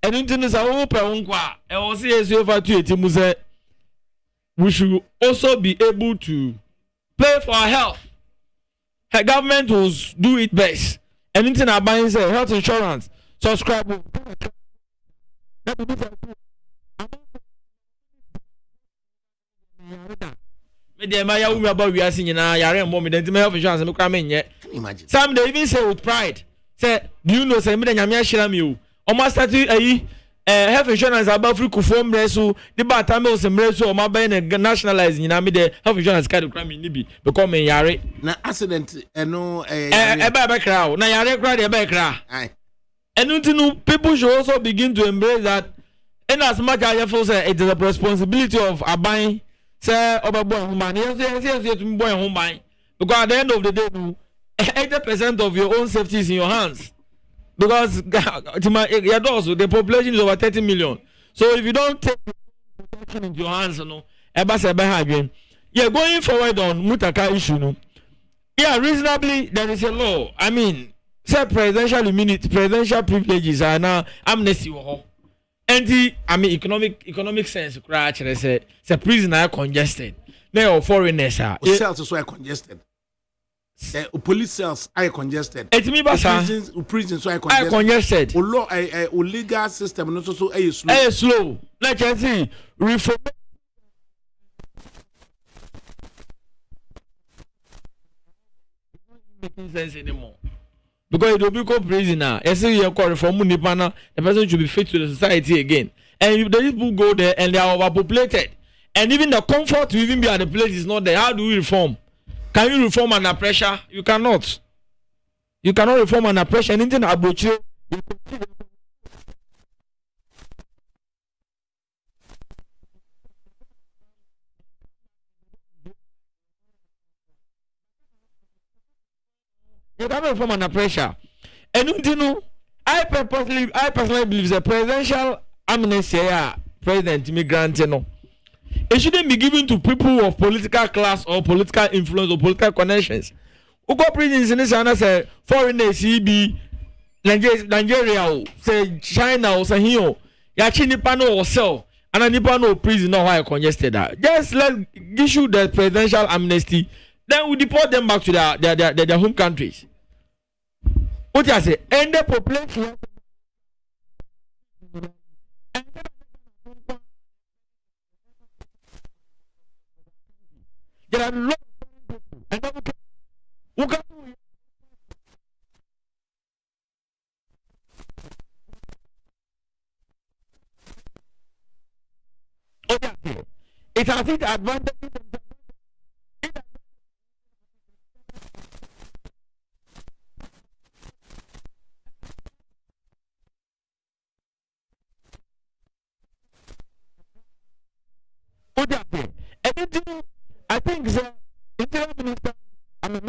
And internet open we should also be able to pay for our health. The government will do it best. And internet buying health insurance, subscribe. Some they even say with pride, say, do you know, say, almost start health insurance about free kuform resu the batame some resu or my nationalizing in the health insurance card crime in Nibi become a yare na accident no crowd na yare crowd and people should also begin to embrace that. And as much as you say it is a responsibility of buying say obaboy human yes to boy human because at the end of the day 80% of your own safety is in your hands. Because the population is over 30 million. So if you don't take protection into your hands, yeah, going forward on Mutaka issue, yeah, reasonably there is a law. I mean, say presidential immunity, presidential privileges are now amnesty. And economic sense, say prison are congested. Now foreigners are cells also are congested. Police cells are congested. Prisons are congested. Legal system not so slow. Slow. Like I see, reform. Making sense anymore. Because it will become prisoner. I say you call reform Nipana, the person should be fit to the society again. And if the people go there and they are overpopulated, and even the comfort to even be at the place is not there, how do we reform? Can you reform under pressure? You cannot. You cannot reform under pressure. Anything about you. You cannot reform under pressure. And I personally believe the presidential amnesty, President Immigrant, it shouldn't be given to people of political class or political influence or political connections. Ugo prisons in this and say foreigners, be Nigeria, say China, or say here, ya chi nipa no cell and nipa no prison no why congested that. Just let issue the presidential amnesty, then we deport them back to their home countries. What I say? And the population. There are lots of people, and then who can it has its advantages. Anything, I think the interior minister, I mean,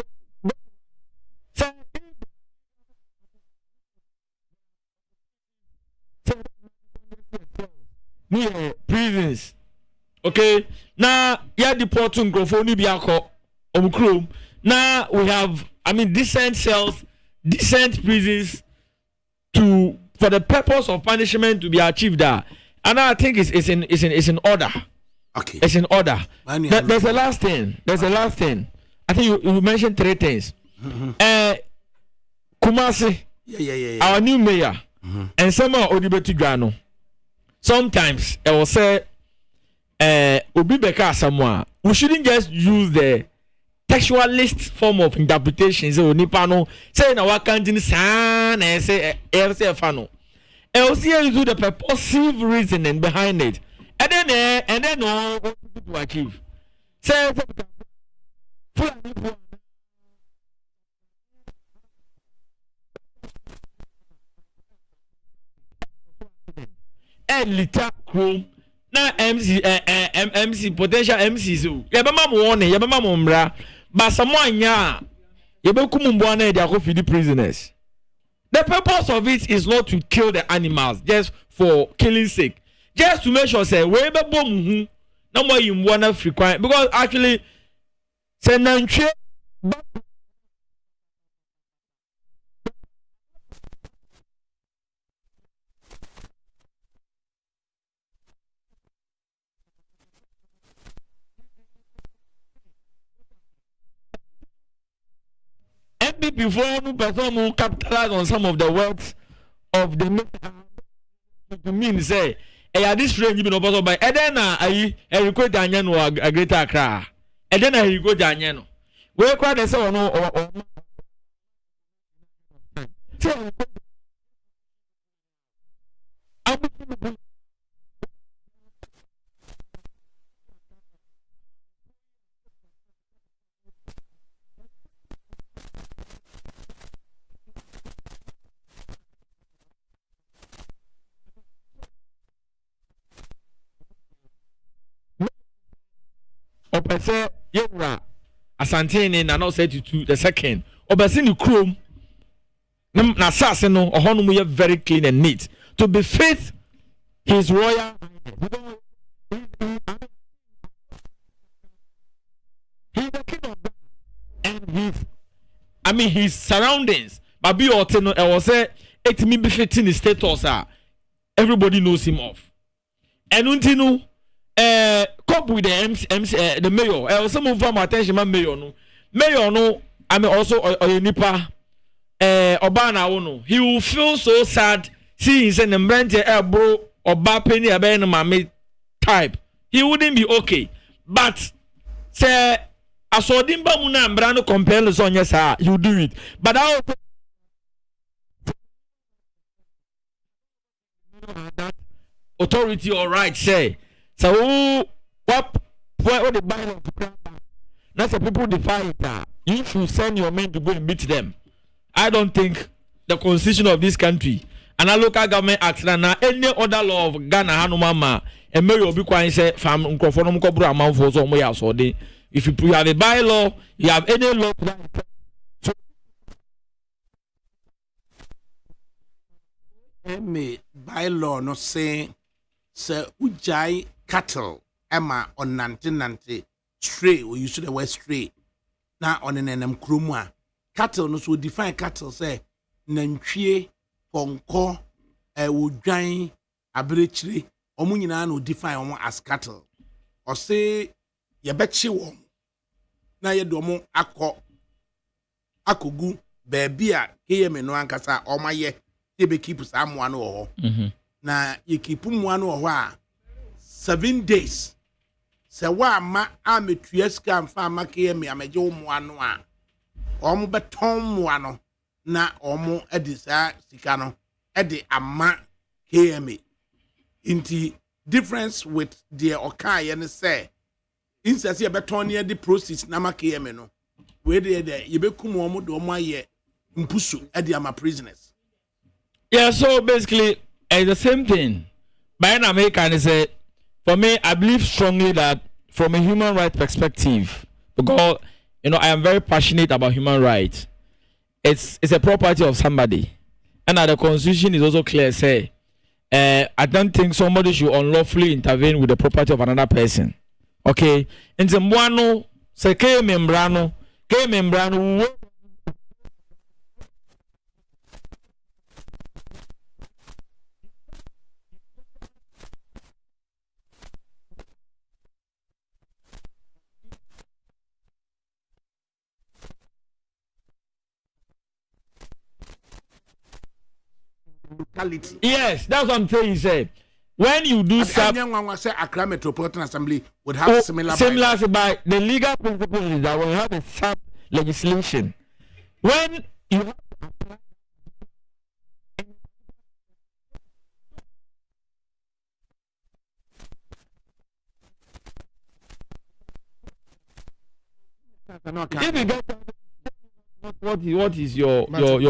near prisons. Okay, now yeah, deporting Grofoni Biako Omukrum. Now we have, I mean, decent cells, decent prisons for the purpose of punishment to be achieved there. And I think it's in order. Okay. It's in order. There's a last thing. I think you mentioned 3 things. Kumasi. Yeah. Our new mayor. And somehow Odibeti Grano. Sometimes I will say Obibeka Samoa. We shouldn't just use the textualist form of interpretation. So Nipano say na wakantin san and say fano. I will see you do the purposive reasoning behind it. And then no what to achieve. Say liter chrome na MC potential MC so yebema mo warning yebema mo mbra but someone nya yebekum mbo na e dey go feed prisoners. The purpose of it is not to kill the animals just for killing sake. Just to make sure say we be bom hu na mo yimbo na frequent because actually say nantwe before no person who capitalize on some of the words of the to mean say this range be no possible by then I record anya no a greater Accra and then I record anya no we cry the say no opese yewura asantene na no say to the second obese ni krom na sase no ohono mu ye very clean and neat to be faith his royal he's the king of and his surroundings but be oteno e was say etimi be fitting his status everybody knows him of and untinu cope with the the mayor. I also move from attention mayor no. I mean also nipa obana wono. He will feel so sad seeing say the mbrante bro oba penny abe no mame type. He wouldn't be okay. But say asodimba mu na mbra no compare so nya sa you do it. But I that authority or right say so what the Bylaw to crack back? That's the people defy it. You should send your men to go and beat them. I don't think the constitution of this country and a local government act na any other law of Ghana Hanumama and Mary Obi Kwan say fam nkrofonom ko bro amount for so mo ya so dey. If you have a bylaw, you have any law so me bylaw no say ujai cattle Emma on nante stray or you should have stray now on an krumwa cattle no so define cattle say nantwie ponko udwan abirechire omu nyina no define omo as cattle or say yebechi wom na yedomo akogu baabi a KMA no ankasa omaye ebe keep sa amoa no ho na ye keep moa no ho a 7 days se wa ma ametua ska mfa ma KMA ameje moa no a omo beton moa no na omo edisa sika no edi ama KMA inti difference with the okaye ne say insase ye beton ne the process na ma KMA no we dey ye bekum omo do omo aye mpusu edi ama prisoners. Yeah, so basically it's the same thing. By an American say, for me, I believe strongly that from a human rights perspective, because I am very passionate about human rights. It's a property of somebody, and the Constitution is also clear. Say, I don't think somebody should unlawfully intervene with the property of another person. Okay, in the Mwano, say K membrano. Yes, that's what I'm saying. Say when you do something, say Accra Metropolitan Assembly would have similar by the legal principle is that when you have a sub legislation, when you have if you get what is your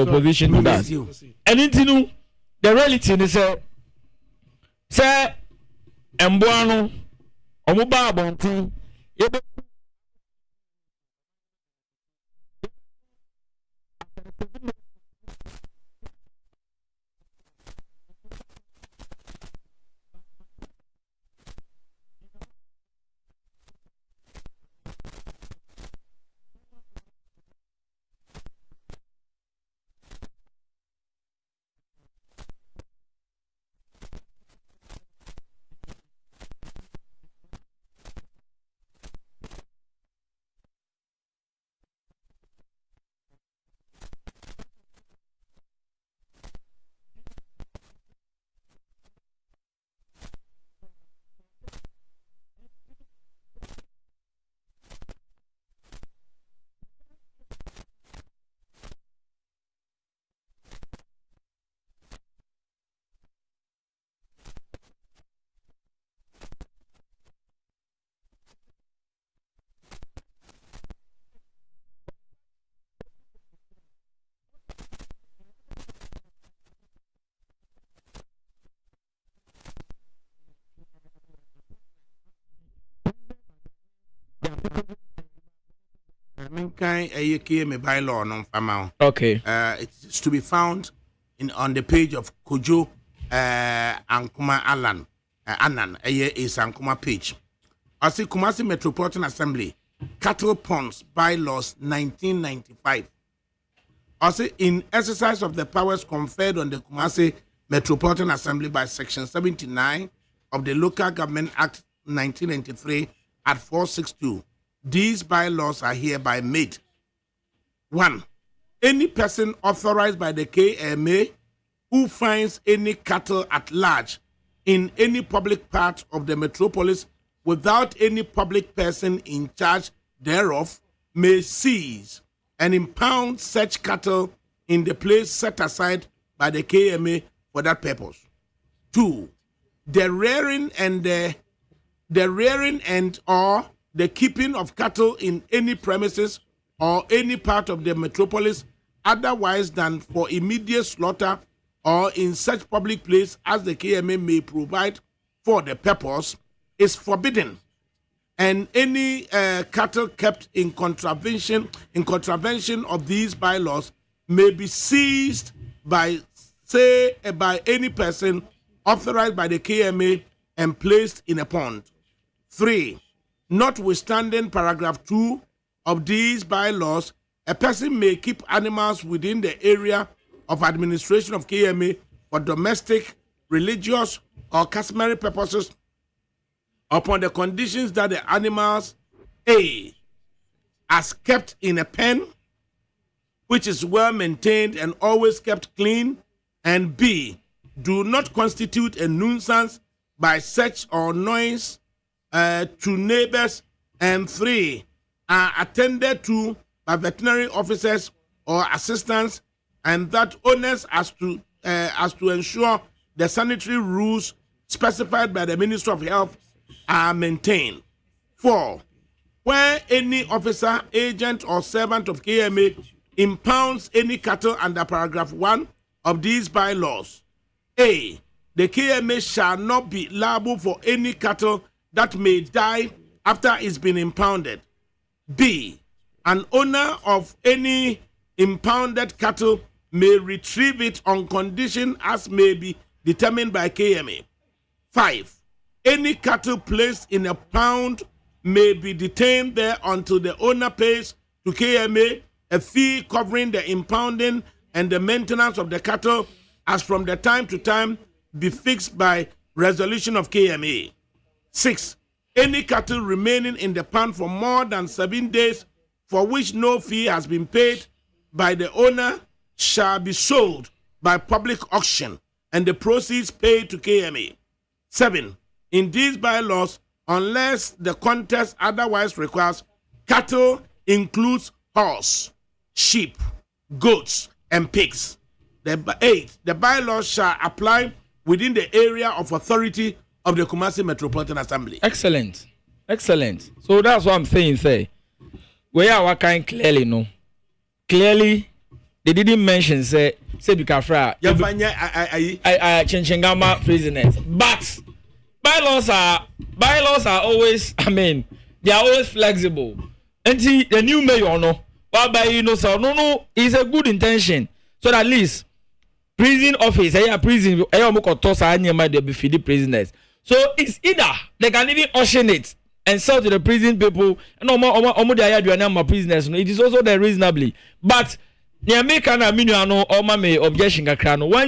position to that? And the reality is say emboano omuba abonti bylaw no fama. Okay. It's to be found on the page of Kojo Ankuma Anan is Ankuma page. I see Kumasi Metropolitan Assembly Cattle Ponds Bylaws 1995. I see in exercise of the powers conferred on the Kumasi Metropolitan Assembly by Section 79 of the Local Government Act 1993 at 462. These bylaws are hereby made. 1. Any person authorized by the KMA who finds any cattle at large in any public part of the metropolis without any public person in charge thereof may seize and impound such cattle in the place set aside by the KMA for that purpose. 2. The rearing and or the keeping of cattle in any premises or any part of the metropolis otherwise than for immediate slaughter or in such public place as the KMA may provide for the purpose is forbidden, and any cattle kept in contravention of these bylaws may be seized by any person authorized by the KMA and placed in a pond. 3. Notwithstanding paragraph 2 of these bylaws, a person may keep animals within the area of administration of KMA for domestic religious, or customary purposes upon the conditions that the animals A, as kept in a pen, which is well maintained and always kept clean, and B, do not constitute a nuisance by search or noise to neighbors, and 3, are attended to by veterinary officers or assistants, and that owners as to ensure the sanitary rules specified by the Ministry of Health are maintained. 4, where any officer, agent, or servant of KMA impounds any cattle under paragraph 1 of these bylaws, A, the KMA shall not be liable for any cattle that may die after it's been impounded. B, an owner of any impounded cattle may retrieve it on condition as may be determined by KMA. 5, any cattle placed in a pound may be detained there until the owner pays to KMA a fee covering the impounding and the maintenance of the cattle as from the time to time be fixed by resolution of KMA. 6, any cattle remaining in the pound for more than 7 days for which no fee has been paid by the owner shall be sold by public auction and the proceeds paid to KMA. 7, in these bylaws, unless the contest otherwise requires, cattle includes horse, sheep, goats, and pigs. 8, the bylaws shall apply within the area of authority of the Kumasi Metropolitan Assembly. Excellent. So that's what I'm saying. Say, we are working clearly, no? Clearly, they didn't mention say Bikafra. I Chenchengama prisoners, but bylaws are always. I mean, they are always flexible. And the new mayor, no, no, is a good intention. So that at least prison office, prison, they be feeding prisoners. So it's either they can even auction it and sell to the prison people. No, prisoners. It is also there reasonably, but when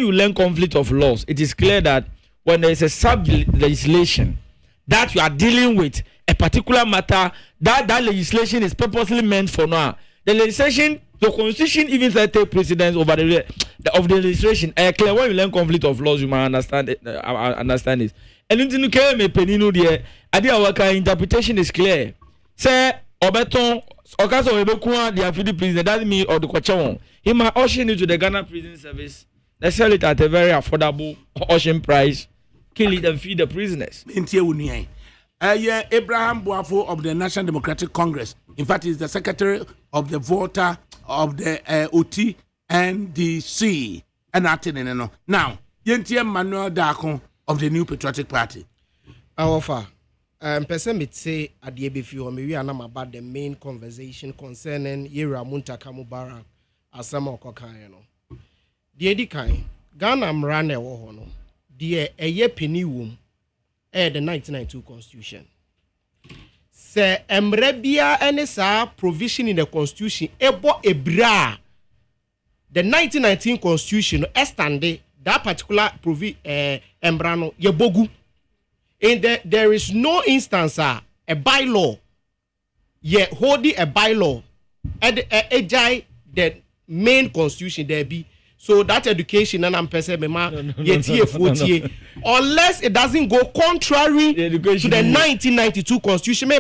you learn conflict of laws, it is clear that when there is a sub legislation that you are dealing with a particular matter, that legislation is purposely meant for now. The legislation, the constitution even take precedence over the legislation. Clear when you learn conflict of laws, you might understand it. Understand this. And in the interpretation is clear. Say Obeton, Okaso Obekua, the affidavit prisoner, that mean or the Kwachawon. He might auction it to the Ghana Prison Service. They sell it at a very affordable auction price, kill it and feed the prisoners. Abraham Boafo of the National Democratic Congress, in fact, he's the secretary of the voter of the OT and DC. Now, Yentie Manuel Dako of the New Patriotic Party. Our person may say at the ABF, we are about the main conversation concerning Yera Munta Kamubara as some of Kokayano. The Edikai, Ghana Mrane Wohono, the a year penny womb, the 1992 Constitution. Se Emrebia NSA provision in the Constitution, Ebo Ebra, the 1919 Constitution, Estande, that particular Embrano, Yebogu. And there is no instance a bylaw yet holding a bylaw at the main constitution there be so that education and I'm person unless it doesn't go contrary to the 1992 constitution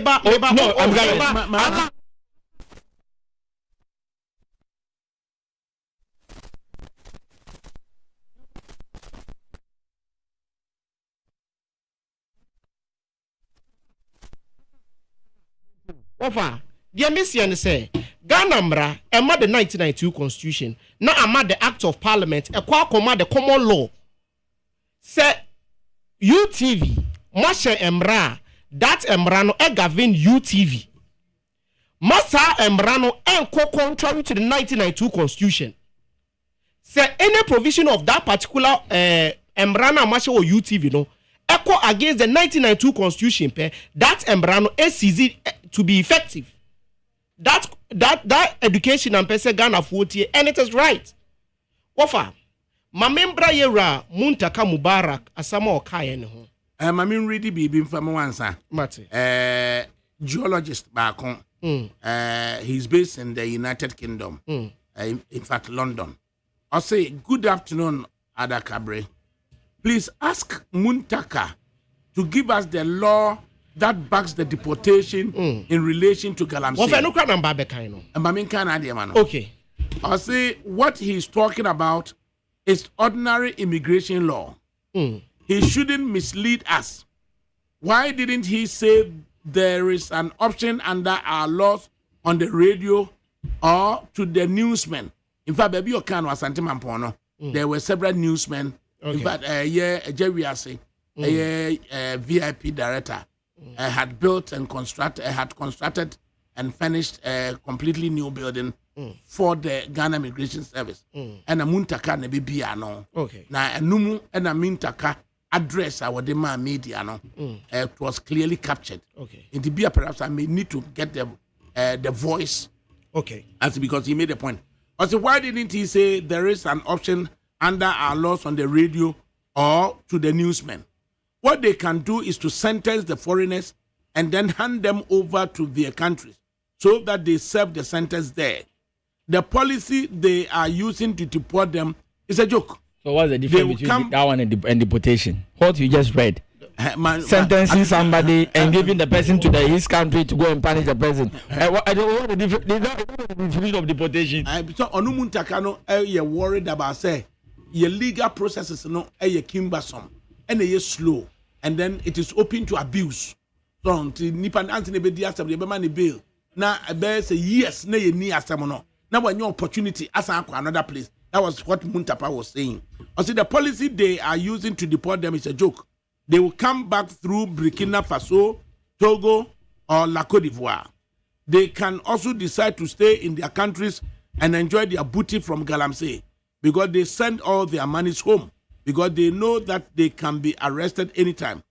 Ofa, the mission say Ghana Mra, the 1992 Constitution, now amad the Act of Parliament, a qua command the common law. Say UTV, Masha Emra, that Emrano Egavin UTV. Massa Emrano and contrary to the 1992 Constitution. Say any provision of that particular Emrana Masha or UTV no echo against the 1992 Constitution, that Embrano SCZ to be effective. That education and person Ghana 40 and it is right. Wafa Mamembra yera Muntaka Mubarak asama okaye ne ho. Mamin ready bibi mfama wansa. Mate. Geologist back he's based in the United Kingdom. In fact, London. I'll say, good afternoon, ADAKABRI. Please ask Muntaka to give us the law that backs the deportation in relation to Galamsey. Okay. I'll say, what he's talking about is ordinary immigration law. He shouldn't mislead us. Why didn't he say there is an option under our laws on the radio or to the newsmen? In fact, baby, you can was anti-mampono. There were several newsmen. Okay. In fact, Jerry Ase, VIP director, had built and constructed and finished a completely new building for the Ghana Immigration Service. And a Muntaka ne bibia no. Okay. Na enumu and a Muntaka address our demand media no. It was clearly captured. Okay. In the beer, perhaps I may need to get the voice. Okay. As because he made a point. Also, why didn't he say there is an option under our laws on the radio or to the newsmen? What they can do is to sentence the foreigners and then hand them over to their countries so that they serve the sentence there. The policy they are using to deport them is a joke. So what's the difference between that one and deportation? What you just read? Sentencing somebody and giving the person to his country to go and punish the person. I don't know the definition of deportation. So Onumuntaka you're worried about say your legal processes no cumbersome and they slow and then it is open to abuse. So nipan anti be dia asem be man bail. Na be say yes na ye ni asem no. Now when your opportunity as another place. That was what Muntapa was saying. Also the policy they are using to deport them is a joke. They will come back through Burkina Faso, Togo, or La Côte d'Ivoire. They can also decide to stay in their countries and enjoy their booty from Galamsey because they send all their monies home because they know that they can be arrested anytime.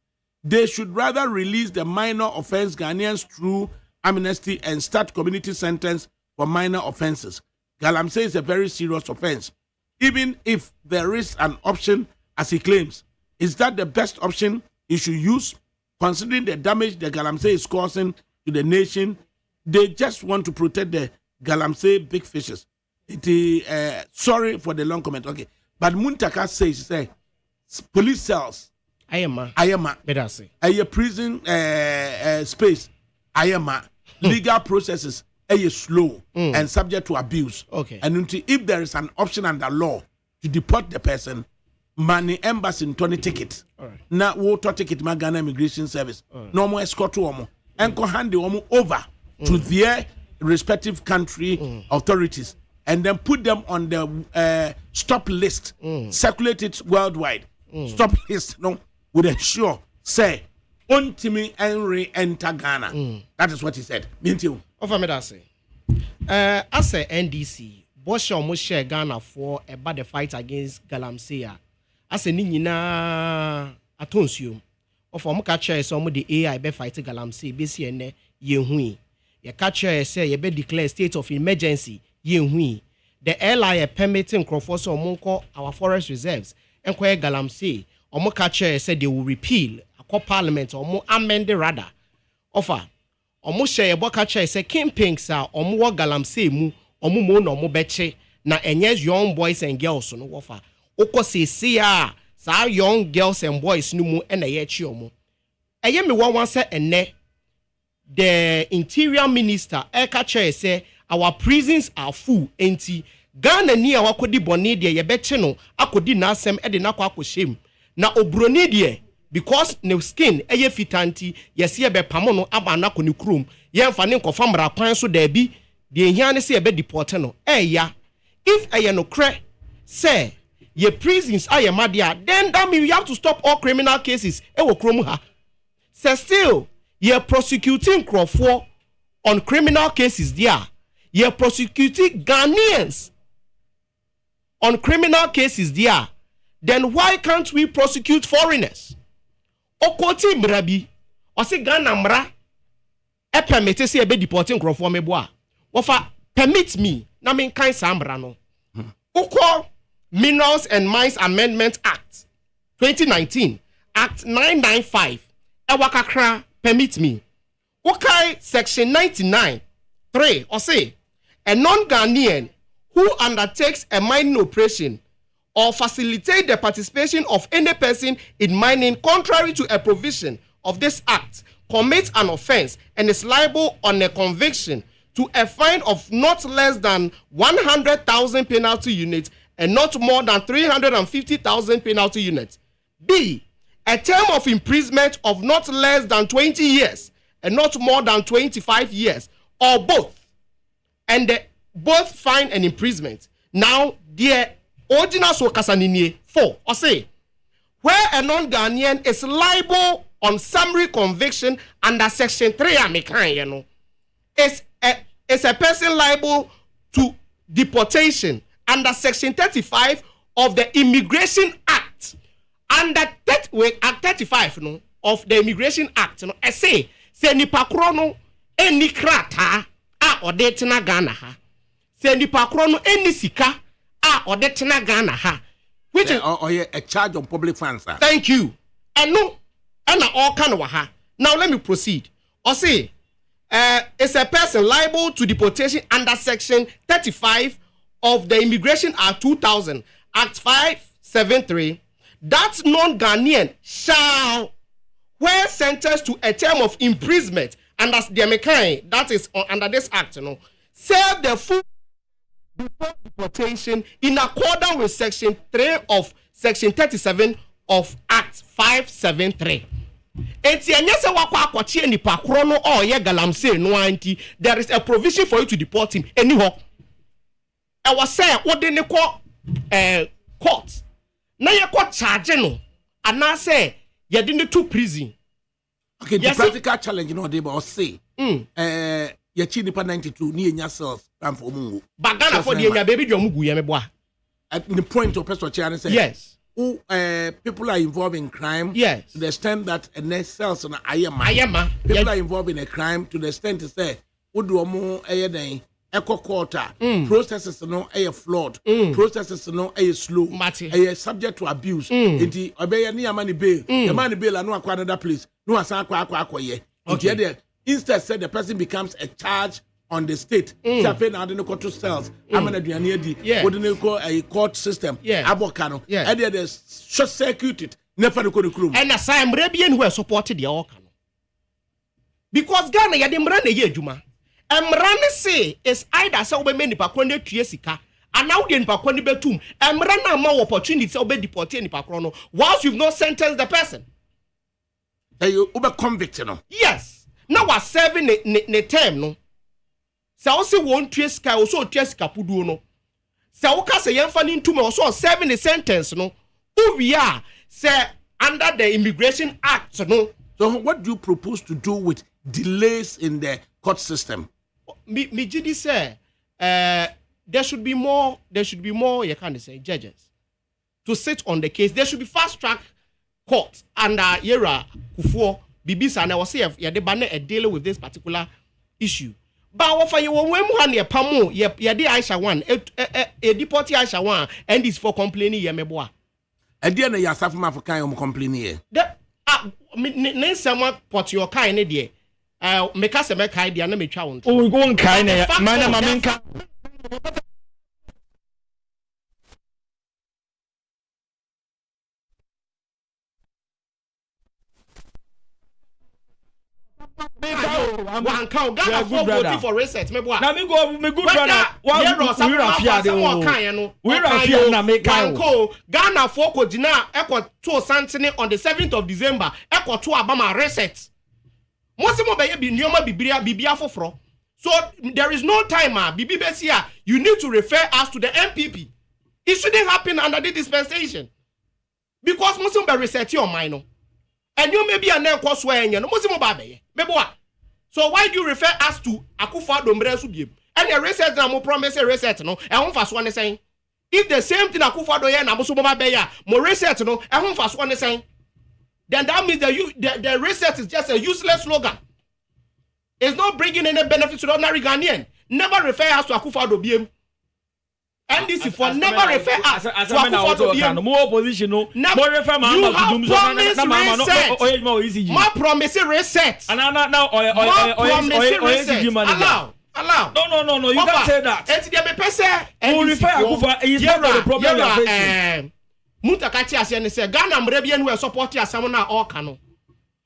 They should rather release the minor offense Ghanaians through amnesty and start community sentence for minor offenses. Galamsey is a very serious offense. Even if there is an option, as he claims, is that the best option he should use, considering the damage the Galamsey is causing to the nation? They just want to protect the Galamsey big fishes. Sorry for the long comment. Okay, but Muntaka says, police cells. Ayama. Better say. Prison space. Ayama. Legal processes. Slow and subject to abuse. Okay. And if there is an option under law to deport the person, money embassy in Tony ticket. Now water ticket my Ghana Immigration Service. No more escort to omo. And go hand the omo over to their respective country authorities and then put them on the stop list. Circulate it worldwide. Stop list would ensure say Untimi and re-enter Ghana. That is what he said. Mean you. Of a say, as a NDC, Bosch almost share Ghana for about the fight against Galamsey. As a Nina Atonsium, of a catcher, some of the AI be fighting Galamsey, BCN, Yehui. Your catcher say you be declare state of emergency, Yehui. The airline permitting Crawford or Monko, our forest reserves, and Quay Galamsey, or more catcher said they will repeal a co parliament or more amend the radar. Offer. Almost share boka chair say campings are omo Galamsey mu omo mo no mo beche na enyes young boys and girls no wofa okọ se sa young girls and boys no mu na ye chi omo eye me wan say enne the interior minister eka chair say our prisons are full enti Ghana ni awakodi boni de ye beche no akodi na asem e de na kwa akoshem na obroni de because no skin eye fitanti yesi ebe pamo no aba na koni krum ye mfa ne nkofa mra kwan so da bi de ehia ne se ebe deport no ya if eye no kre say ye prisons aye madia then that mean we have to stop all criminal cases e wo krom ha say still ye prosecuting Crawford on criminal cases there ye prosecuting Ghanaians on criminal cases there then why can't we prosecute foreigners? Okoti mrabi osi Ghana mra e permit say e be deporting Crawford mebo a wofa permit me na men kan sa mra no ukọ Minerals and Mines Amendment Act 2019, Act 995, Ewakakra, permit me. Okay, Section 99, 3, or say, a non-Ghanaian who undertakes a mining operation or facilitate the participation of any person in mining contrary to a provision of this act commits an offense and is liable on a conviction to a fine of not less than 100,000 penalty units and not more than 350,000 penalty units. B, a term of imprisonment of not less than 20 years and not more than 25 years, or both, and both fine and imprisonment. Now, the original so kasanini 4, or say, where a non-Ghanaian is liable on summary conviction under Section 3, is a person liable to deportation under Section 35 of the Immigration Act. Under Act 35 of the Immigration Act, I say, se nipa kro no eni krata a ode tena Ghana ha, se nipa kro no eni sika a ode tena Ghana ha, which is a charge on public funds. Thank you. And no, and all kind of ha. Now let me proceed. Or say, it's a person liable to deportation under Section 35 of the Immigration Act 2000, Act 573. That non-Ghanaian shall, where sentenced to a term of imprisonment under the American, that is under this act, serve the full before deportation in accordance with Section 3 of Section 37 of Act 573. There is a provision for you to deport him anyhow. I was saying what they call court. Now you call charge no, and now say you didn't to prison. Okay, the practical challenge, they will say, you cheat 92 near yourself and for Mungu. But Ghana for the baby, your Mugu Yameboa. At the point of person say, yes. Who people are involved in crime, yes, to the extent that a next cells on Ayama. People are involved in a crime to the extent to say, who do more a echo quarter, processes no a flawed, processes no a slow, a subject to abuse. Indeed, obey near money bill, the money bill and no acquire another place, no asakwa. Okay, instead said the person becomes a charge on the state. Champagne and the court cells. I'm gonna do wouldn't call a court system. Abokano. And they short circuited. Never the room. And as I am Arabian who supported the Okano. Because Ghana yadim run a year Juma. Run say is either so many Pakwande Triesica and now the Pakwande Betum and run more opportunities to be deported in Pakrono whilst you've not sentenced the person. You over convict, Yes. Now we're serving the term, no. So also one Triesca also Triesca Pudu no. So say young fan into me also serving the sentence, no. Who we are, say under the Immigration Act, no. So what do you propose to do with delays in the court system? Me GD say there should be more, you can't say judges to sit on the case. There should be fast track court under Yera Kufuor Bibisa and I was say yeah, they ban a deal with this particular issue. But what for you when one pamu ye de Aisha one a deportee Aisha one and is for complaining ye meboa. And then you suffer man for kind of complaining here. That name someone put your kind idea. Make us a make idea na me twa won. Oh, we go on kind man mamenka. One count Ghana for voting for reset. Me boy. Na me good brother. We Rafia na make Ghana for ko dina ekwo to santene on the 7th of December. Ekwo to Abama reset. Mosimo be bi nioma bibia foforo. So there is no time bibi besia. You need to refer us to the MPP. It shouldn't happen under the dispensation. Because Mosimo be reset your mind. And you may be an equal swearing, no Muslim baby. So why do you refer us to Akufa Dombre Subim? And the reset na promise a reset no, and one fast one saying. If the same thing Akufa Doya and Amusuma Beya, more reset no, and one fast one saying, then that means the reset is just a useless slogan. It's not bringing any benefit to the ordinary Ghanaian. Never refer us to Akufa Dobiem. NDC for never refer us to a more opposition. No, more refer you have more promising reset. And now, allow. No. You can't say that. It's the person. Who refer Akufa is not the problem you are facing. Mutakati asene say Ghana mrebien we support asam na all kano.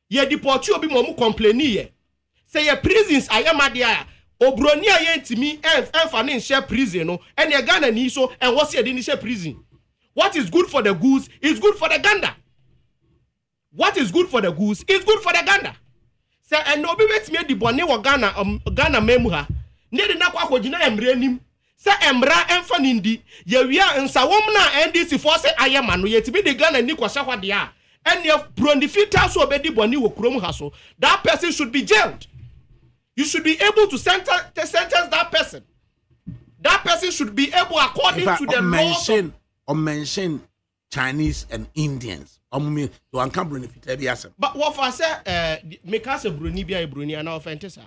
Ye deport you obi mo complain ye. Say your prisons ayamadia obroni ayentimi emfa ne share prison no and ye Ghana ni so and what's ye share prison. What is good for the goose is good for the gander. What is good for the goose is good for the gander. Say and no be wet me di bone wo Ghana memu ha. Ne de na kwa kwogina emre nim. Say emra emfa nindi ye wia nsawom na NDC for say ayema no yetibi de Ghana ni kwasha hwade a and ye brondifita so obedi bone wo krom ha so that person should be jailed. You should be able to sentence that person. That person should be able according to the laws or mention Chinese and Indians. But what for say make us a Bruni be a Bruni and offense.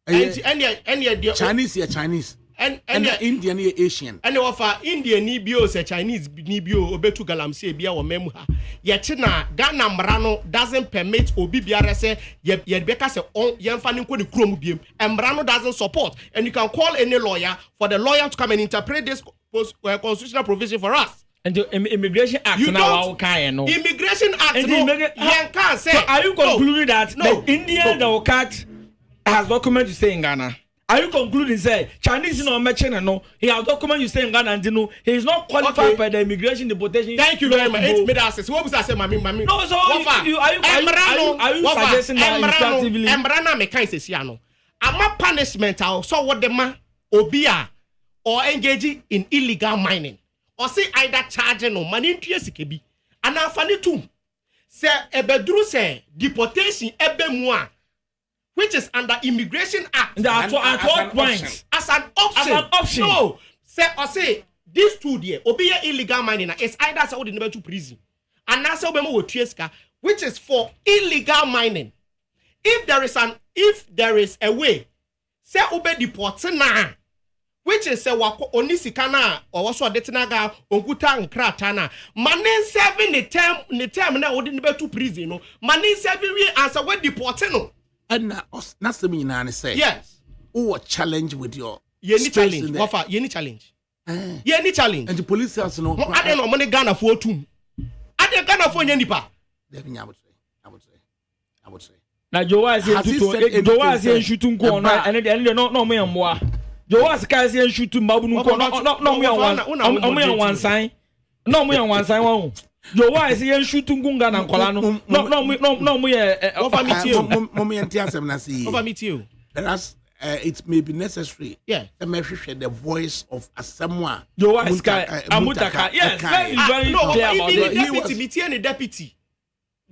Chinese are Chinese. And Indian Asian. And offer Indian Nibio say Chinese Nibio obetu galamse bia or memuha. Yet Ghana Mrano doesn't permit Obibiara say yet beka say on Yanfani ko the chrome beam and Mrano doesn't support. And you can call any lawyer for the lawyer to come and interpret this constitutional provision for us. And the Immigration Act you now Immigration Act no, so are you concluding that the Indian the cat has document to stay in Ghana? Are you concluding say Chinese no mention no he has document you stay in Ghana and you know he is not qualified by the immigration deportation? Thank you very much. It's made us. What was I say, mami? No, so are you suggesting that instructively? Embrana me kind say no. Ama punishment so what the man obia or engaging in illegal mining or say either charging no money interest kebi. And afani too. Say ebedru say deportation ebe mua. Which is under Immigration Act. At what point? As an option. No. Say these two there, obey illegal mining. It's either say never to prison. And now say obey with which is for illegal mining. If there is a way, say obey deport na, which is say wako onisikana or also detinaga onkuta nkratana. Manin serving the term na odi never to prison. No. Manin serving we answer what deport no. And that's the meaning I say. Yes. Or challenge with your challenge. Offer any challenge. Any challenge. And the police has no. I don't know money Ghana for two. I don't Ghana for any pa. I would say. Now Joa is shooting corner and then no me and moi. Joa is shooting babu corner. No me on one sign. No me on one sign one. Your wife is shooting Gunga and Colano. No, we over meet you. It may be necessary. Yeah, the voice of someone. Your wife is Amutaka. Yes, very clear about deputy.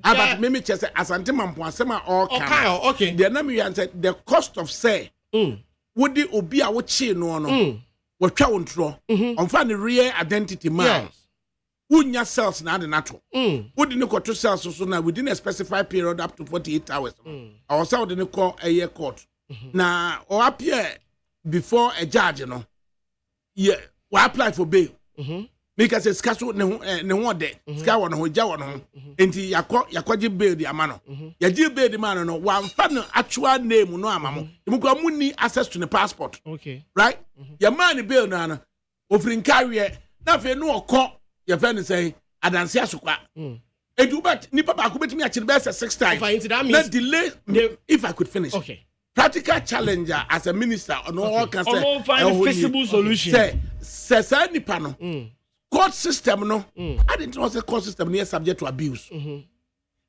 But maybe just as Antiman all okay. The name said the cost of say would the Obia what she no what chow on find the real identity man. Unya cells na the natural. Wouldn't go to cells so now within a specified period up to 48 hours. I was out in the call a year court. Now or up here before a judge, you know. Yeah, we apply for bail. Because it's castle no one day. Scout on Jawan into Yakoji bail the amano. Yaji bail the man no one fan actual name no amamo. You go need access to the passport. Okay. Right? Your money bail nana offering carrier. Now if you know court. Your friend is saying, Adansi Asukwa. And you bet Nipa Bakubet me actually best 6 times. Let delay if I could finish. Okay. Practical challenger as a minister on all can say find a feasible solution. Say Nipa no. Court system no. I didn't know the court system near subject to abuse.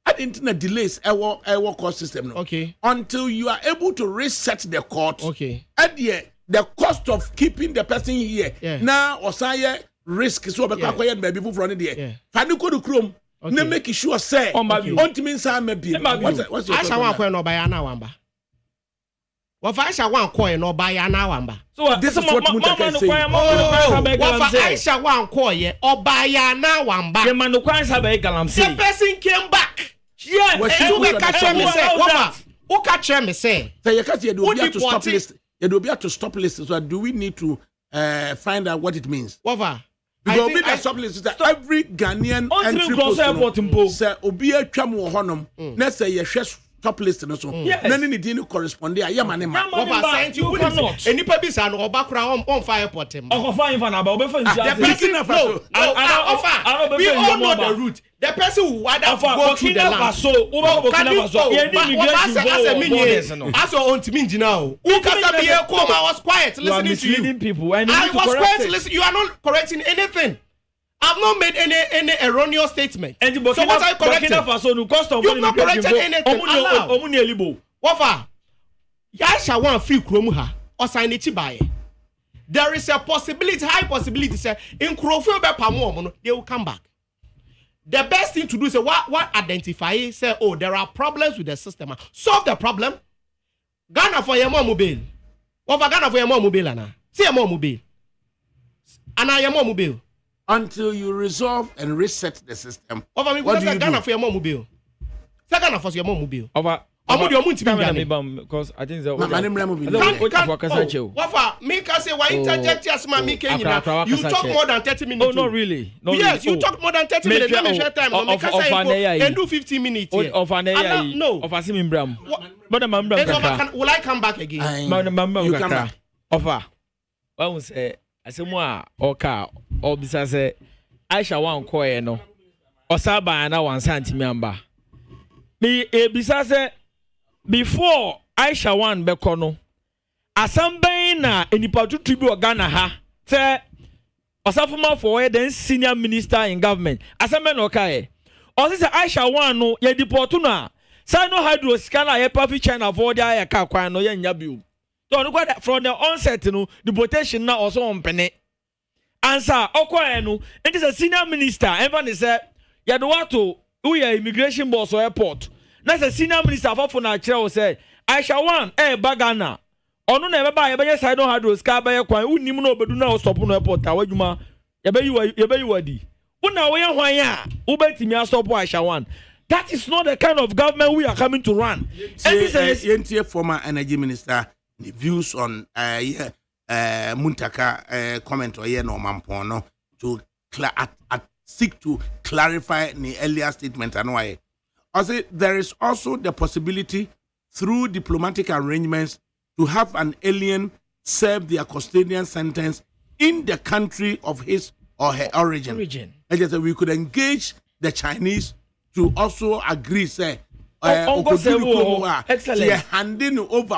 I didn't know delays our court system no. Okay. Until you are able to reset the court. Okay. At the cost of keeping the person here. Yeah. Now or say risk so be kwaye baby fu from there fani ko do krom na make sure say on to mean say maybe what's your Aisha wan ko no buy na wamba what Aisha wan ko no buy na wamba so this is what Mutaka say what Aisha wan ko ye obaya na wamba the man no kwan sabe galam say the person came back yes and you be catch me say what who catch me say you can't you do to stop list you do be to stop list so do we need to find out what it means. Whatever. Because with the surplus, every Ghanaian entry post, say obi atwa mo honom, na say ye hwe top list no so. Na ni di no correspond ya mane ma. What you cannot. Any people say no oba kra on fire pot him. Fine for na ba obe fa nsia. The person we all know the route. The person who would have go through the land. As on to now. I was quiet listening to you. People. I was quiet to listen. You are not correcting anything. I've not made any erroneous statement. So what are you correcting? You've not corrected anything. Wafa, Yasha want free Kromuha or sign it by. There is a possibility, high possibility, say in Krofio Bepamono, they will come back. The best thing to do is say what identify, say, oh, there are problems with the system. Solve the problem. Ghana for your mobile. Wafa Ghana for your mobile, Anna. See your mobile. Anna your mobile. Until you resolve and reset the system. Over me, what do you Ghana for your mobile? Say Ghana for your mobile. Over. Because I think that Wafa, make us say why interject us, ma make you talk more than 30 minutes. Oh, not really. Yes, you talk more than 30 minutes. Let me share time. Make us say and do 15 minutes. No. Of Asimbram. Will I come back again? You come back. Offer. I will say, I say more or car or besides I shall want coy no or Saba and I want Santimamba. Me besides before Aisha one bekono asambɛn na enipa tutu bi Ghana ha sɛ ɔsafoma for then senior minister in government asambɛn na ɔkae ɔsi sɛ Aisha one no yɛ deport no a sino hydro scanner yɛ pafi China for the ayɛ ka kwan no yɛ nya bio so no from the onset no deportation na also on pene answer ɔkɔɛ no it is a senior minister everyone sɛ yɛ do wato who immigration boss or airport. That's a senior minister for na kyerɛ say Aisha one bagana ono na ebe ba ye be side don hard ska ba ye kwan unim na obedu na stop no airport awadwuma ye be you wadi una wo ye hwan a wo betimi stop Aisha one. That is not the kind of government we are coming to run. And this is former energy minister the views on Muntaka comment or no mampono to seek to clarify the earlier statement and why. Also, there is also the possibility through diplomatic arrangements to have an alien serve their custodian sentence in the country of his or her origin. And just, we could engage the Chinese to also agree, say, excellent. Handing over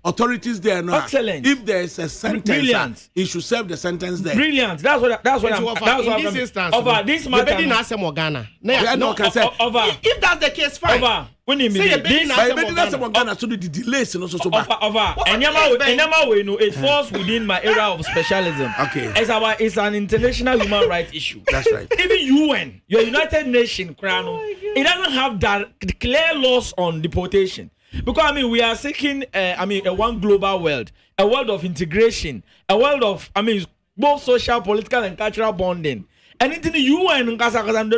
authorities there now. Excellent. If there is a sentence, brilliant. He should serve the sentence there. Brilliant. That's what in this instance. Over this matter. If that's the case, fine. Over. When you mean Ghana to the delays and also so over. It falls within my area of specialism. Okay. It's an international human rights issue. That's right. Even UN, your United Nations, it doesn't have that clear laws on deportation. Because we are seeking a one global world, a world of integration, a world of both social, political, and cultural bonding. And in the UN, they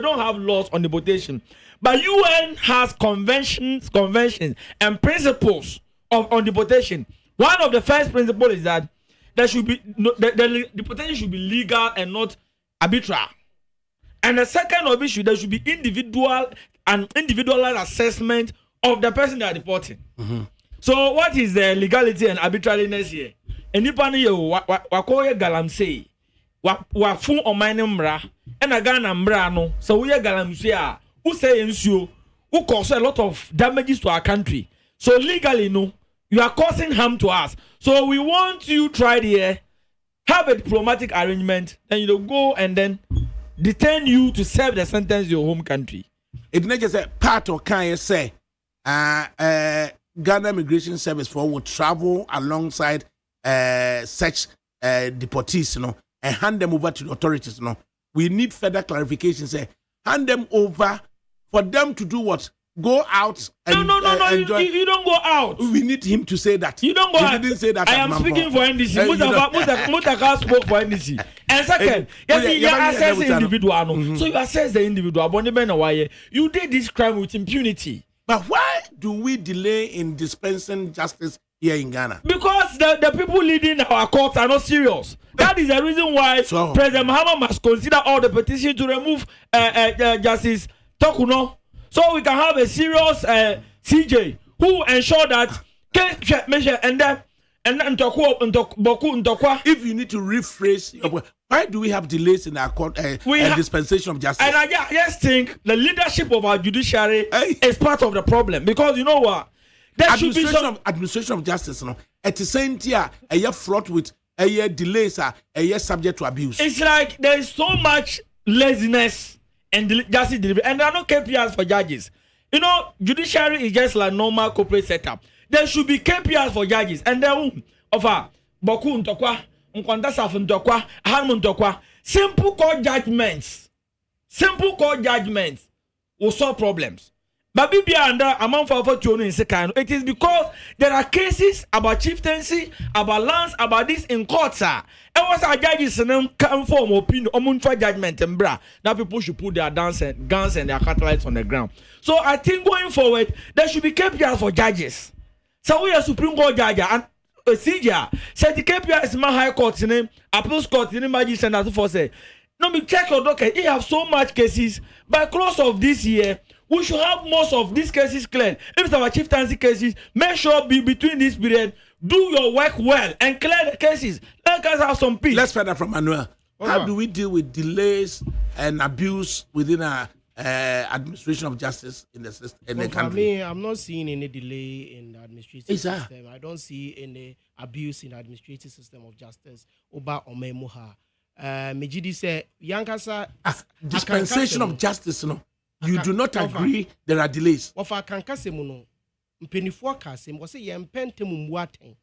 don't have laws on deportation. But UN has conventions and principles on deportation. One of the first principles is that there should be the deportation should be legal and not arbitrary. And the second of issue, there should be individualized assessment of the person they are deporting. Mm-hmm. So what is the legality and arbitrariness here? Anybody wakoye galamsey wa fun omane mbra and a Ghana mbra no so we galamsey a who say ensure who cause a lot of damages to our country. So legally, no, you are causing harm to us. So we want you try here, have a diplomatic arrangement, and go and then detain you to serve the sentence in your home country. It not just a part of can you say Ghana Immigration Service for will travel alongside such deportees, and hand them over to the authorities. We need further clarification. Say hand them over. For them to do what? Go out and no. Enjoy. You don't go out. We need him to say that. You don't go out. He didn't say that. I am speaking for NDC. Mutaka spoke for NDC. And second, you assess the individual. So you assess the individual. You did this crime with impunity. But why do we delay in dispensing justice here in Ghana? Because the people leading our courts are not serious. That is the reason why President Mahama must consider all the petitions to remove Justice Tokuno, so we can have a serious CJ who ensure that if you need to rephrase, why do we have delays in our court dispensation of justice? And I just think the leadership of our judiciary is part of the problem, because you know what? There should be some administration of justice. No, at the same time, a fraught with delays are subject to abuse. It's like there is so much laziness and justice delivery, and there are no KPIs for judges. You know, judiciary is just like normal corporate setup. There should be KPIs for judges, and then offer boku ntokwa, nkwandasa ntokwa, harm ntokwa. Simple court judgments will solve problems. But it is because there are cases about chieftaincy, about lands, about this in court, sir. And once our judges come form opinion, judgment and bra, now people should put their guns and their catalytes on the ground. So I think going forward, there should be KPIs for judges. So we are Supreme Court judge and CJ said the KPI is my high court name, appeals court in magistrate and so say. No, me check your docket. You have so much cases. By close of this year, we should have most of these cases cleared. If it's our chieftaincy cases, make sure between this period, do your work well and clear the cases. Let us have some peace. Let's find out from Manuel. How do we deal with delays and abuse within our administration of justice in the system in the country? For me, I'm not seeing any delay in the administrative system. I don't see any abuse in the administrative system of justice. Oba Omemuha. Mejidi said, Yankasa dispensation of justice, no. You do not agree there are delays. Ofa kankase muno. Mpenifo kase mo se yempentem mbuaten.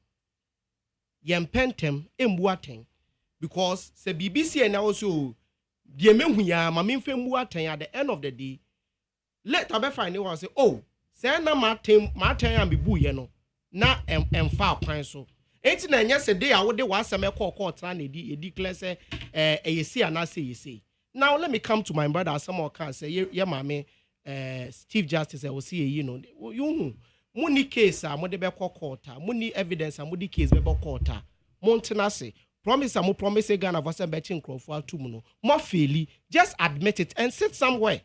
Yempentem embuaten because se BBC na also die mehu ya mamemfe mbuaten at the end of the day. Let abe find one say, "Oh, say na maten am bibu ye no. Na emfa kwan so." Enti na nya se dey a wo de wasem court na e declare say yesi ana say yesi. Now let me come to my brother. Someone can say, "Yeah, mama, Chief Justice, I will see you know you money case mo de be court, money evidence mo di case be court. Montenase promise mo promise Ghana for some betting crowd to no more fairly. Just admit it and sit somewhere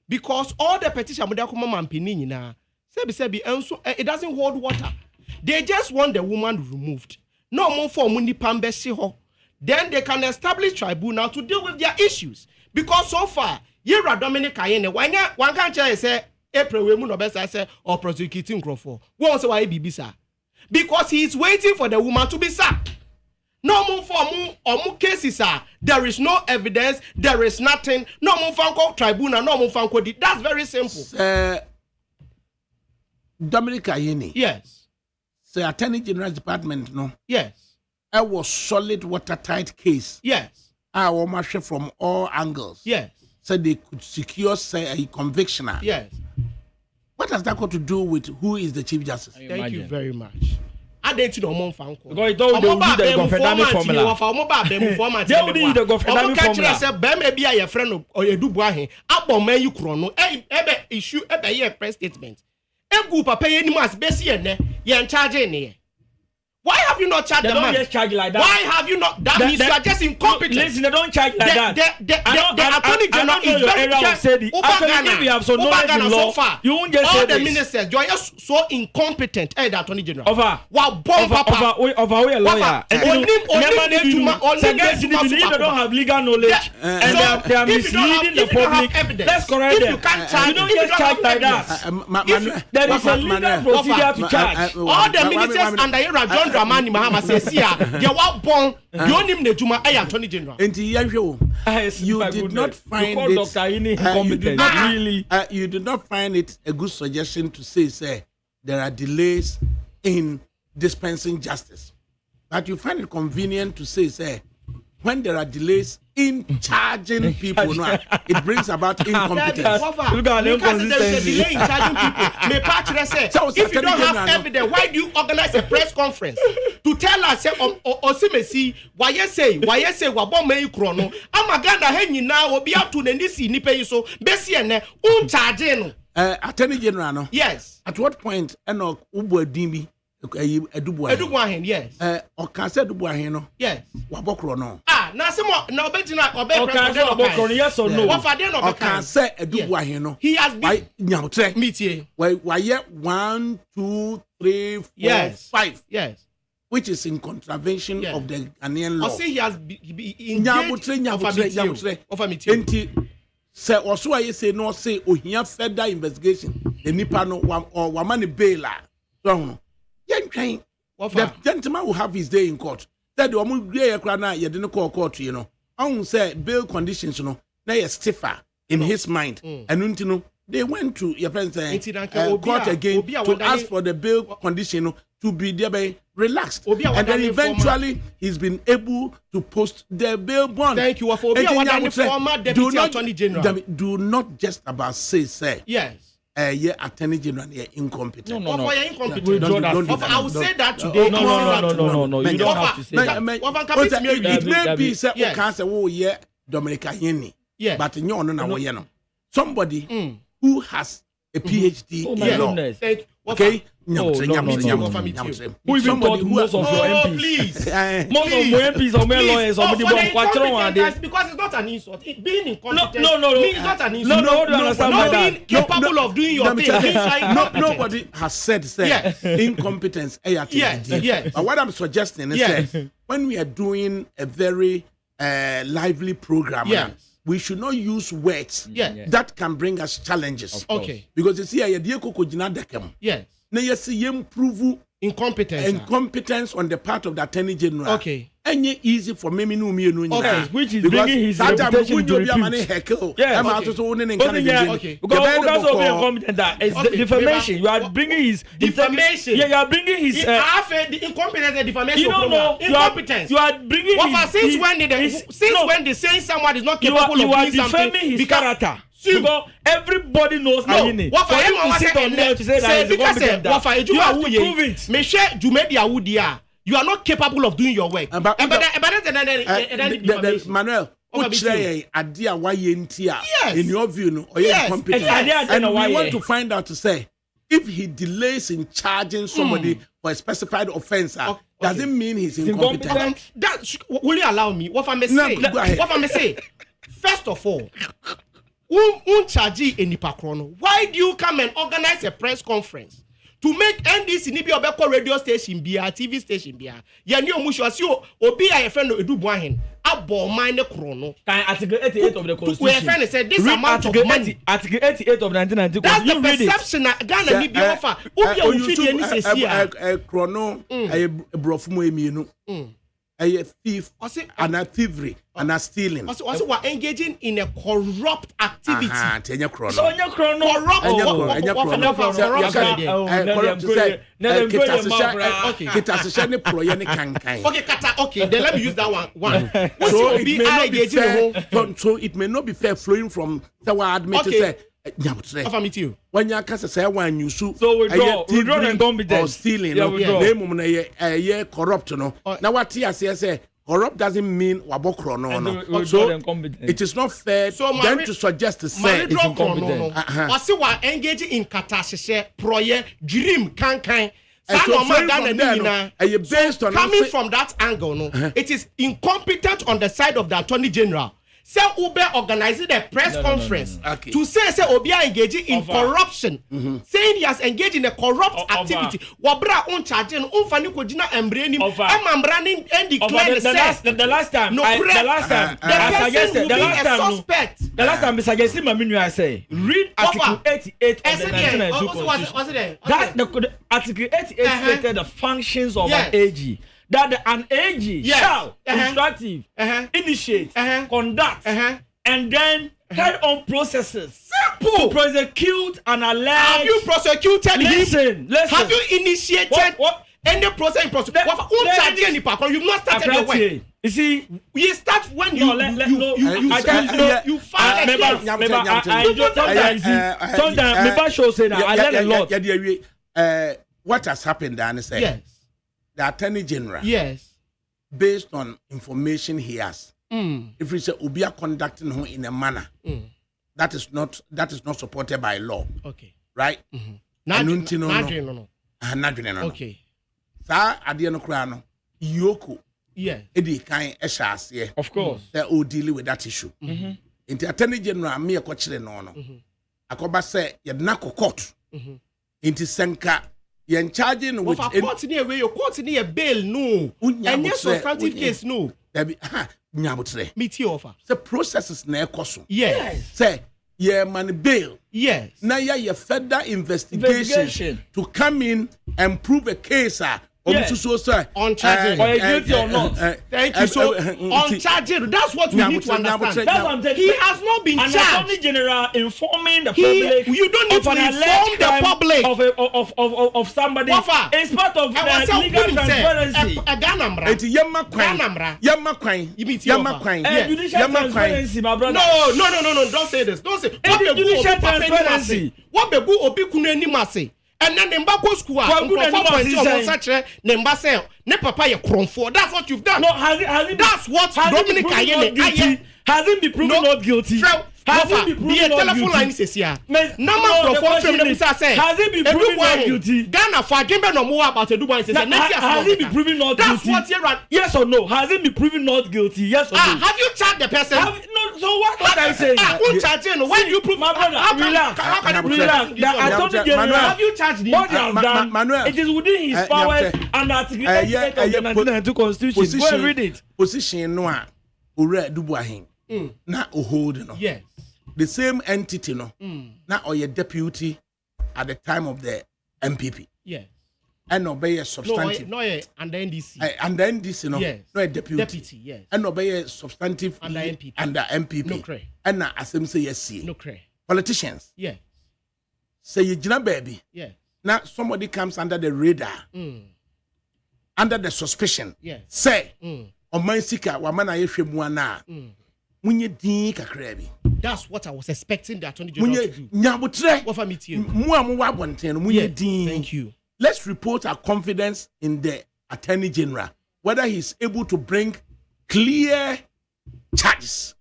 because all the petition mo de come man pini na sebi and so it doesn't hold water. They just want the woman removed. No more for money pambe si ho. Then they can establish tribunal to deal with their issues. Because so far, Yera Dominic Ayene, one can't say April women or best I say or prosecuting Crawford. Won't say why be sir. Because he is waiting for the woman to be sacked. No more for more cases, sir. There is no evidence, there is nothing, no more fanco tribunal, no more fanco. That's very simple. Dominic Ayene. Yes. Say Attorney General Department, no? Yes. It was solid watertight case. Yes. I was from all angles. Yes. So they could secure a conviction. Yes. What has that got to do with who is the Chief Justice? Thank you very much. I didn't know more fan call. Because they will do the Gofredami formula. They will do the Gofredami formula. Say, "Be be a friend or you do boy. Abo me you chrono. Issue a press statement. Egu papa ye ni mas besi ene. Ye charge ene. Why have you not charged the man? They don't just charge like that. Why have you not? That means you are just incompetent. Listen, they don't charge like that. The Attorney General is very careful. Actually, we have some knowledge in law. So far, you won't just all say the this. Ministers, you are just so incompetent. The Attorney General. Over. Wow, bomb papa. Over we a lawyer. They don't have legal knowledge and they are misleading the public. Let's correct them. You don't just charge like that. There is a legal procedure to charge. All the ministers under John Dramani Mahama says here, you are born. You only need to my Attorney General. You did not find it. You did not find it a good suggestion to say there are delays in dispensing justice, but you find it convenient to say when there are delays in charging people, it brings about incompetence. Because there's a delay in charging people. If you don't have evidence, why do you organize a press conference to tell us, Osimesi, why you say, Wabon me chrono? I'm a Ghana henny now, will be up to the Nisi Nipe so, Bessiane, charging. Attorney General, no? Yes. At what point, Enoch Ubu Dimi Edubuahen, yes. Okan said Edubuahen no. Yes. Wabokro no. Na se mo na obetina Okan yes or no. What for dey no Okan said Edubuahen no. He has been nyautre. meeting. Why 1 2 3 4 5. Yes. Which is in contravention of the Ghanaian law. I say he has engaged of a meeting. Say also I say no say ohia further investigation. The nipa no or wamani baila. So the gentleman will have his day in court. That the woman grey crana you didn't call court, you know. I won't say bail conditions, you know, they are stiffer in his mind. And you know, they went to your friends court again to ask for the bail condition to be thereby relaxed. And then eventually he's been able to post the bail bond. Thank you. Former Deputy Attorney General. Do not just about say. Yes. Yeah, Attorney General, you're incompetent. No. You're incompetent. I will say that today. No. You don't have to say that. It may be said, we can't say, oh, yeah, Dominica Yeni. Yeah. But you know, somebody who has a PhD in law. Okay? No. Who even taught most of your MPs? Please. Most of your MPs or my lawyers or because it's not an insult. Being incompetent means not an insult. No, do you understand not being capable of doing your thing. Nobody has said incompetence. Yes. But what I'm suggesting is that when we are doing a very lively program, we should not use words that can bring us challenges. Okay. Because you see, yes. Now you see, improve incompetence on the part of the Attorney General. Okay. And it's easy for me okay, which is bringing his reputation to repute. Okay. Because of being incompetent, that is defamation. You are bringing his defamation. Yeah, you are bringing his. The incompetence and defamation. You don't know. Incompetence. You are bringing when they say someone is not capable of doing something, you are defaming his character. Because everybody knows Ayine. What for you to sit on there to say that he's incompetent, you have to prove it. Me share Jumedi Awudia. You are not capable of doing your work. Manuel, in your view, no, or incompetent. And we want to find out to say if he delays in charging somebody for a specified offense, doesn't mean he's incompetent. Will you allow me? What I may say? First of all, why do you come and organize a press conference to make NDC Nibi Obeko radio station be TV station be yani omusho asio obi a friend Edubuahen abo mine chrono article 88 of the constitution we friend said this amount of money article 88 of 1990 that's the perception Ghana Nibi offer obi a ofidi any sesia chrono brofumo emienu a thief and a thievery and a stealing. Also, we're engaging in a corrupt activity. So, Okay, then let me use that one. So it may not be fair flowing from the admit to say. When you can't say one you sue, so we draw incompetence or stealing, corrupt. Now what I say, corrupt doesn't mean wabokro no. So it is not fair then to suggest to say it's incompetent. I see we're engaging in catastrophe, project, dream, kankai. Based on coming from that angle, it is incompetent on the side of the Attorney General. Say Ube organizing a press conference to say Obia engaging in corruption, saying he has engaged in a corrupt activity. Wabra on charging unfani kojina embraining emambraning and declare the last time the last time Mr. Jesse Maminu I say read article 88 of the 1992 constitution. That the article 88 stated the functions of an AG. That an AG shall instructive, initiate, conduct, and then carry on processes to prosecute an alleged. Have you prosecuted him? Listen. Have you initiated any process in prosecution? You've not started your work. You see, you start when you find a case. Sometimes maybe show say that I learn a lot. What has happened, Dan? Yes. The Attorney General, based on information he has, if we say Ubia conducting him in a manner that is not supported by law, okay, right? No. Okay. saa ade no kra no yoko edi kan ehya of course that will deal with that issue inti attorney general me ekokire no akoba say ye na court inti senka ye charging with court ni away your court ni bail no and yes substantive case no nyabotre meet you offer the processes na ekoso yes say ye man bail yes now ye further investigation to come in and prove a case on charging or guilty or not. Thank you. So on charging, that's what we need to understand. That's what I'm saying. He has not been charged. An attorney general informing the public. You don't need to inform the public of somebody. It's part of legal transparency. Judicial transparency, my brother. No. Don't say this. Don't say. Judicial transparency. What be go obi kunu animase. And then the go school ne papa ye kronfo. That's what you've done. No, has it that's what Dominic Ayene hasn't been proven not guilty. Hasn't been proven not telephone line says here. Number of from them say hasn't been proven not guilty. Ghana for Gembe no more about Dubai says hasn't been proven not guilty. That's what you run. Yes or no? Hasn't been proven not guilty. Yes or no? Have you charged the person? No, so what I say? Who charge you? When you prove my brother, relax. Have you charged him? What he has done, Manuel, it is within his powers and Article 88 of the 1992 Constitution. Go and read it. Position no a ore dubuahin na o hold no. Yes. The same entity no. Na or your deputy at the time of the MPP. Yes. And obey a substantive. No, under NDC. Under NDC no. Yes. No a deputy. Deputy, yes. And obey a substantive under MPP. Under MPP. No cray. And na asem say yes. No cray. Politicians. Yeah. Say you jina baby. Yeah. Now somebody comes under the radar. Under the suspicion. Yes. Say. Oman sika wamana yehwe mu ana. Munye din kakra bi. That's what I was expecting the attorney general to do. Nyabotre. What for me to you? Mu amu wa bonten no munye din. Thank you. Let's report our confidence in the attorney general, whether he's able to bring clear charges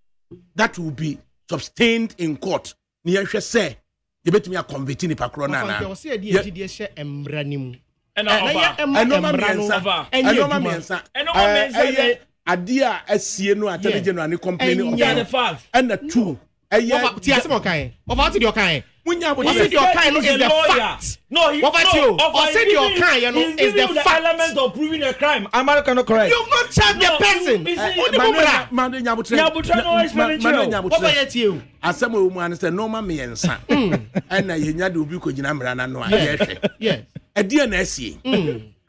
that will be sustained in court. Niyehwe say you betumi a convict ni pakro na na. I was say the share embranimu. Adia esie no attorney general ni complaining of the fact and the two tiasemo kan over to the kan munya bo the kan is the fact no said your kan is the fact element of proving a crime am I correct you've not charged the person manu nyabutra no expenditure over yet you asemo mu an say normal me ensa and na yenya de obi ko gina mra na no a yehwe yes adia na asie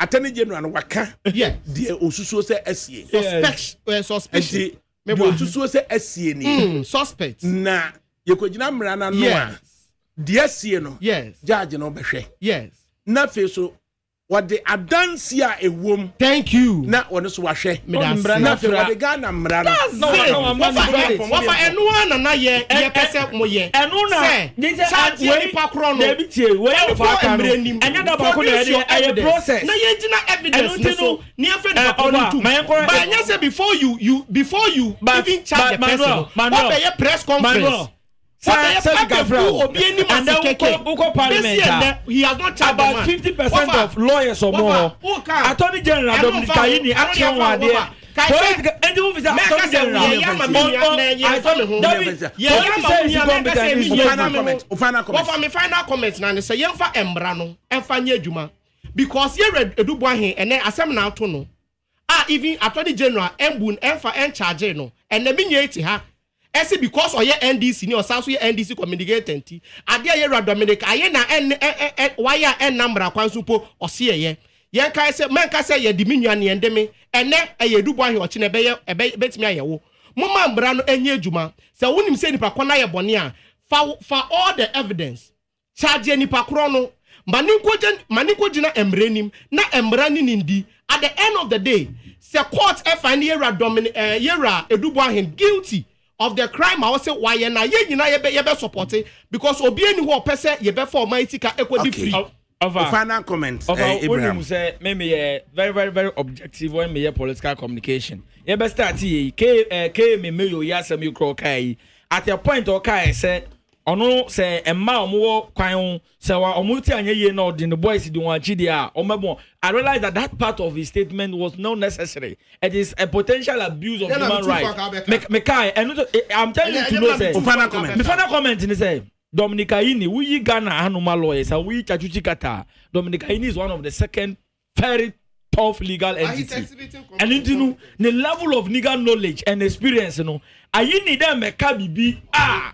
attorney general no waka yes de osusuo se asie suspicion me bo osusuo se asie ni suspect na yekogina mra na no a de asie no yes judge no behwe yes na fe so what the adansi a ewom thank you na woni so wahwe na fe what the Ghana mra no wafa enu ana na ye pese mo ye enu na charge we pakro no debi tie we ofa no enya da ba ko na e process na ye gina evidence no ni afa the pakro too but anya say before you even charge the person what be your press conference and then parliament he has not charged about 50% of lawyers or more. Attorney General Dominic Ayene action one there. Final comment na say yemfa embra no emfa nya adwuma because ye read edubo ahen ene asem na ato no even Attorney General embun emfa en charge no ene bi nya eti ha ese because oye NDC ni osaso ye NDC communicator ade ye Dominic aye na wire number kwanso po ose ye yen kai se man ka se ye diminua ne endeme ene ye dubo ahe oche na betimi ayewo moma mbra no enye adwuma se wonim se nipa kwana ye bone a fa all the evidence charge nipa kro no maniko gina emrenim na emrani nindi at the end of the day se court find yera Dominic yera edubo ahe guilty of the crime I say why na ye nyina ye be support because obi eni ho pese ye be for mighty ka equity free final comment Ibrahim say me very very objective when me political communication ye be start ye k me yo ya sam you cro kai at your point o kai say ono say emma omo kwan say wa omo ti anye ye na the boys di wan chidi a omebo. I realize that part of his statement was not necessary. It is a potential abuse of human rights. Me kai and I'm telling you to know say me final comment ni say Dominic Ayini we Ghana anuma lawyers and we Chachuchi Kata. Dominic Ayini is one of the second very tough legal entity. And you know the level of legal knowledge and experience, you know, Ayini dem meka bibi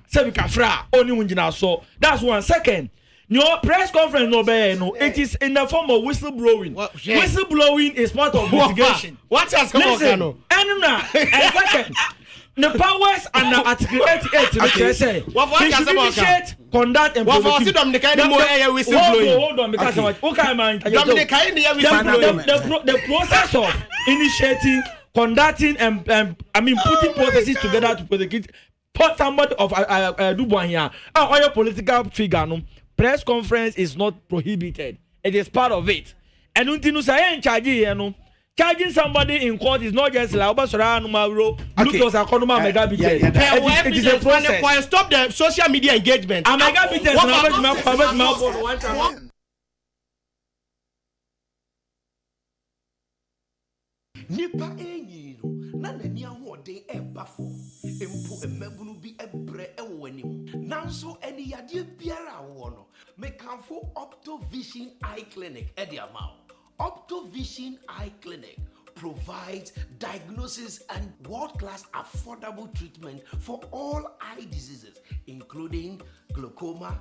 say we ka fra oni unjina so. That's one. Second, your press conference no be no, it is in the form of whistleblowing. Whistleblowing is part of litigation. What has come on? Second, the powers under Article 88 which say they should initiate, conduct and prosecute. Hold on, because the process of initiating, conducting and putting processes together to prosecute somebody of Dubois here. All your political figure, no press conference is not prohibited. It is part of it. And until you say charge here, no. Charging somebody in court is not just like Obasura Numaro, Lucas Akonoma Megabit. It is a process. Stop the social media engagement. Megabit Nipa enyi no na nani ahoden ebafo empo emabunu bi ebre ewo anim nanso eni yade biara wo no mekanfo Optovision Eye Clinic ediamao. Optovision Eye Clinic provides diagnosis and world-class affordable treatment for all eye diseases, including glaucoma,